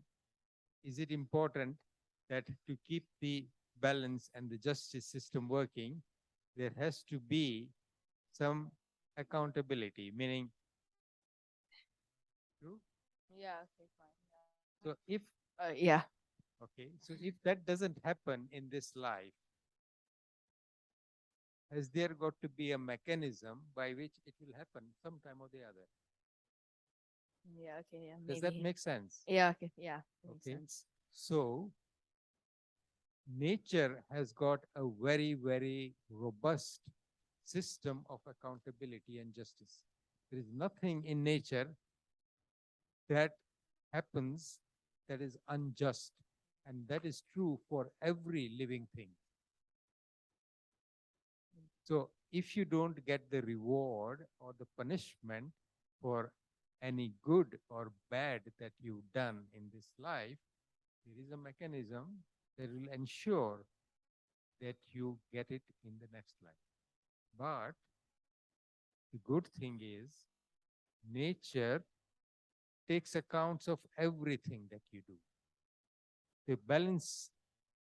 is it important that to keep the balance and the justice system working, there has to be some accountability, meaning, true? Yeah, okay, fine. So if, Yeah. okay, so if that doesn't happen in this life, has there got to be a mechanism by which it will happen sometime or the other? Yeah, okay, yeah. Does Maybe. that make sense? Yeah, okay, yeah. Makes Okay. sense. So nature has got a very, very robust system of accountability and justice. There is nothing in nature that happens that is unjust. And that is true for every living thing. So if you don't get the reward or the punishment for any good or bad that you've done in this life, there is a mechanism that will ensure that you get it in the next life. But the good thing is nature takes accounts of everything that you do. The balance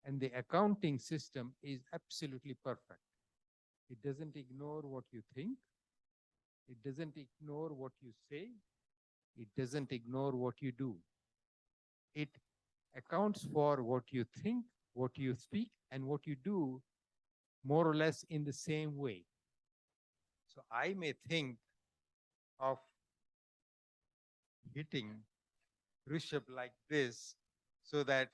and the accounting system is absolutely perfect. It doesn't ignore what you think. It doesn't ignore what you say. It doesn't ignore what you do. It accounts for what you think, what you speak, and what you do more or less in the same way. So I may think of hitting Rishabh like this so that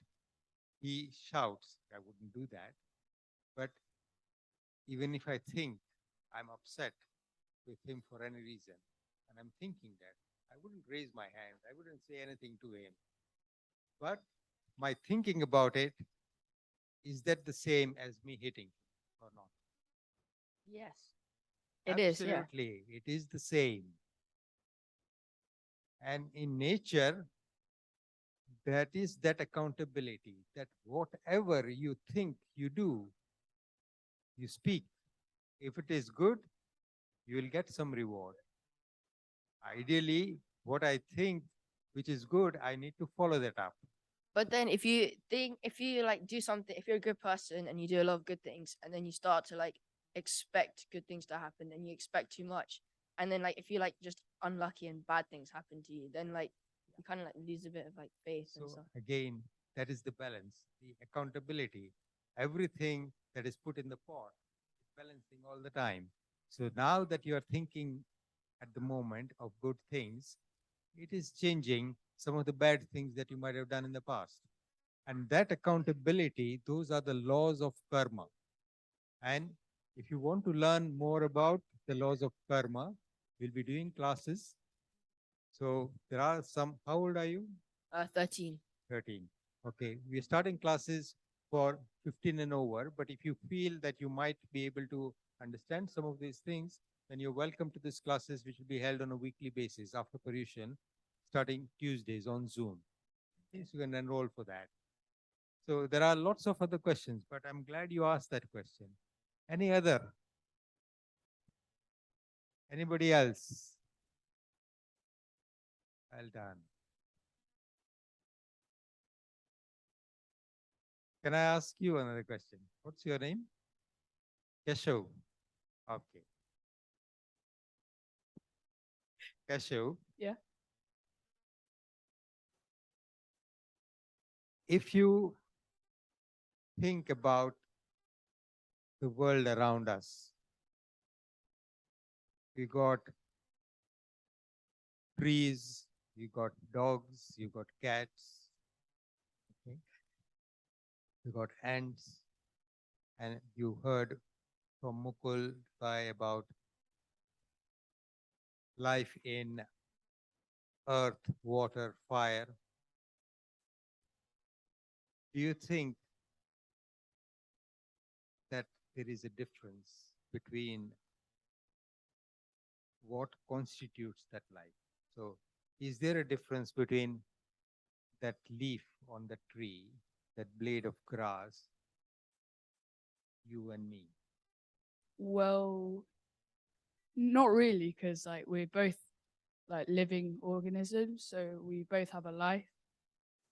he shouts. I wouldn't do that. But even if I think I'm upset with him for any reason, and I'm thinking that, I wouldn't raise my hand. I wouldn't say anything to him. But my thinking about it, is that the same as me hitting or not? Yes. It is, yeah. Absolutely, it is the same. And in nature, that is that accountability, that whatever you think you do, you speak. If it is good, you will get some reward. Ideally, what I think which is good, I need to follow that up. But then if you like do something, if you're a good person and you do a lot of good things, and then you start to like expect good things to happen, and you expect too much, and then like if you're like just unlucky and bad things happen to you, then like you kind of like lose a bit of like faith and So stuff. again, that is the balance, the accountability. Everything that is put in the pot is balancing all the time. So now that you are thinking at the moment of good things, it is changing some of the bad things that you might have done in the past. And that accountability, those are the laws of karma. And if you want to learn more about the laws of karma, we'll be doing classes. So there are some, how old are you? 13. 13. Okay, we're starting classes for 15 and over, but if you feel that you might be able to understand some of these things, then you're welcome to these classes, which will be held on a weekly basis after Paryushan, starting Tuesdays on Zoom. Yes, you can enroll for that. So there are lots of other questions, but I'm glad you asked that question. Any other? Anybody else? Well done. Can I ask you another question? What's your name? Keshav. Okay. Kashu. Yeah. If you think about the world around us, we got trees, you got dogs, you got cats, okay? You got ants, and you heard from Mukul Bai about life in earth, water, fire. Do you think that there is a difference between what constitutes that life? So, is there a difference between that leaf on the tree, that blade of grass, you and me? Well, not really, because like we're both like living organisms, so we both have a life,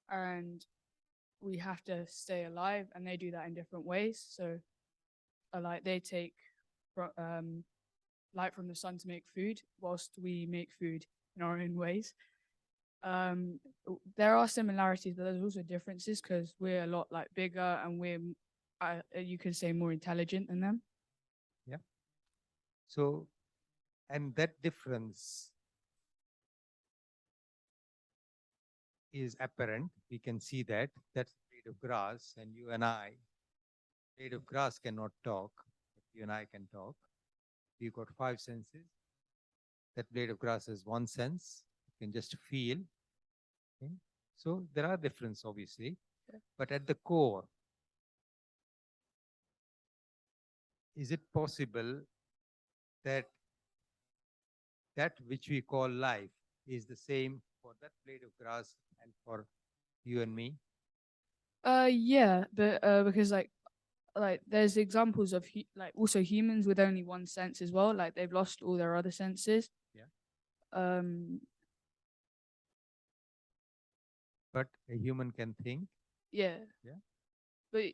and we have to stay alive, and they do that in different ways. So, like they take light from the sun to make food, whilst we make food in our own ways. There are similarities, but there's also differences because we're a lot like bigger, and we're you can say more intelligent than them. So, and that difference is apparent. We can see that. That's a blade of grass, and you and I, blade of grass cannot talk, but you and I can talk. We've got 5 senses. That blade of grass has 1 sense. You can just feel. Okay? So there are differences, obviously, but at the core, is it possible that that which we call life is the same for that blade of grass and for you and me? Yeah, but because like there's examples of like also humans with only 1 sense as well, like they've lost all their other senses. Yeah. But a human can think. Yeah. Yeah. But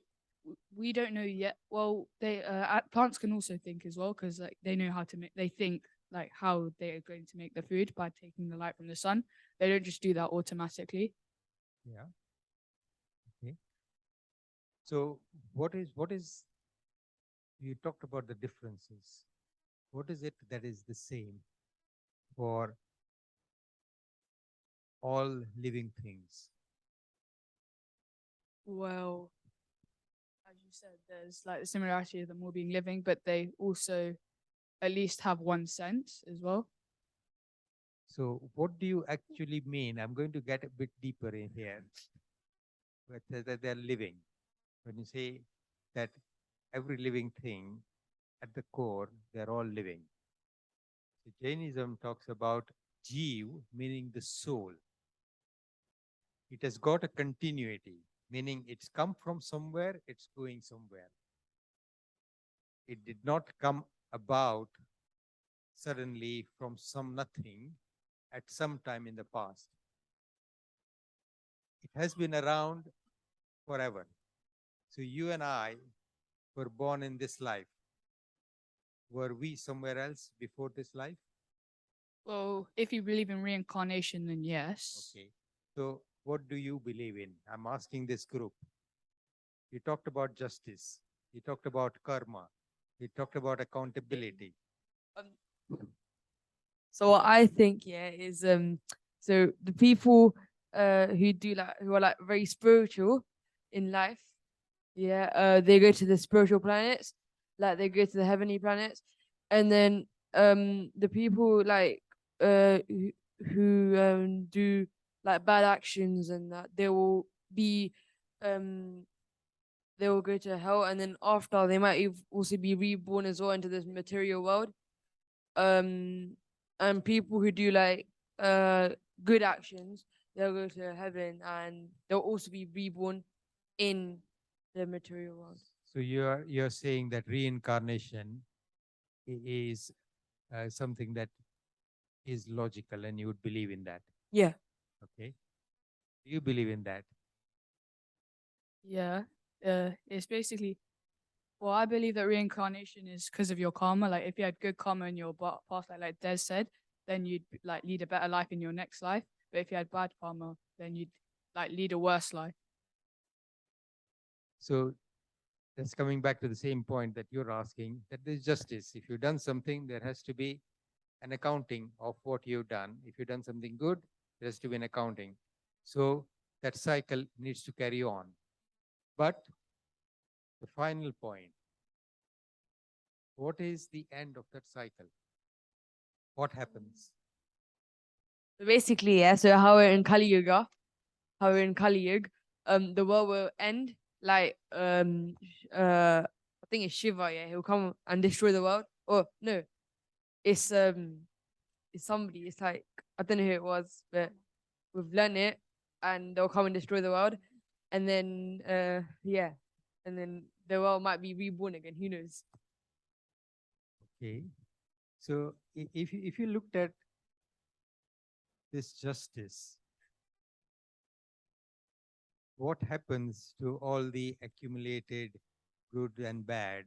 we don't know yet. Well, they plants can also think as well, because like they know how to make. They think like how they are going to make the food by taking the light from the sun. They don't just do that automatically. Yeah. Okay. So what is you talked about the differences. What is it that is the same for all living things? Well, as you said, there's like the similarity of them all being living, but they also at least have 1 sense as well. So what do you actually mean? I'm going to get a bit deeper in here. But that they're living. When you say that every living thing at the core, they're all living. So Jainism talks about Jeev, meaning the soul. It has got a continuity, meaning it's come from somewhere, it's going somewhere. It did not come about suddenly from some nothing at some time in the past. It has been around forever. So you and I were born in this life. Were we somewhere else before this life? Well, if you believe in reincarnation, then yes. Okay. So what do you believe in? I'm asking this group. You talked about justice. You talked about karma. You talked about accountability. So what I think, yeah, is so the people who are like very spiritual in life, yeah, they go to the spiritual planets, like they go to the heavenly planets, and then the people like who do like bad actions and that they will be they will go to hell, and then after they might also be reborn as well into this material world. And people who do like good actions, they'll go to heaven, and they'll also be reborn in the material world. So you're saying that reincarnation is something that is logical, and you would believe in that. Yeah. Okay. Do you believe in that? Yeah. It's basically Well, I believe that reincarnation is because of your karma. Like if you had good karma in your past, like Des said, then you'd like lead a better life in your next life. But if you had bad karma, then you'd like lead a worse life. So that's coming back to the same point that you're asking, that there's justice. If you've done something, there has to be an accounting of what you've done. If you've done something good, there has to be an accounting. So that cycle needs to carry on. But the final point, what is the end of that cycle? What happens? So basically, yeah, so how we're in Kali Yuga, the world will end like I think it's Shiva, yeah, he'll come and destroy the world. Oh no, it's somebody, it's like I don't know who it was, but we've learned it and they'll come and destroy the world. And then yeah, and then the world might be reborn again, who knows? Okay. So if you looked at this justice, what happens to all the accumulated good and bad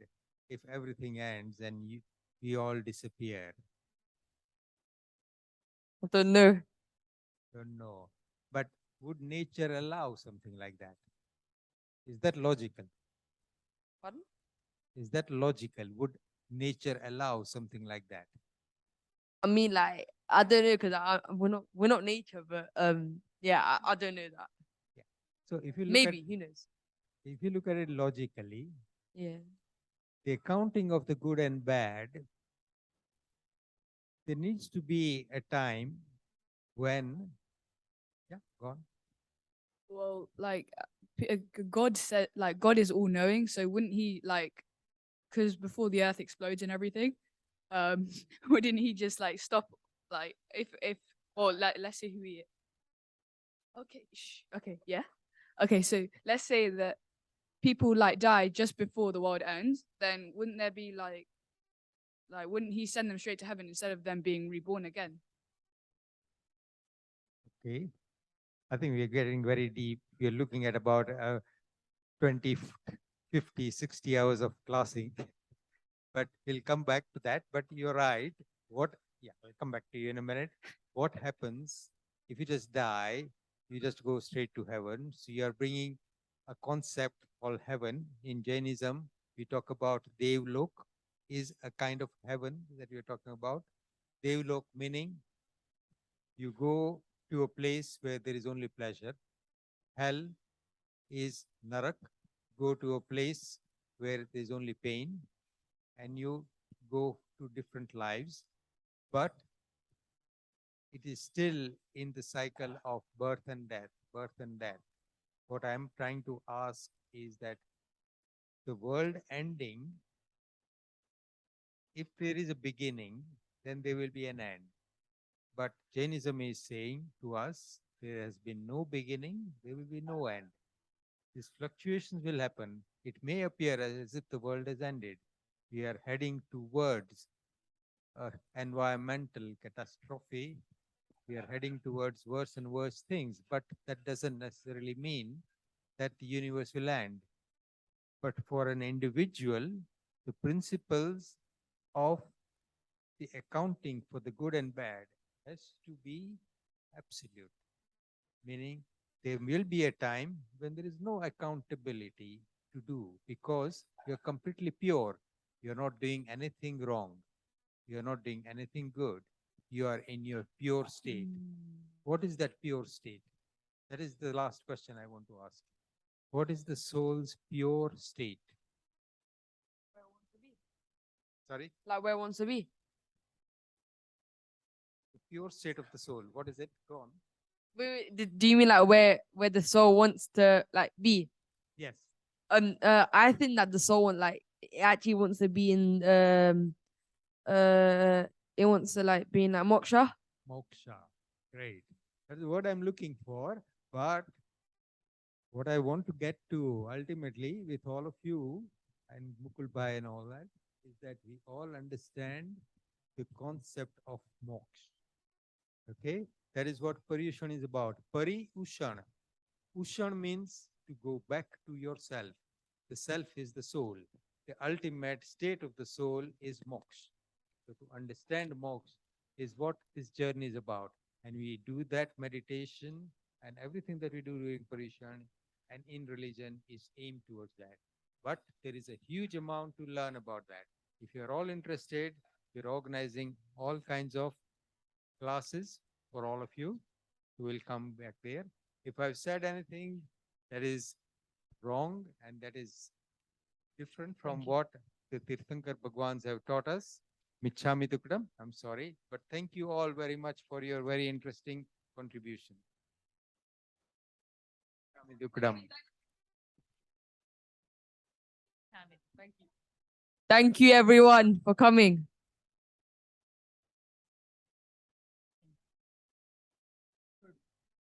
if everything ends and we all disappear? I don't know. Don't know. But would nature allow something like that? Is that logical? Pardon? Is that logical? Would nature allow something like that? I mean, like I don't know because we're not nature, but yeah, I don't know that. Yeah. So if you look Maybe, at, who knows? if you look at it logically, Yeah. the accounting of the good and bad, there needs to be a time when, yeah, go on. Well, like God said, like God is all knowing. So wouldn't he like, because before the earth explodes and everything, wouldn't he just like stop, like if or like let's say who he. Okay, okay, yeah. Okay, so let's say that people like die just before the world ends, then wouldn't there be like wouldn't he send them straight to heaven instead of them being reborn again? Okay. I think we are getting very deep. We are looking at about 20, 50, 60 hours of classing. But we'll come back to that. But you're right. Yeah, I'll come back to you in a minute. What happens if you just die? You just go straight to heaven. So you are bringing a concept called heaven. In Jainism, we talk about Devlok is a kind of heaven that we're talking about. Devlok meaning you go to a place where there is only pleasure. Hell is Narak. Go to a place where there is only pain, and you go to different lives, but it is still in the cycle of birth and death, birth and death. What I'm trying to ask is that the world ending, if there is a beginning, then there will be an end. But Jainism is saying to us, there has been no beginning, there will be no end. These fluctuations will happen. It may appear as if the world has ended. We are heading towards environmental catastrophe. We are heading towards worse and worse things, but that doesn't necessarily mean that the universe will end. But for an individual, the principles of the accounting for the good and bad has to be absolute, meaning there will be a time when there is no accountability to do because you're completely pure. You're not doing anything wrong. You're not doing anything good. You are in your pure state. What is that pure state? That is the last question I want to ask. What is the soul's pure state? Where it wants to be. Sorry? Like where it wants to be. The pure state of the soul. What is it? Go on. Do you mean like where the soul wants to like be? Yes. I think that the soul it actually wants to be in it wants to like be in like moksha. Moksha. Great. That is what I'm looking for. But what I want to get to ultimately with all of you and Mukul Bhai and all that is that we all understand the concept of moksha. Okay? That is what Paryushan is about. Paryushan. Ushan means to go back to yourself. The self is the soul. the ultimate state of the soul is moksha. So to understand moksha is what this journey is about. And we do that meditation and everything that we do during Paryushan and in religion is aimed towards that. But there is a huge amount to learn about that. If you're all interested, we're organizing all kinds of classes for all of you who will come back there. If I've said anything that is wrong and that is different from what the Tirthankar Bhagwans have taught us, Michhami Dukdam, I'm sorry, but thank you all very much for your very interesting contribution. Michhami Dukdam. Thank you everyone for coming.